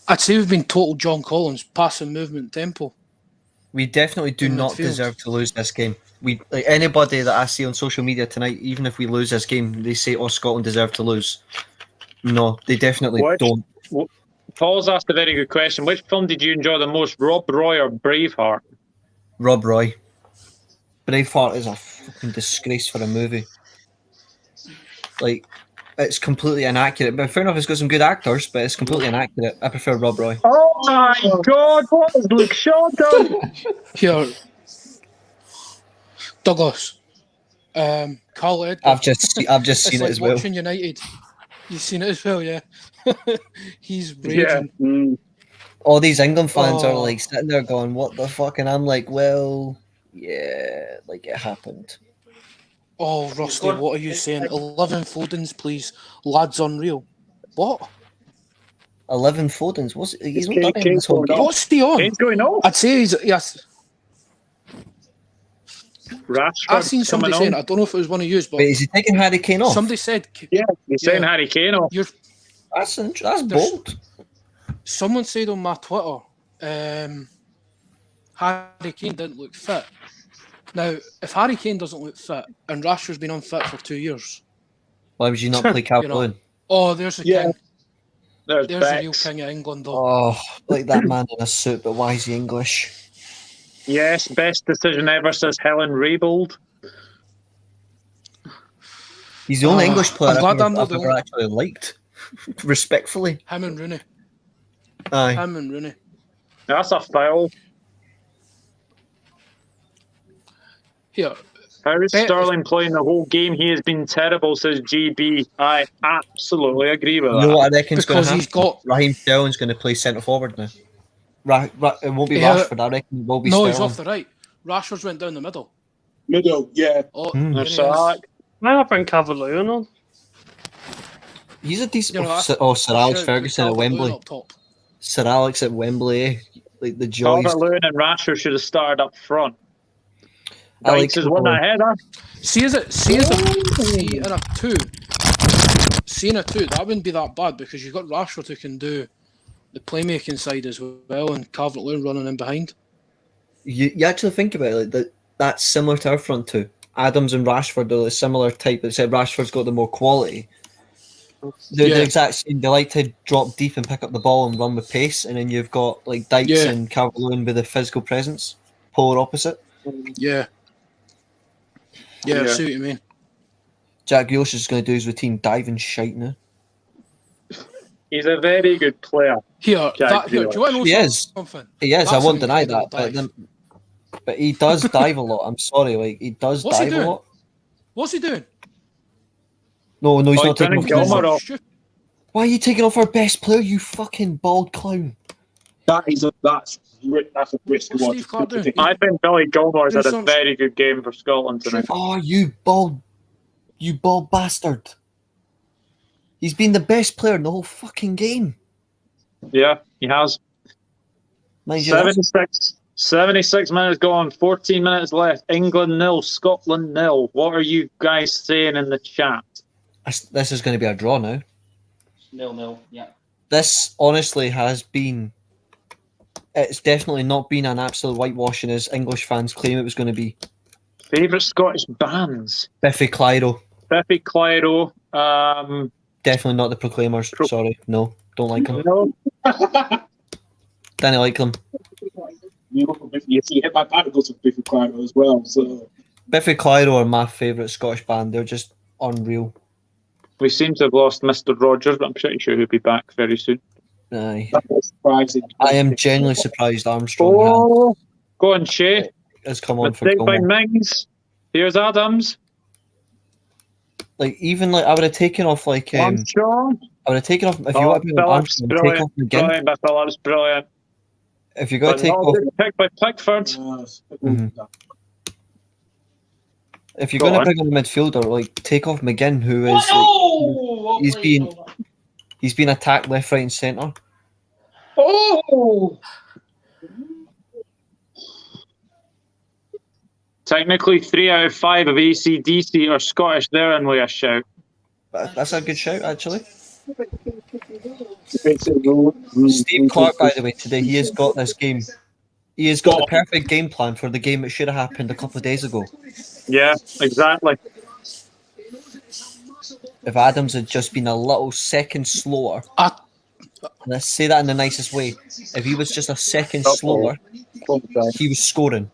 I'd say we've been total John Collins, passing, movement, tempo. We definitely do not deserve to lose this game. Anybody that I see on social media tonight, even if we lose this game, they say, "Oh, Scotland deserve to lose." No, they definitely don't. Paul's asked a very good question. Which film did you enjoy the most, Rob Roy or Braveheart? Rob Roy. Braveheart is a fucking disgrace for a movie. It's completely inaccurate. But fair enough, it's got some good actors, but it's completely inaccurate. I prefer Rob Roy. Oh my God, what has Luke Shaw done? Here, Douglas, Karl Edgar. I've just seen it as well. Watching United. You've seen it as well, yeah. He's raging. Yeah. All these England fans are sitting there going, "What the fuck?" And I'm like, "Well, yeah, it happened." Oh, Rusty, what are you saying? 11 Fodens, please. Lad's unreal. What? 11 Fodens? He's not done in this whole game. What's he on? Kane's going on. I'd say he's... Yes. Rashford I've seen somebody saying, I don't know if it was one of you, but... Wait, is he taking Harry Kane off? Somebody said... Yeah, he's saying Harry Kane off. That's bold. Someone said on my Twitter, Harry Kane didn't look fit. Now, if Harry Kane doesn't look fit and Rashford's been unfit for 2 years, why would you not play Calvert-Lewin? Oh, there's a king. There's a real king of England, though. Oh, that man in a suit, but why is he English? Yes, best decision ever, says Helen Raybould. He's the only English player I've ever actually liked. Respectfully. Him and Rooney. Aye. Him and Rooney. That's a foul. Here. How is Sterling playing the whole game? He has been terrible, says GB. I absolutely agree with that. You know what I reckon's going Because to he's happen? got. Raheem Sterling's going to play centre forward now. It won't be Rashford, I reckon it will be No, Sterling. he's off the right. Rashford's went down the middle. Middle, yeah. Oh, There's there he is. Sark. Why not bring Cavalier on? He's a decent... You know, Sir Alex shout, Ferguson at Calvert-Lewin Wembley. up top. Sir Alex at Wembley, eh? Like the joys. Calvert-Lewin and Rashford should have started up front. I like Dykes has won a header. See in a 2. See in a 2, that wouldn't be that bad because you've got Rashford who can do the playmaking side as well, and Calvert-Lewin running in behind. You actually think about it, like that's similar to our front two. Adams and Rashford are a similar type, except Rashford's got the more quality. They're the exact same. They like to drop deep and pick up the ball and run with pace, and then you've got like Dykes and Calvert-Lewin with the physical presence, polar opposite. Yeah, I see what you mean. Jack Grealish is going to do his routine diving shite now. He's a very good player. Do you want to know something? He is. That's I won't an deny that. incredible But he does dive a lot. I'm sorry, like he does What's he dive a doing? lot. What's he doing? No, he's Oh, not taking off. Gilmore off. Why are you taking off our best player, you fucking bald clown? That's a risk. Steve Clarke doing? I think Billy Gilmore's had a very good game for Scotland tonight. Oh, you bald bastard! He's been the best player in the whole fucking game. Yeah, he has. 76 minutes gone, 14 minutes left. England 0, Scotland 0. What are you guys saying in the chat? This is going to be a draw now. 0-0, yeah. This honestly has been... It's definitely not been an absolute whitewashing as English fans claim it was going to be. Favourite Scottish bands? Biffy Clyro. Definitely not the Proclaimers. Sorry. No. Don't like them. No. Didn't like them. You see, hit my particles with Biffy Clyro as well. So Biffy Clyro are my favourite Scottish band. They're just unreal. We seem to have lost Mr. Rogers, but I'm pretty sure he'll be back very soon. Aye. That's surprising. I am genuinely surprised Armstrong go on, Shay. has come on for Mistake by Gilmore. Mings. Here's Adams. Like even like I would have taken off like Armstrong. I would have taken off if you want to be Armstrong, take off McGinn. Brilliant by Phillips, brilliant. If you're going to take Not off, good pick by Pickford. if you're going to bring on a midfielder, like take off McGinn, who is he's been attacked left, right, and centre. Oh! Technically, 3 out of 5 of AC/DC are Scottish. They're in with a shout. That's a good shout, actually. Steve Clarke, by the way, today he has got this game. He has got the perfect game plan for the game that should have happened a couple of days ago. Yeah, exactly. If Adams had just been a little second slower, let's say that in the nicest way. If he was just a second slower, he was scoring.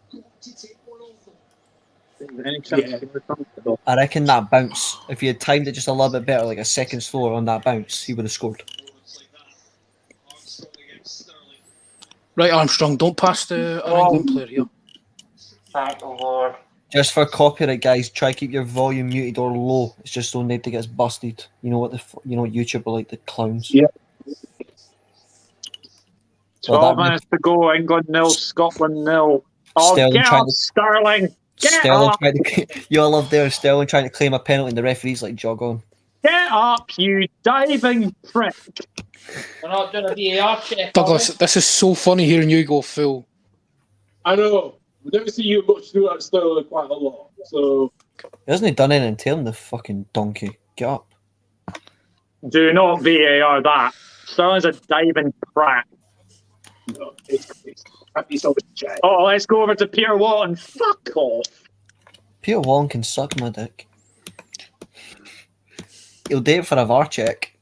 I reckon that bounce, if he had timed it just a little bit better, like a second slower on that bounce, he would have scored. Right, Armstrong, don't pass the England player here. Thank the Lord. Just for copyright, guys, try to keep your volume muted or low. It's just so nobody gets busted. You know what YouTube are like, the clowns. Yeah. 12 minutes to go. England 0, Scotland 0. Oh, Sterling get up, Sterling! Sterling trying to, you all love there. Sterling trying to claim a penalty, and the referee's like, jog on. Get up, you diving prick! We're not doing a VAR check. Douglas, this is so funny hearing you go full. I know. We never see you much do that Sterling quite a lot. So He hasn't done anything to him, the fucking donkey. Get up. Do not VAR that. Sterling's a diving prat. no, it's always Jack. Oh, let's go over to Peter Walton. Fuck off. Peter Wong can suck my dick. He'll do it for a VAR check.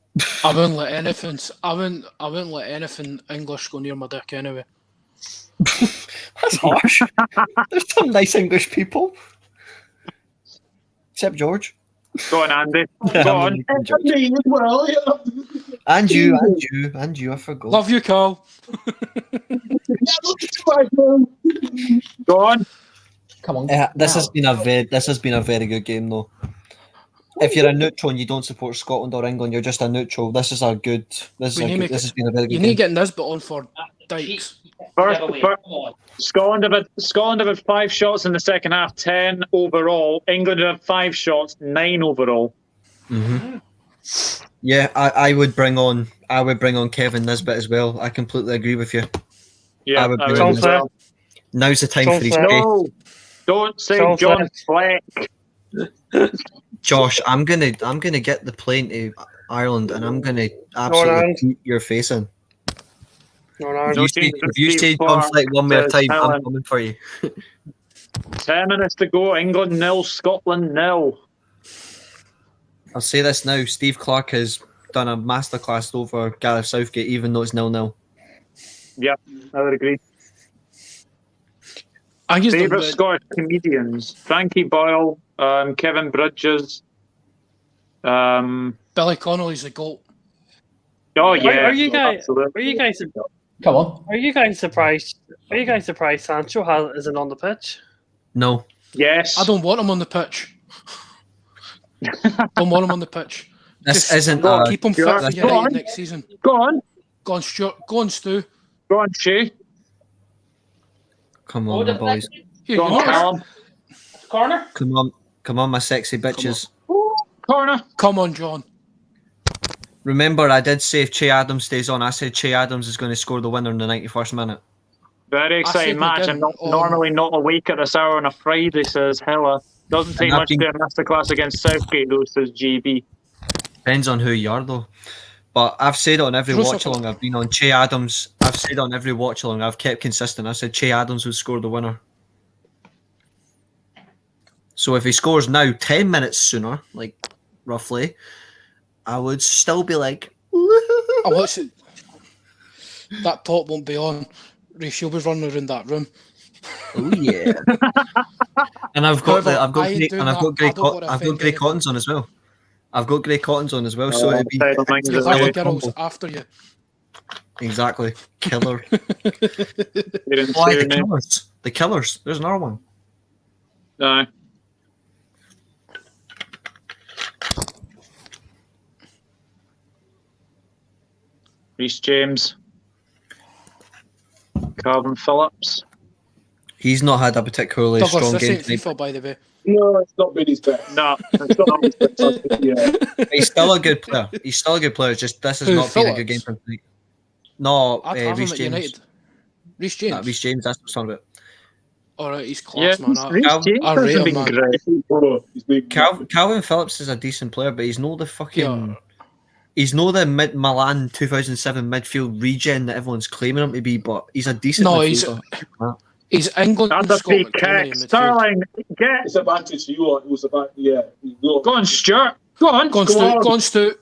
I wouldn't let anything. I wouldn't let anything English go near my dick anyway. That's harsh. There's some nice English people. Except George. Go on, Andy. Yeah, Go I'm on. only George. Me as well. And you, I forgot. Love you, Carl. Go on. Come on. This has been a very good game though. If you're a neutral and you don't support Scotland or England, you're just a neutral. This has been a very good You game. need getting this bit on for Dykes. Scotland have had 5 shots in the second half, 10 overall. England have 5 shots, 9 overall. Mm-hmm. Yeah, I would bring on Kevin Nisbet as well. I completely agree with you. Yeah, I would bring him as well. Now's the time for his play. No, don't say John Fleck. Josh, I'm gonna get the plane to Ireland and I'm gonna absolutely beat your face in. If you say John Fleck one more time, I'm coming for you. 10 minutes to go. England 0, Scotland 0. I'll say this now. Steve Clarke has done a masterclass over Gareth Southgate, even though it's 0-0. Yep, I would agree. Favourite Scottish comedians: Frankie Boyle, Kevin Bridges, Billy Connolly's the GOAT. Oh yeah, Are you guys? absolutely. Are you guys? Come on. Are you guys surprised? Are you guys surprised Sancho isn't on the pitch? No. Yes. I don't want him on the pitch. Don't want him on the pitch. This Just isn't keep him fit for United next season. Go on. Go on, Stuart. Go on, Stu. Go on, Shay. Come on, my boys. Here, Go on, Callum. Corner. Come on, my sexy bitches. Corner. Come on, John. Remember, I did say if Che Adams stays on, I said Che Adams is going to score the winner in the 91st minute. Very exciting match, and normally not awake at this hour on a Friday, says Hella. Doesn't take much to do a masterclass against Southgate, though, says GB. Depends on who you are, though. But I've said it on every watch-along I've been on. Che Adams, I've said on every watch-along, I've kept consistent. I said Che Adams would score the winner. So if he scores now 10 minutes sooner, like, roughly, I would still be like, I watch it. That top won't be on. Reece, you'll be running around that room. Oh yeah. And I've got grey cottons on as well. I've got grey cottons on as well, so it'd be the girls after you. Exactly. Killer. Why the killers? The killers. There's another one. No. Reece James, Calvin Phillips. He's not had a particularly Douglas, strong this game ain't FIFA, by the way. No, it's not been his best. No, it's not his best. Yeah. He's still a good player. He's still a good player. Just this has not been a good game for him. No, I'd have Reece him at James. United. Reece James. Nah, Reece James. That's what I'm talking about. All right, he's class, man. Reece James I rate hasn't him, been man. great. Calvin Phillips is a decent player, but he's not the fucking. He's not the Milan 2007 midfield regen that everyone's claiming him to be, but he's a decent midfielder. He's England and Scotland. Sterling, get. It's advantage for you. It was about Go on, Stuart. Go on. Go on, Stu. Go on, Stu.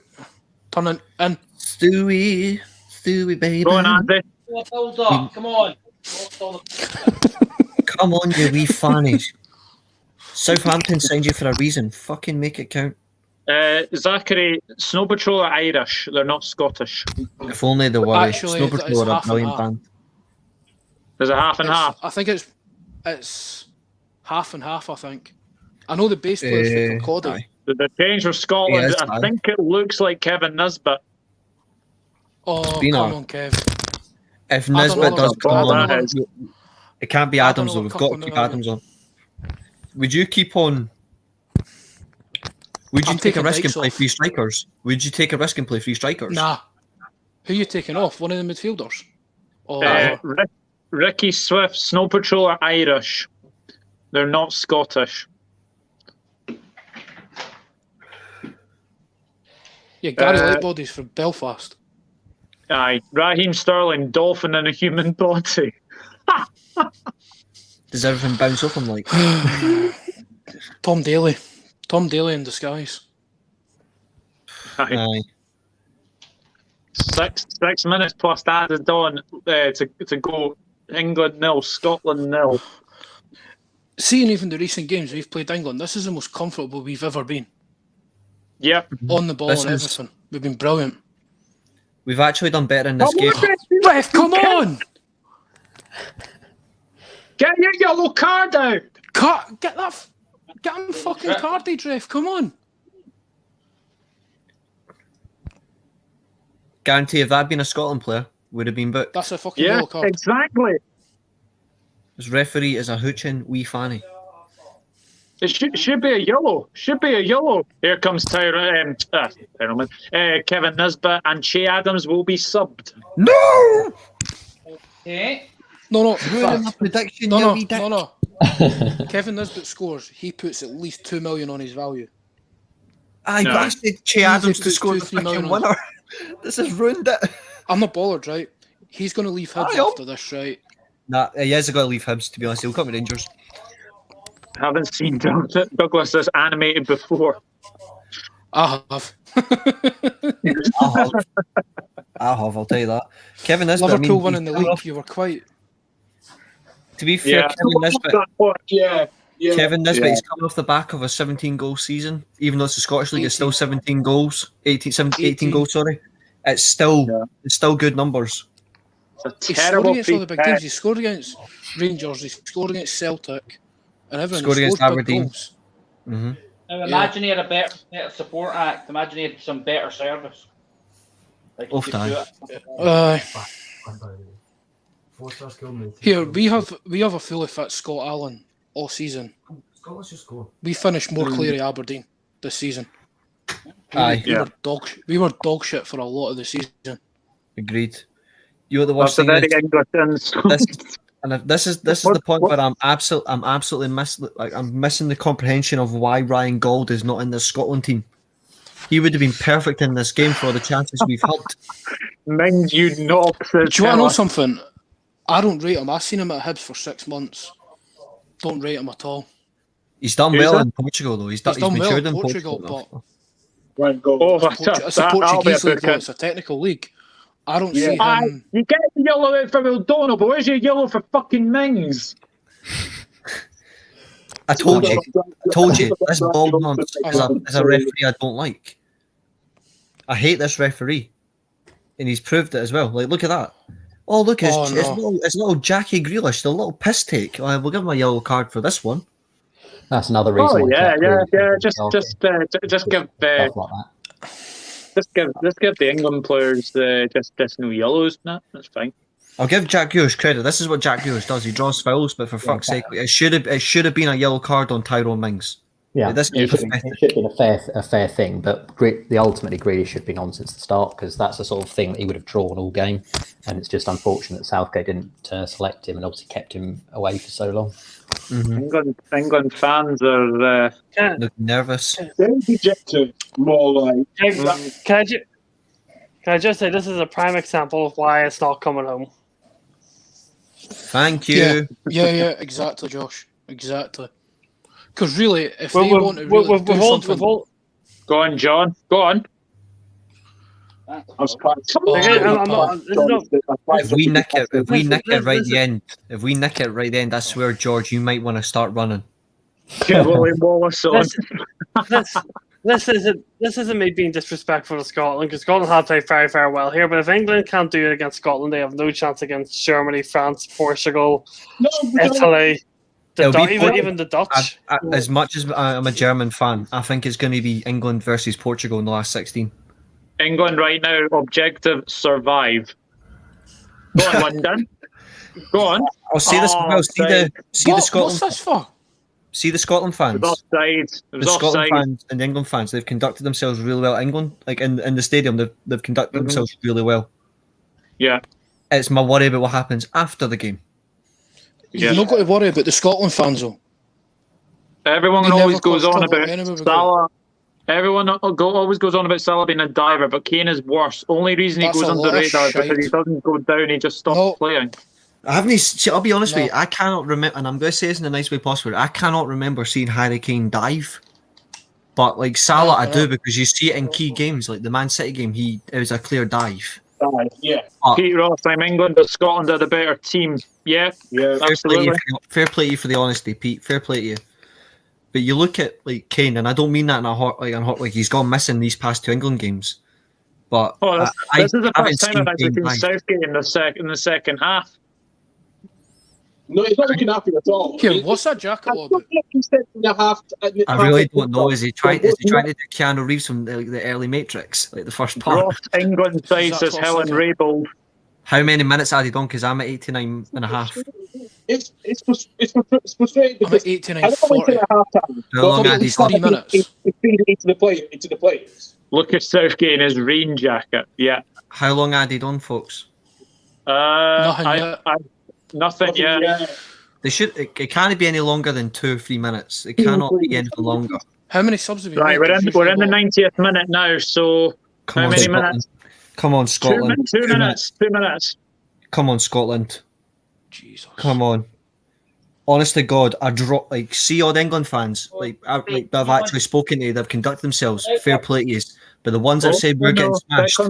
Turn in. Stewie, baby. Go on, Andy. Come on. Come on, you wee fannies. Southampton signed you for a reason. Fucking make it count. Zachary, Snow Patrol are Irish. They're not Scottish. If only they were. Actually, Snow Patrol are a brilliant band. There's a half and half. I think it's half and half, I think. I know the bass player's for Cody. The change for Scotland, Yeah, I think it looks like Kevin Nisbet. Oh, Spina. come on, Kev. If Nisbet does come on, that is. it can't be I Adams don't though. know We've what got to company keep that Adams on. Would you keep on? Would you I'm take a taking risk and Dykes play off. 3 strikers? Would you take a risk and play 3 strikers? Nah. Who you taking off? One of the midfielders? Or Ricky Swift, Snow Patrol are Irish. They're not Scottish. yeah, Gary Lightbody's from Belfast. Aye. Raheem Sterling, dolphin in a human body. Does everything bounce off him like? Tom Daly. Tom Daly in disguise. Aye. Aye. 6 minutes plus added on to go. England 0, Scotland 0. Seeing even the recent games we've played England, this is the most comfortable we've ever been. Yep. On the ball This and is- everything. We've been brilliant. We've actually done better in this game. Ref, come on! Get your yellow card out! Get him fucking carded, ref. Come on. Guarantee if that had been a Scotland player, would have been booked. That's a fucking yellow card. Exactly. This referee is a hooching wee fanny. It should be a yellow. Should be a yellow. Here comes Kevin Nisbet and Che Adams will be subbed. No! Yeah. No. Prediction, No. Kevin Nisbet scores. He puts at least 2 million on his value. But I said Che Adams to score the 3 million fucking winner. This has ruined it. I'm not bothered, right? He's going to leave Hibs after this, right? Nah, he has got to leave Hibs, to be honest. He'll come with Rangers. Haven't seen Douglas this animated before. I have. I'll tell you that. Kevin Nisbet. Liverpool winning the league, you were quite. To be fair, Kevin Nisbet. Yeah. Kevin Nisbet, he's coming off the back of a 17-goal season. Even though it's the Scottish League, it's still 17 goals. 18 goals, sorry. It's still good numbers. He scored against all the big teams. He scored against Rangers. He scored against Celtic. And everyone Scored against Aberdeen. Now imagine he had a better support act. Imagine he had some better service. Like Off time. Here we have a fully fit Scott Allen all season. We finished more clear at Aberdeen this season. We were dog shit for a lot of the season. Agreed. You know the worst thing this is the point where I'm absolutely missing the comprehension of why Ryan Gauld is not in the Scotland team. He would have been perfect in this game for all the chances we've had. Mind you, not. Do you want to know something? I don't rate him. I've seen him at Hibs for 6 months. Don't rate him at all. He's done well in Portugal, though. He's done well in Portugal, but Ryan Gauld. It's a Portuguese league, though. It's a technical league. I don't see him. You get the yellow out for O'Donnell, but where's your yellow for fucking Mings? I told you. This bald month is a referee I don't like. I hate this referee, and he's proved it as well. Like, look at that. Oh, look, it's little Jackie Grealish, the little piss take. We'll give him a yellow card for this one. That's another reason. Oh yeah. Just give. Just give the England players just no yellows. No, that's fine. I'll give Jack Grealish credit. This is what Jack Grealish does. He draws fouls, but for fuck's sake, it should have been a yellow card on Tyrone Mings. Yeah, this it should have been a fair thing, but ultimately Grealish should have been on since the start because that's the sort of thing that he would have drawn all game, and it's just unfortunate that Southgate didn't select him and obviously kept him away for so long. Mm-hmm. England fans are nervous. They're dejected, more like. Can I just say this is a prime example of why it's not coming home. Thank you. Yeah, exactly, Josh. Exactly. Because really, if they want to really do something... Go on, John. Go on. If we nick it right at the end, I swear, George, you might want to start running. Get William Wallace on. This isn't me being disrespectful to Scotland because Scotland have played very, very well here. But if England can't do it against Scotland, they have no chance against Germany, France, Portugal, Italy, even the Dutch. As much as I'm a German fan, I think it's going to be England versus Portugal in the last 16. England right now, objective, survive. Go on, London. Go on. I'll see this. See the Scotland. What's this for? See the Scotland fans. The Scotland fans and the England fans. They've conducted themselves really well. England, like in the stadium, they've conducted themselves really well. Yeah. It's my worry about what happens after the game. You've not got to worry about the Scotland fans, though. Everyone always goes on about Salah. Everyone always goes on about Salah being a diver, but Kane is worse. Only reason he goes under the radar is because he doesn't go down, he just stops playing. I'll be honest with you, I cannot remember, and I'm going to say this in the nice way possible, I cannot remember seeing Harry Kane dive. But like Salah, I do, because you see it in key games, like the Man City game, it was a clear dive. Yeah. Pete Ross, I'm England, but Scotland are the better team. Yeah, absolutely. Fair play to you for the honesty, Pete. Fair play to you. But you look at like Kane, and I don't mean that in a hot, like he's gone missing these past 2 England games. But this is the first time I've actually seen Southgate in the second half. No, he's not looking happy at all. Here, what's that jacket all about? I really don't know. Is he trying to do Keanu Reeves from the early Matrix, like the first part? Ross England side says Helen Raybould. How many minutes added on? Because I'm at 89 and a half. It's frustrating because I'm at 89, I don't know when it's at half-time. How long added 3 minutes. It's feeding into the players. Look at Southgate in his rain jacket. Yeah. How long added on, folks? Nothing yet. They should. It can't be any longer than 2 or 3 minutes. It cannot be any longer. How many subs have you Right, made? we're in the 90th minute now. So how many minutes? Come on, Scotland. 2 minutes. 2 minutes. Come on, Scotland. Jesus. Come on. Honest to God, I drop see all the England fans I've actually spoken to. They've conducted themselves. Fair play to you. But the ones that said we're getting smashed.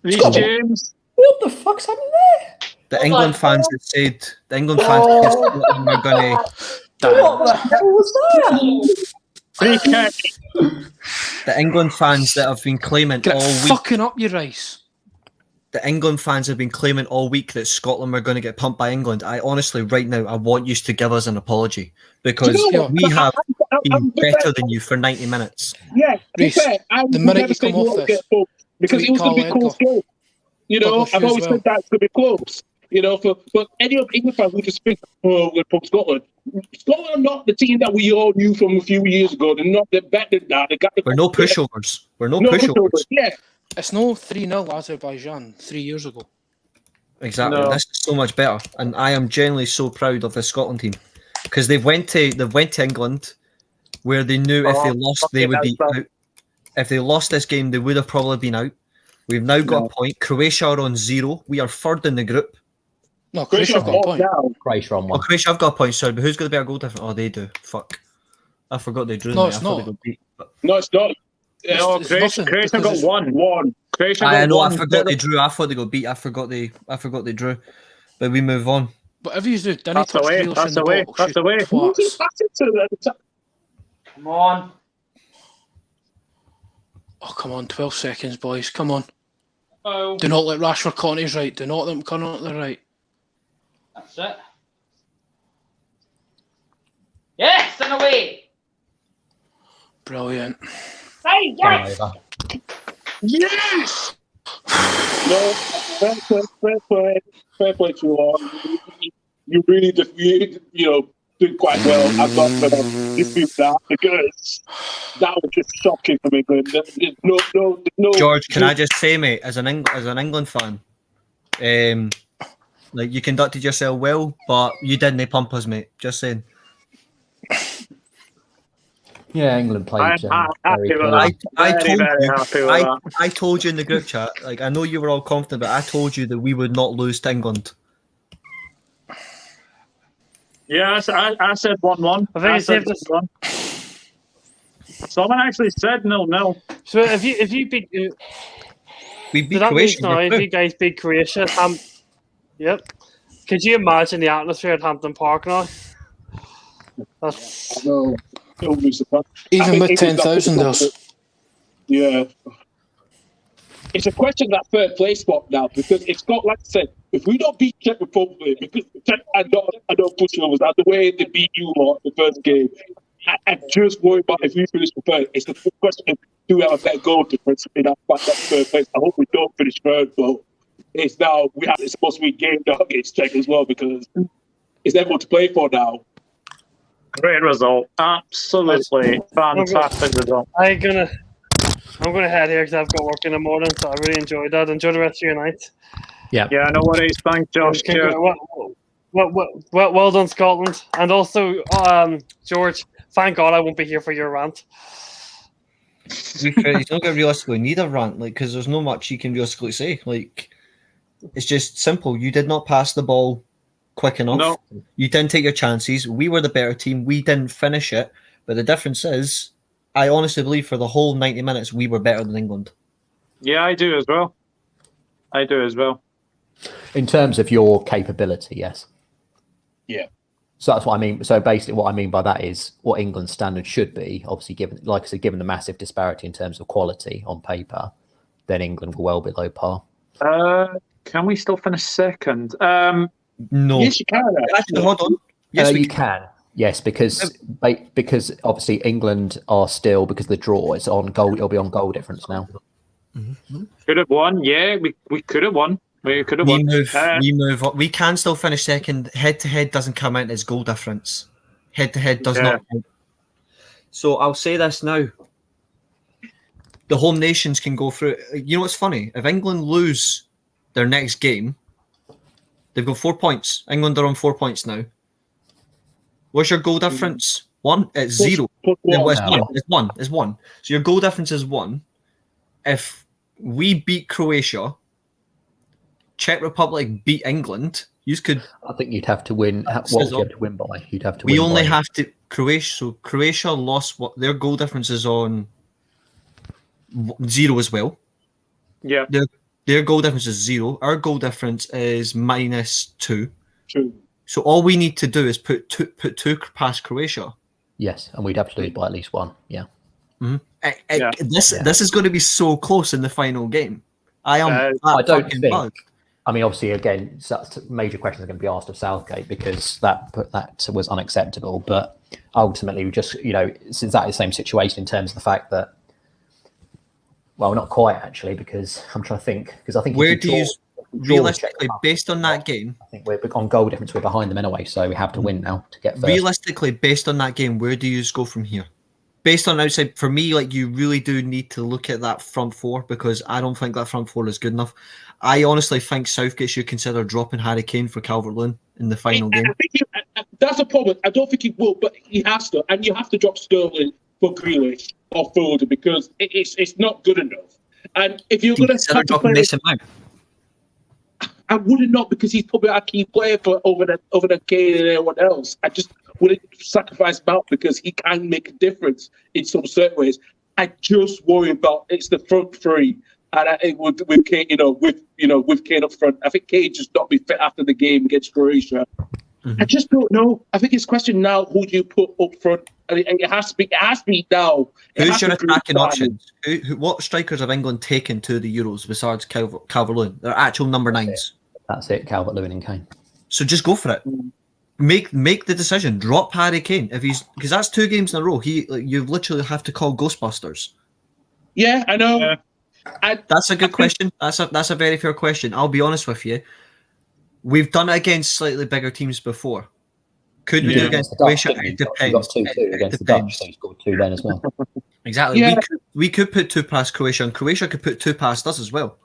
Reece James. What the fuck's happening there? The England fans that said we're gonna. What the hell was that? Free kick. The England fans that have been claiming Get all week. fucking up your Rice. The England fans have been claiming all week that Scotland were going to get pumped by England. I honestly, right now, I want you to give us an apology because we have been better than you for 90 minutes. Yeah, Reece, the minute you come off this, because it was going to be close game. You know, I've always said that it's going to be close. You know, for any of England fans who just think, oh, we're from Scotland. Scotland are not the team that we all knew from a few years ago. They're not. They're better than that. We're no pushovers. We're no pushovers. Yeah. It's no 3-0 Azerbaijan 3 years ago. Exactly. No. This is so much better, and I am genuinely so proud of the Scotland team because they went to England where they knew if they lost they would be out. If they lost this game, they would have probably been out. We've now got a point. Croatia are on 0. We are third in the group. No, Croatia have got a point. Croatia on 1. Oh, Croatia have got a point, sorry, but who's going to be our goal difference? Oh, they do. Fuck. I forgot they drew. No, it's not. No, it's not. No, Croatia got 1. Croatia got I know. 1. I forgot they drew. I thought they got beat. I forgot they drew. But we move on. Whatever you do, that's away. That's away. That's away. Come on. Oh, come on. 12 seconds, boys. Come on. Oh. Do not let Rashford Conte's right. Do not let him come on to the right. That's it. Yes, and away. Brilliant. Hey, yes. Yes. No, fair play to you all. You really did quite well. I'm not going to dispute that because that was just shocking from England. No. George, can I just say, mate, as an England fan, like you conducted yourself well, but you didn't pump us, mate. Just saying. Yeah, England played. I told you in the group chat. Like I know you were all confident, but I told you that we would not lose to England. Yeah, I said 1-1. I think it's safe to... Someone actually said 0-0. So if you beat, we beat Croatia. Croatia. If you guys beat Croatia, yep. Could you imagine the atmosphere at Hampton Park now? Even with 10,000 else. Yeah. It's a question of that third place spot now because it's got, like I said, if we don't beat Czech Republic, because I don't push overs out the way they beat you lot the first game. I just worry about if we finish third. It's the question of do we have a better goal difference in that third place. I hope we don't finish third, but it's now it's supposed to be game dog against Czech as well because it's everyone to play for now. Great result. Absolutely fantastic result. I'm gonna head here because I've got work in the morning, so I really enjoyed that. Enjoy the rest of your night. Yeah, no worries. Thanks, Josh. Well done, Scotland, and also George. Thank God I won't be here for your rant. He's not going to realistically need a rant, like because there's no much you can realistically say. Like it's just simple. You did not pass the ball quick enough. No. You didn't take your chances. We were the better team. We didn't finish it. But the difference is, I honestly believe for the whole 90 minutes, we were better than England. Yeah, I do as well. In terms of your capability, yes. Yeah. So that's what I mean. So basically what I mean by that is what England's standard should be, obviously given, like I said, given the massive disparity in terms of quality on paper, then England were well below par. Can we still finish second? No. Yes, you can. Actually, hold on. Yes, you can. Yes, because obviously England are still, because of the draw, it's on goal. It'll be on goal difference now. Could have won. Yeah, we could have won. We could have won. We move on. We can still finish second. Head to head doesn't come out as goal difference. Head to head does not. So I'll say this now. The home nations can go through. You know what's funny? If England lose their next game, they've got 4 points. England are on 4 points now. What's your goal difference? 1? It's 0. It's 1. So your goal difference is 1. If we beat Croatia, Czech Republic beat England, you could. I think you'd have to win. What would you have to win by? You'd have to. We win only by. have to Croatia. So Croatia lost what their goal difference is on 0 as well. Yeah. Their goal difference is 0. Our goal difference is -2. True. So all we need to do is put two past Croatia. Yes, and we'd have to lose by at least 1. Yeah. Mm-hmm. This is going to be so close in the final game. I don't think. Bug. I mean, obviously, again, major questions are going to be asked of Southgate because that was unacceptable. But ultimately, we just, it's exactly the same situation in terms of the fact that, well, not quite actually, because I'm trying to think. Because I think where do you realistically, based on that game, I think we're on goal difference. We're behind them anyway, so we have to win now to get first. Realistically, based on that game, where do you go from here? Based on outside, for me, you really do need to look at that front four because I don't think that front four is good enough. I honestly think Southgate should consider dropping Harry Kane for Calvert-Lewin in the final game. I think that's a problem. I don't think he will, but he has to. And you have to drop Sterling for Grealish or Foden because it's not good enough. And if you're going to drop Mason Mount, I wouldn't not because he's probably our key player for over the Kane and everyone else. I just wouldn't sacrifice Mount because he can make a difference in some certain ways. I just worry about it's the front three, and I think with Kane, with Kane up front, I think Kane just not be fit after the game against Croatia. Mm-hmm. I just don't know. I think it's a question now: who do you put up front? And it has to be now. Who's your attacking options? What strikers have England taken to the Euros besides Calvert-Lewin? They're actual number 9s. That's it, Calvert-Lewin and Kane. So just go for it. Make the decision. Drop Harry Kane because that's 2 games in a row. You literally have to call Ghostbusters. Yeah, I know. Yeah. That's a good question. That's a very fair question. I'll be honest with you. We've done it against slightly bigger teams before. Could we do against Croatia? It depends. We got 2-2 against the Dutch, so you scored 2 then as well. Exactly. Yeah. We could put 2 past Croatia, and Croatia could put 2 past us as well.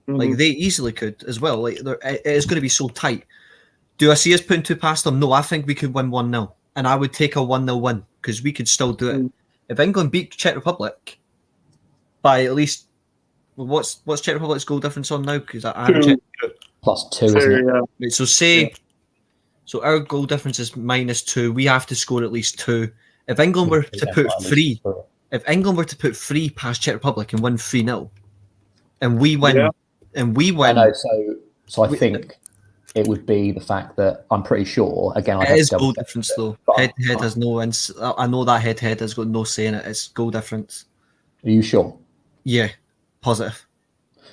Mm-hmm. They easily could as well. It's going to be so tight. Do I see us putting 2 past them? No, I think we could win 1-0, and I would take a 1-0 win because we could still do it. If England beat Czech Republic by at least, what's Czech Republic's goal difference on now? Because I haven't checked. +2, isn't it? So so our goal difference is -2. We have to score at least 2. If England were to put 3 past Czech Republic and win 3-0, and we win, I know. So I think it would be the fact that I'm pretty sure. Again, it is goal difference though. Head to head has no. I know that head to head has got no say in it. It's goal difference. Are you sure? Yeah, positive.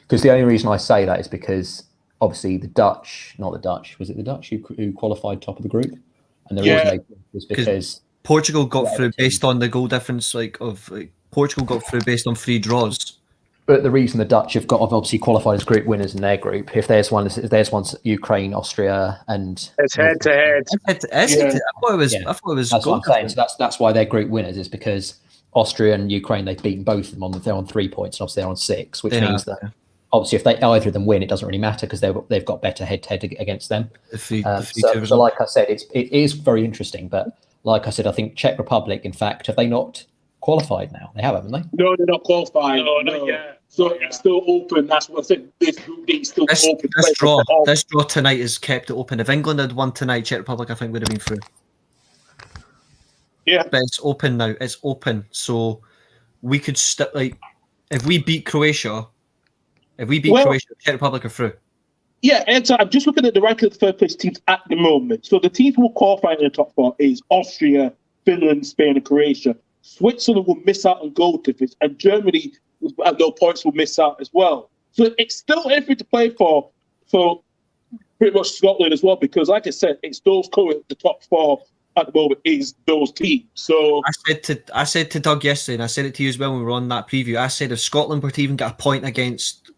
Because the only reason I say that is because obviously the Dutch, not the Dutch, was it the Dutch who qualified top of the group? And there was because Portugal got through based on the goal difference. Portugal got through based on 3 draws. But the reason the Dutch have obviously qualified as group winners in their group, if there's one Ukraine, Austria, and it's head to head. I thought it was. That's what I'm saying. So that's why they're group winners, is because Austria and Ukraine, they've beaten both of them. They're on 3 points, and obviously they're on 6, which means that obviously if either of them win, it doesn't really matter because they've got better head to head against them. So like I said, it is very interesting. But like I said, I think Czech Republic, in fact, have they not qualified now? They have, haven't they? No, they're not qualified. No, not yet. So it's still open. That's what I said. This group D is still open. This draw tonight has kept it open. If England had won tonight, Czech Republic, I think, would have been through. Yeah. But it's open now. It's open. So we could if we beat Croatia, Croatia, Czech Republic are through. Yeah, and so I'm just looking at the ranking of the third place teams at the moment. So the teams who will qualify in the top 4 is Austria, Finland, Spain, and Croatia. Switzerland will miss out on goal difference, and Germany at no points will miss out as well. So it's still everything to play for pretty much Scotland as well, because like I said, it's those current the top 4 at the moment is those teams. So I said to Doug yesterday, and I said it to you as well when we were on that preview. I said if Scotland were to even get a point against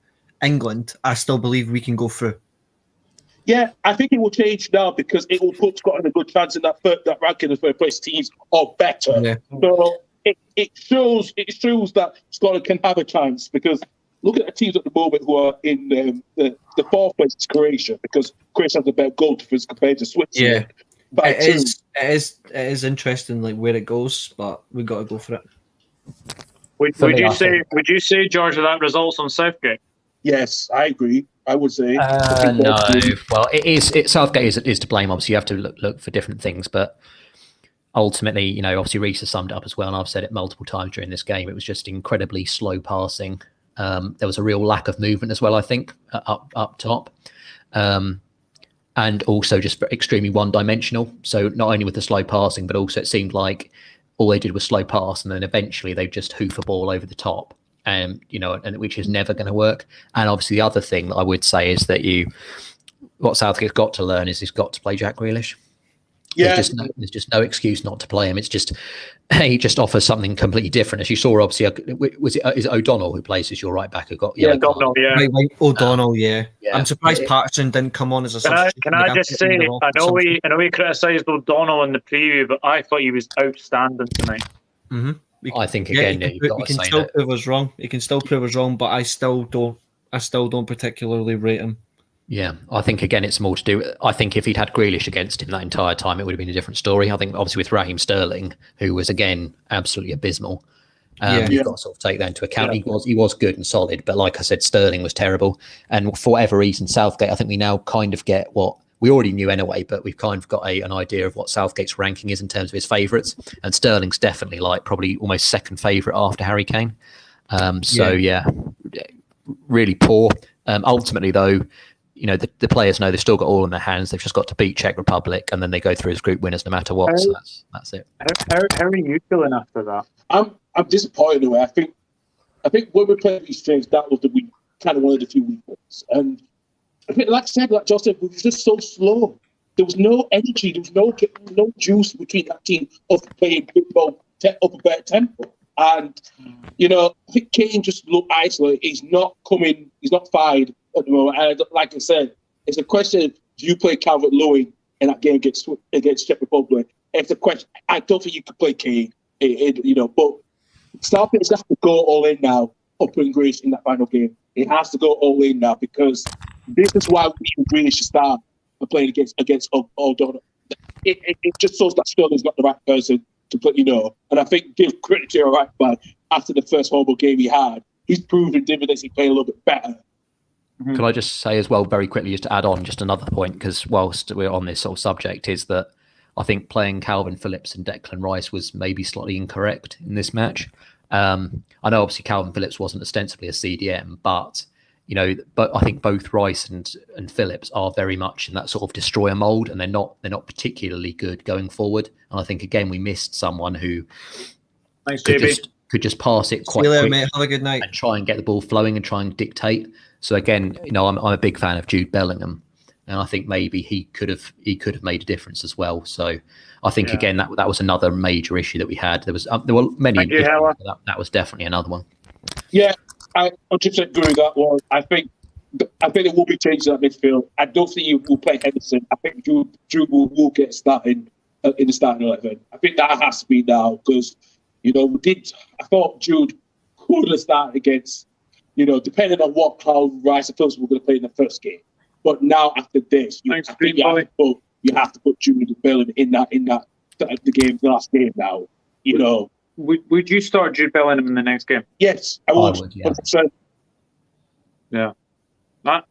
England, I still believe we can go through. Yeah, I think it will change now because it will put Scotland a good chance in that ranking of first place teams or better. Yeah. So it shows that Scotland can have a chance, because look at the teams at the moment who are in the 4th place is Croatia, because Croatia has a better goal difference compared to Switzerland. Yeah, it is interesting like where it goes, but we got to go for it. Would you say, George, that results on Southgate? Yes, I agree. I would say no. Well, Southgate is to blame. Obviously, you have to look for different things, but ultimately, obviously Reece has summed it up as well, and I've said it multiple times during this game. It was just incredibly slow passing. There was a real lack of movement as well, I think, up top, and also just extremely one-dimensional. So not only with the slow passing, but also it seemed like all they did was slow pass, and then eventually they just hoof a ball over the top. And which is never going to work. And obviously the other thing that I would say is that what Southgate's got to learn is he's got to play Jack Grealish. Yeah. There's just no excuse not to play him. It's just he just offers something completely different. As you saw, obviously, is it O'Donnell who plays as your right back who got O'Donnell, yeah. Right, O'Donnell, yeah. I'm surprised Patterson didn't come on as a substitute. Can I just say, I know we criticised O'Donnell in the preview, but I thought he was outstanding tonight. Mm-hmm. I think again, he can still prove us wrong. He can still prove us wrong, but I still don't particularly rate him. Yeah, I think again it's more to do. I think if he'd had Grealish against him that entire time, it would have been a different story. I think obviously with Raheem Sterling, who was again absolutely abysmal, you've got to sort of take that into account. Yeah. He was good and solid, but like I said, Sterling was terrible. And for whatever reason, Southgate, I think we now kind of get what we already knew anyway, but we've kind of got an idea of what Southgate's ranking is in terms of his favourites. And Sterling's definitely probably almost second favourite after Harry Kane. Really poor. Ultimately, though, the players know they've still got all in their hands. They've just got to beat Czech Republic, and then they go through as group winners no matter what. So that's it. How are you feeling after that? I'm disappointed in a way. I think when we played these teams, that was we kind of wanted a few weak ones. And I think, like Josh said, we were just so slow. There was no energy. There was no juice between that team of playing football up a better tempo. And, I think Kane just looked isolated. He's not coming. He's not fired at the moment. And like I said, it's a question of, do you play Calvert-Lewin in that game against Czech Republic? It's a question. I don't think you could play Kane, but Southgate has to go all in now up in Greece in that final game. He has to go all in now, because this is why we really should start playing against O'Donnell. It just shows that Sterling's not the right person to play, And I think give credit to your right back after the first horrible game he had. He's proven dividends. He played a little bit better. Mm-hmm. Can I just say as well, very quickly, just to add on just another point, because whilst we're on this sort of subject, is that I think playing Calvin Phillips and Declan Rice was maybe slightly incorrect in this match. I know obviously Calvin Phillips wasn't ostensibly a CDM, but I think both Rice and Phillips are very much in that sort of destroyer mould, and they're not particularly good going forward. And I think again we missed someone who could just pass it quite quickly, mate. Have a good night, and try and get the ball flowing and try and dictate. So again, I'm a big fan of Jude Bellingham, and I think maybe he could have made a difference as well. So I think again that was another major issue that we had. There were many. That was definitely another one. Yeah. I 100% agree with that one. I think it will be changed in that midfield. I don't think he will play Henderson. I think Jude will get started in the starting 11. I think that has to be now, because I thought Jude could have started against, depending on what Karl, Rice and Phillips were going to play in the first game. But now after this, you have to put Jude and Bellingham in the last game now. Would you start Jude Bellingham in the next game? Yes, I would. Yeah.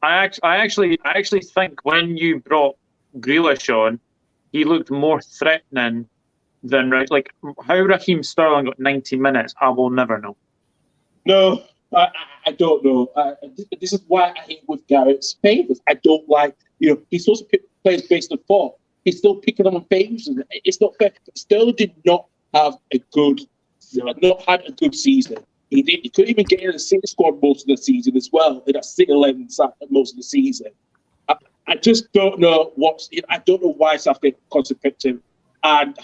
I actually think when you brought Grealish on, he looked more threatening than like how Raheem Sterling got 90 minutes. I will never know. No, I don't know. This is why I hate with Gareth's favours. I don't like. He's supposed to pick players based on form. He's still picking them on favours, and it's not fair. Sterling did not have not had a good season. He couldn't even get in the City squad most of the season as well. In that City 11 most of the season. I just don't know I don't know why Southgate constantly picked him. And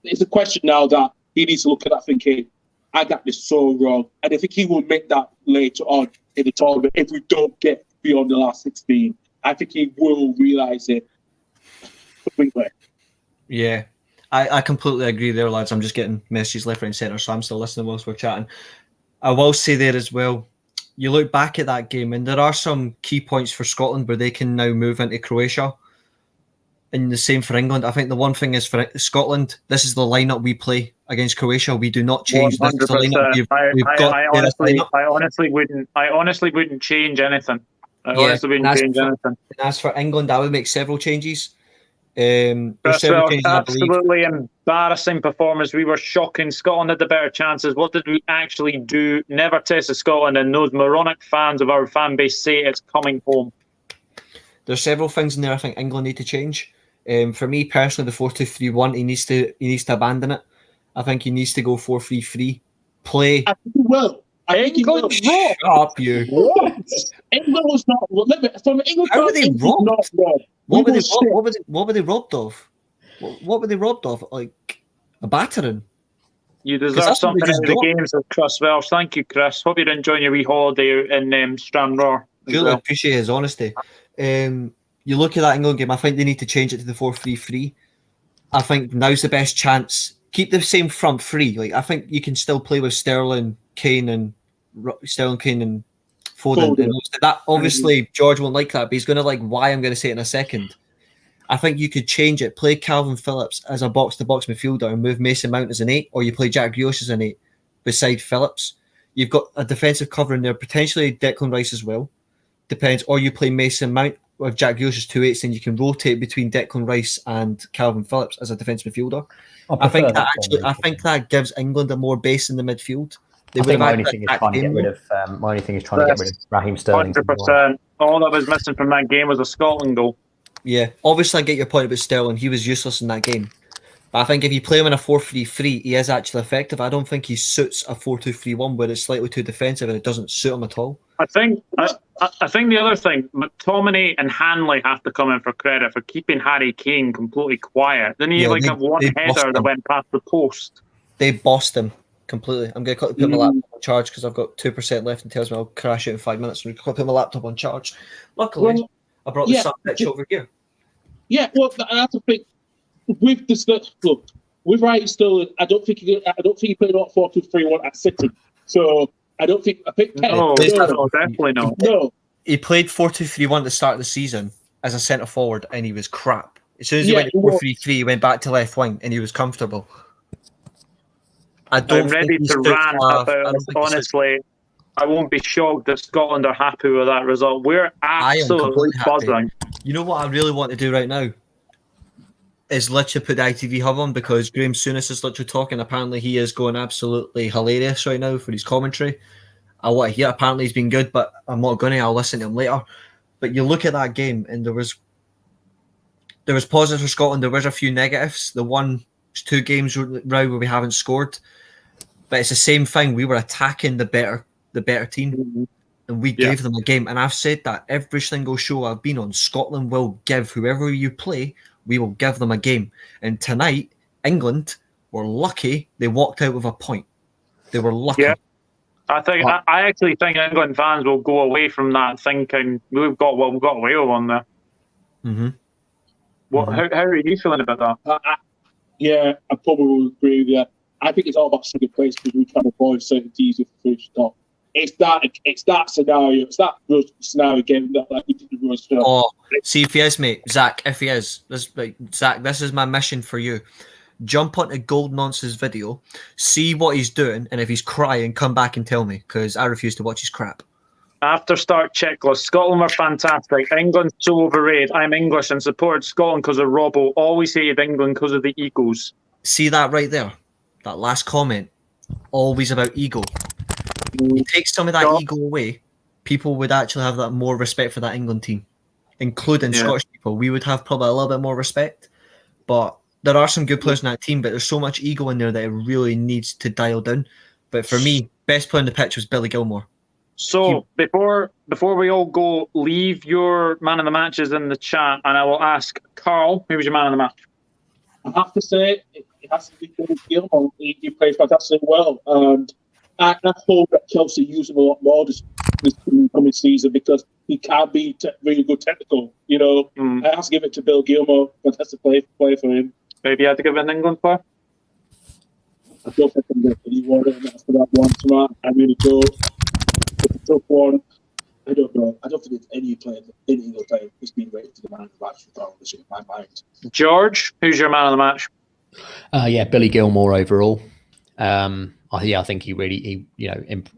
it's a question now that he needs to look at that thinking, I got this so wrong. And I think he will make that later on in the tournament if we don't get beyond the last 16. I think he will realise it. Yeah, I completely agree there, lads. I'm just getting messages left, right and centre, so I'm still listening whilst we're chatting. I will say there as well, you look back at that game and there are some key points for Scotland where they can now move into Croatia. And the same for England. I think the one thing is for Scotland, this is the lineup we play against Croatia. We do not change. This is the lineup I honestly wouldn't change anything. I honestly wouldn't change anything. And as for England, I would make several changes. Absolutely embarrassing performance. We were shocking. Scotland had the better chances. What did we actually do? Never tested Scotland, and those moronic fans of our fan base say it's coming home. There's several things in there I think England need to change. For me personally, the 4-2-3-1, he needs to abandon it. I think he needs to go 4-3-3. Play. I think he will. Shut up, you. What? England was not. From England, how were they robbed? Not wrong. What were they robbed of? What were they robbed of? Like a battering? You deserve something in the games of Chris Welsh. Thank you, Chris. Hope you're enjoying your wee holiday in Stranraer. Really appreciate his honesty. You look at that England game, I think they need to change it to the 4-3-3. I think now's the best chance. Keep the same front three. Like I think you can still play with Sterling, Kane, and Foden. And that obviously George won't like that, but he's going to like why I'm going to say it in a second. I think you could change it. Play Calvin Phillips as a box-to-box midfielder and move Mason Mount as an 8, or you play Jack Grealish as an 8 beside Phillips. You've got a defensive cover in there, potentially Declan Rice as well. Depends. Or you play Mason Mount with Jack Grealish as 2 8s, and you can rotate between Declan Rice and Calvin Phillips as a defensive midfielder. I think that gives England a more base in the midfield. My only thing is trying to get rid of Raheem Sterling. 100%. All that was missing from that game was a Scotland goal. Yeah, obviously I get your point about Sterling. He was useless in that game. But I think if you play him in a 4-3-3, he is actually effective. I don't think he suits a 4-2-3-1 where it's slightly too defensive and it doesn't suit him at all. I think the other thing, McTominay and Hanley have to come in for credit for keeping Harry Kane completely quiet. Didn't he have one header that went past the post? They bossed him completely. I'm going to put my laptop on charge because I've got 2% left and tells me I'll crash out in 5 minutes. So I'm going to put my laptop on charge. Luckily, I brought the pitch over here. Yeah, well, I have to think. We've discussed. Look, with Ryan Sterling, I don't think he played about 4-2-3-1 at City. So I don't think. I think no, definitely not. No, he played 4-2-3-1 at the start of the season as a centre forward, and he was crap. As soon as he went to 4-3-3, he went back to left wing, and he was comfortable. I'm ready to rant about. Honestly, I won't be shocked that Scotland are happy with that result. We're absolutely buzzing. You know what I really want to do right now is literally put the ITV hub on because Graham Souness is literally talking. Apparently, he is going absolutely hilarious right now for his commentary. I want to hear. Apparently, he's been good, but I'm not going to. I'll listen to him later. But you look at that game, and there was positives for Scotland. There was a few negatives. The 2 games round where we haven't scored, but it's the same thing. We were attacking the better team, and we gave them a game. And I've said that every single show I've been on. Scotland will give whoever you play. We will give them a game. And tonight, England were lucky they walked out with a point. They were lucky. Yeah. I actually think England fans will go away from that thinking we've got away with one there. Mm-hmm. How are you feeling about that? I probably will agree with you. I think it's all about second place because we're trying to avoid certainties with the first stop. It's that scenario. It's that scenario again that we did the worst stuff. Oh, see if he is, mate. Zach, if he is, Zach, this is my mission for you. Jump onto Gold Nonce's video, see what he's doing, and if he's crying, come back and tell me because I refuse to watch his crap. After start checklist, Scotland were fantastic. England's so overrated. I'm English and supported Scotland because of Robbo. Always hated England because of the egos. See that right there? That last comment, always about ego. You take some of that ego away, people would actually have that more respect for that England team, including Scottish people. We would have probably a little bit more respect, but there are some good players in that team, but there's so much ego in there that it really needs to dial down. But for me, best player on the pitch was Billy Gilmore. So before we all go, leave your man of the matches in the chat, and I will ask Karl, who was your man of the match? I have to say, it has to be Billy Gilmour. He played fantastically well. And I hope that Chelsea use him a lot more this coming season, because he can be really good technical. I have to give it to Bill Gilmour. Fantastic play for him. Maybe you had to give it an England player? I don't think I'm going to any one for that one, Smart. I really don't. It's a tough one. I don't know. I don't think there's any player in England player who's been rated to the man of the match for this in my mind. George, who's your man of the match? Yeah, Billy Gilmour overall. I think he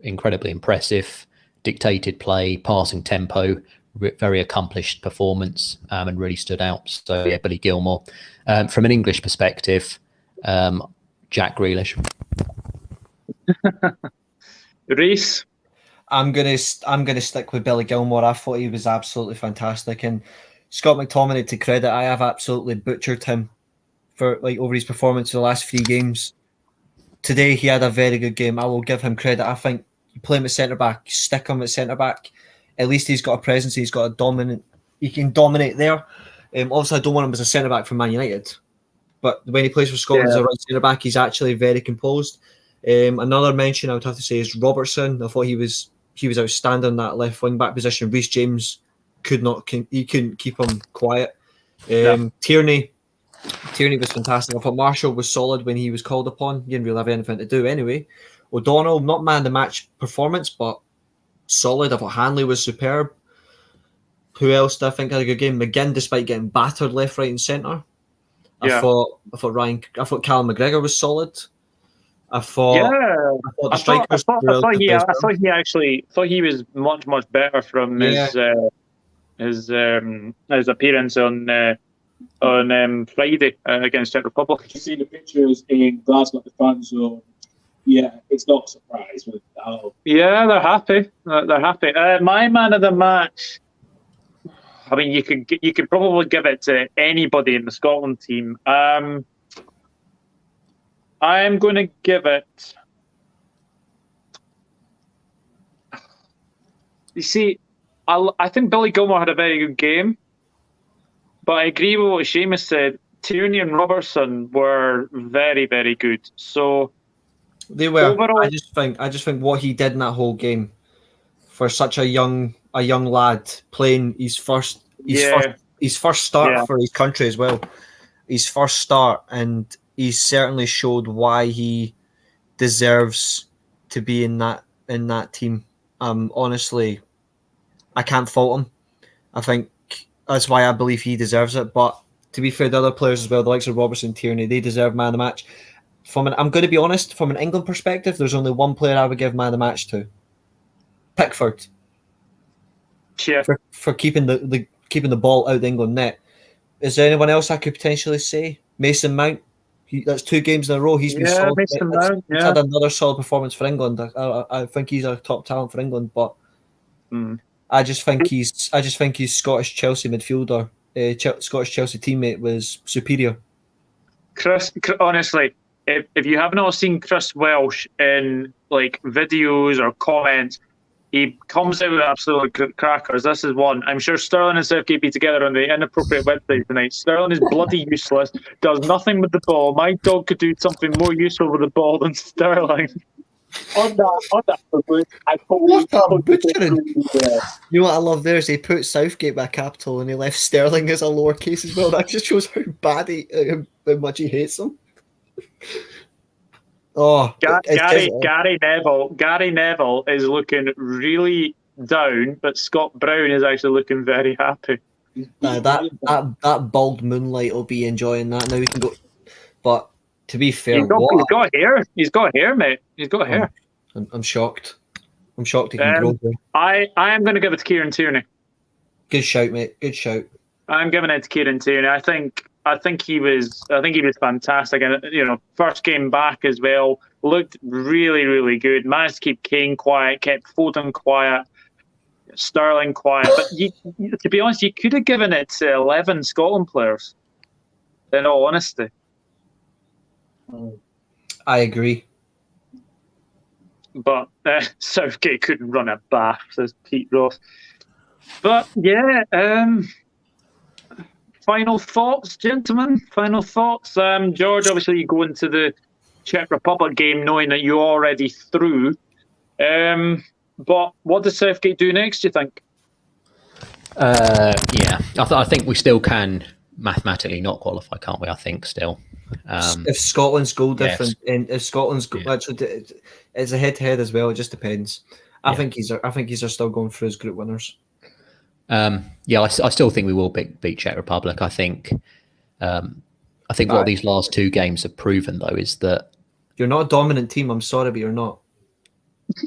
incredibly impressive, dictated play, passing tempo, very accomplished performance, and really stood out. So yeah, Billy Gilmour. From an English perspective, Jack Grealish. Reece? I'm gonna stick with Billy Gilmour. I thought he was absolutely fantastic, and Scott McTominay, to credit, I have absolutely butchered him for over his performance in the last 3 games. Today he had a very good game. I will give him credit. I think you play him at centre back, stick him at centre back. At least he's got a presence. He's got a dominant. He can dominate there. Obviously, I don't want him as a centre back for Man United, but when he plays for Scotland as a right centre back, he's actually very composed. Another mention I would have to say is Robertson. I thought he was outstanding in that left wing back position. Reece James couldn't keep him quiet. Tierney was fantastic. I thought Marshall was solid when he was called upon. He didn't really have anything to do anyway. O'Donnell, not man of the match performance, but solid. I thought Hanley was superb. Who else did I think had a good game? McGinn, despite getting battered left, right, and centre. I thought Callum McGregor was solid. I thought he was much better from his appearance on Friday against Czech Republic. You see the pictures in Glasgow at the fan zone. Yeah, it's not a surprise with how. Yeah, they're happy. They're happy. My man of the match. I mean, you could probably give it to anybody in the Scotland team. I am going to give it. You see, I think Billy Gilmour had a very good game, but I agree with what Seamus said. Tierney and Robertson were very, very good. So they were. Overall, I just think what he did in that whole game for such a young lad playing his first start for his country as well. His first start, and he certainly showed why he deserves to be in that team. Honestly, I can't fault him. I think that's why I believe he deserves it. But to be fair, the other players as well, the likes of Robertson, Tierney, they deserve man of the match. I'm going to be honest, from an England perspective, there's only one player I would give man of the match to. Pickford. Yeah. For keeping the ball out of the England net. Is there anyone else I could potentially say? Mason Mount. That's 2 games in a row. He's been solid. He's had another solid performance for England. I think he's a top talent for England, but I just think he's Scottish Chelsea midfielder. Scottish Chelsea teammate was superior. Chris, honestly, if you have not seen Chris Welsh in videos or comments, he comes out with absolute crackers. This is one. I'm sure Sterling and Southgate be together on the inappropriate website tonight. Sterling is bloody useless, does nothing with the ball. My dog could do something more useful with the ball than Sterling. On that, You know what I love there is he put Southgate by capital and he left Sterling as a lowercase as well. That just shows how much he hates him. Oh, Gary Neville is looking really down, but Scott Brown is actually looking very happy. That bald moonlight will be enjoying that. Now we can go. But to be fair, he's got hair. He's got hair, mate. He's got hair. I'm shocked. I'm shocked he can grow hair. I am going to give it to Kieran Tierney. Good shout, mate. Good shout. I'm giving it to Kieran Tierney. I think he was fantastic, and first game back as well, looked really, really good. Managed to keep Kane quiet, kept Foden quiet, Sterling quiet. But to be honest, you could have given it to 11 Scotland players. In all honesty, I agree. but Southgate couldn't run a bath, says Pete Ross. But yeah, final thoughts, gentlemen. Final thoughts. George, obviously you go into the Czech Republic game knowing that you're already through. But what does Southgate do next, do you think? Yeah, I think we still can mathematically not qualify, can't we? I think still. If Scotland's goal yes. different, and if Scotland's goal, actually, it's a head-to-head as well. It just depends. I think he's are still going through as group winners. Yeah, I still think we will beat Czech Republic. I think what these last two games have proven though is that you're not a dominant team. I'm sorry, but you're not.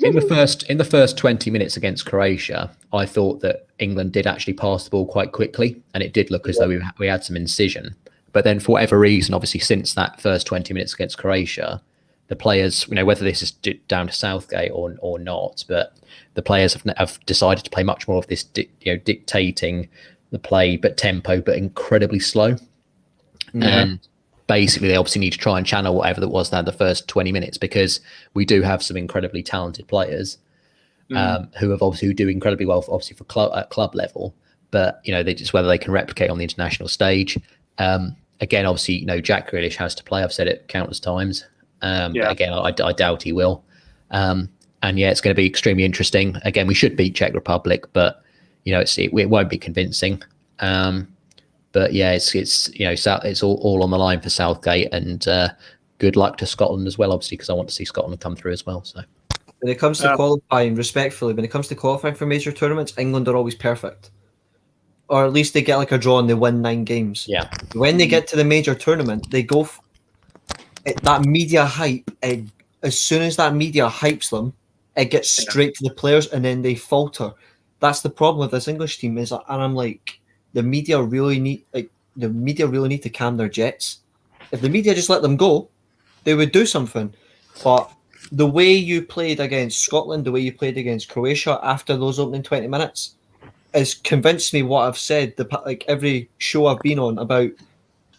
In the first 20 minutes against Croatia, I thought that England did actually pass the ball quite quickly, and it did look as though we had some incision. But then, for whatever reason, obviously since that first 20 minutes against Croatia, the players, whether this is down to Southgate or not, but the players have decided to play much more of this, dictating the play, but tempo, but incredibly slow. Yeah. And basically, they obviously need to try and channel whatever that was the first 20 minutes, because we do have some incredibly talented players who do incredibly well, obviously for club level. But they just whether they can replicate on the international stage. Again, obviously, Jack Grealish has to play. I've said it countless times. But again, I doubt he will. And yeah, it's going to be extremely interesting. Again, we should beat Czech Republic, but it won't be convincing. But yeah, it's all on the line for Southgate, and good luck to Scotland as well, obviously, because I want to see Scotland come through as well. So when it comes to qualifying, respectfully, when it comes to qualifying for major tournaments, England are always perfect, or at least they get like a draw and they win 9 games. Yeah. When they get to the major tournament, they go that media hype. As soon as that media hypes them, it gets straight to the players, and then they falter. That's the problem with this English team. And I'm like, the media really need to calm their jets. If the media just let them go, they would do something. But the way you played against Scotland, the way you played against Croatia after those opening 20 minutes, has convinced me what I've said. Every show I've been on about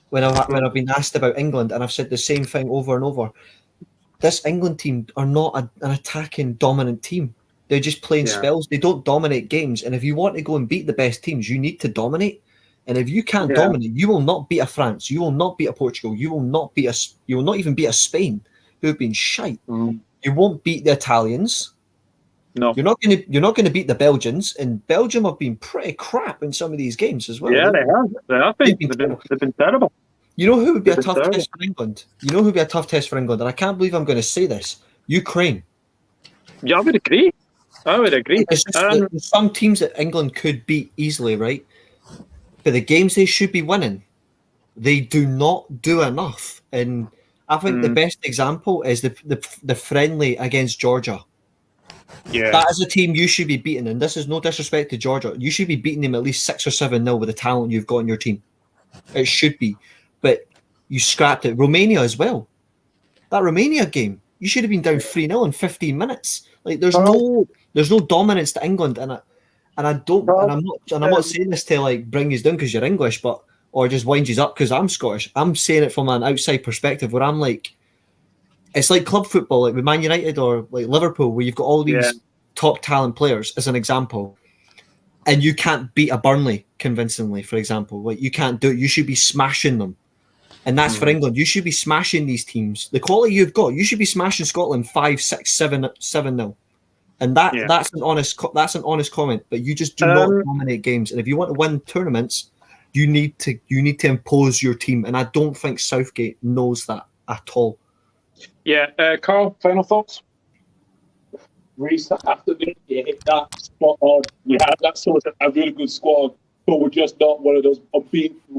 when I've been asked about England, and I've said the same thing over and over. This England team are not an attacking dominant team. They're just playing spells. They don't dominate games. And if you want to go and beat the best teams, you need to dominate. And if you can't dominate, you will not beat a France. You will not beat a Portugal. You will not even beat a Spain, who have been shite. You won't beat the Italians. No, you're not going to beat the Belgians. And Belgium have been pretty crap in some of these games as well. Yeah, they have. They've been terrible. You know who would be a tough test for England? And I can't believe I'm going to say this. Ukraine. Yeah, I would agree. It's just there's some teams that England could beat easily, right? But the games they should be winning, they do not do enough. And I think the best example is the friendly against Georgia. Yeah, that is a team you should be beating. And this is no disrespect to Georgia. You should be beating them at least 6 or 7-0 with the talent you've got in your team. It should be. But you scrapped it. Romania as well. That Romania game, you should have been down 3-0 in 15 minutes. Like there's no dominance to England, and I'm not saying this to like bring you down because you're English, or just wind you up because I'm Scottish. I'm saying it from an outside perspective where I'm like, it's like club football, like with Man United or like Liverpool, where you've got all these top talent players as an example, and you can't beat a Burnley convincingly, for example. Like you can't do it. You should be smashing them. And that's for England. You should be smashing these teams. The quality you've got, you should be smashing Scotland 5, 6, 7-0. And that's an honest comment. But you just do not dominate games. And if you want to win tournaments, you need to impose your team. And I don't think Southgate knows that at all. Yeah, Karl, final thoughts? Reece, after you hit that spot on, we have that sort of a really good squad, but we're just not one of those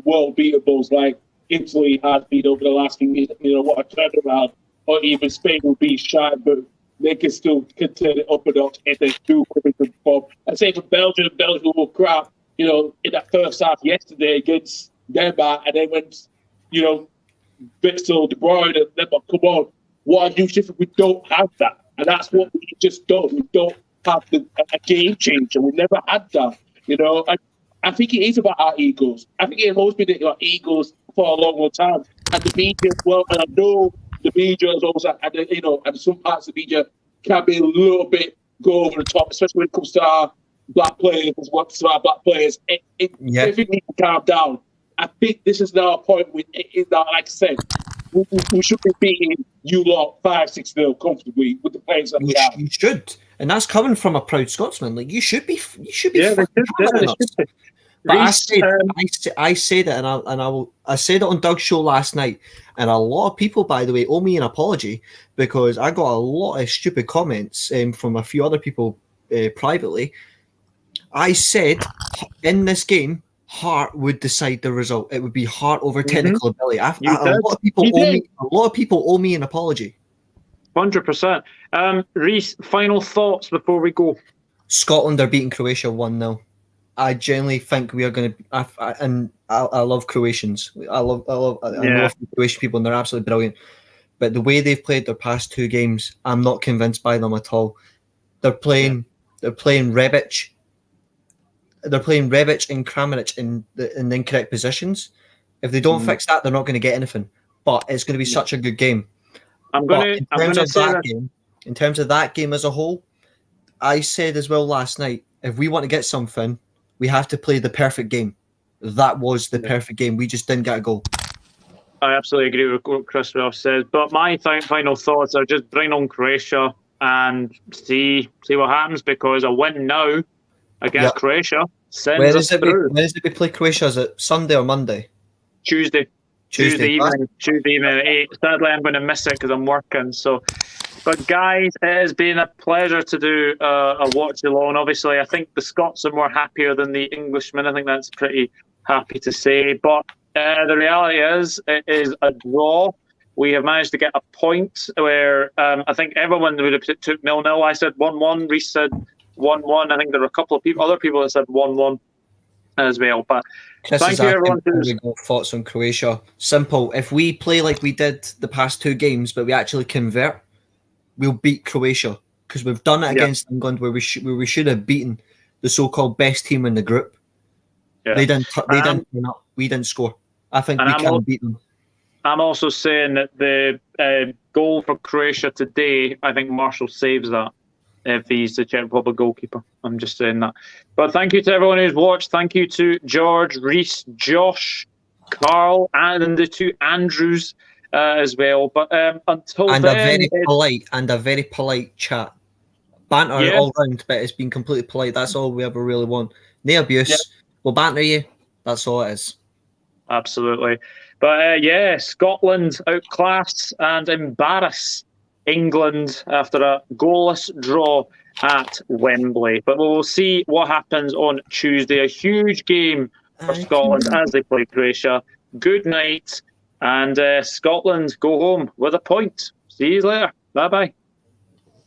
world beatables like Italy has been over the last few years. What a turnaround, or even Spain will be shy, but they can still turn it up a notch if they do come into form. I'd say for Belgium will crap, in that first half yesterday against Denmark, and then went, Witsel, De Bruyne, and them, come on, what a huge difference. We don't have that, and that's what we just don't. We don't have a game changer. We've never had that, I think it is about our egos. I think it has always been about egos for a long, long time. And the media as well, and I know the media is always, and some parts of the media can be a little bit go over the top, especially when it comes to our black players. Everything needs to calm down. I think this is now a point where it is now, like I said, we should be beating you lot 5-6-0 comfortably with the players that we have. You should, and that's coming from a proud Scotsman. Like you should be. Yeah, they should. But I said it, and I said it on Doug's show last night, and a lot of people, by the way, owe me an apology because I got a lot of stupid comments from a few other people privately. I said in this game, heart would decide the result. It would be heart over technical ability. A lot of people owe me an apology. 100%. Reece, final thoughts before we go. Scotland are beating Croatia 1-0. I genuinely think we are going to. I love Croatians. I love the Croatian people, and they're absolutely brilliant. But the way they've played their past 2 games, I'm not convinced by them at all. They're playing Rebic. They're playing Rebic and Kramaric in the incorrect positions. If they don't fix that, they're not going to get anything. But it's going to be such a good game. In terms of that game as a whole, I said as well last night, if we want to get something, we have to play the perfect game. That was the perfect game. We just didn't get a goal. I absolutely agree with what Chris Ralph says. But my final thoughts are just bring on Croatia and see what happens, because a win now against Croatia sends us through. When is it we play Croatia? Is it Sunday or Monday? Tuesday evening at 8. Sadly, I'm going to miss it because I'm working. But guys, it has been a pleasure to do a watch along. Obviously, I think the Scots are more happier than the Englishmen. I think that's pretty happy to say. But the reality is, it is a draw. We have managed to get a point where I think everyone would have took 0-0. I said 1-1. Reece said 1-1. I think there were a couple of other people that said 1-1 as well. But thank you, everyone. Thoughts on Croatia? Simple. If we play like we did the past 2 games, but we actually convert, we'll beat Croatia, because we've done it against England where we should have beaten the so-called best team in the group. Yeah. They didn't turn up. We didn't score. I think we can beat them. I'm also saying that the goal for Croatia today, I think Marshall saves that if he's the Czech Republic goalkeeper. I'm just saying that. But thank you to everyone who's watched. Thank you to George, Reece, Josh, Karl, and the 2 Andrews as well. But until then, a very polite chat. Banter all round, but it's been completely polite. That's all we ever really want. No abuse. Yeah. We'll banter you. That's all it is. Absolutely. But Scotland outclass and embarrass England after a goalless draw at Wembley. But we'll see what happens on Tuesday. A huge game for Scotland as they play Croatia. Good night. And Scotland go home with a point. See you later. Bye-bye.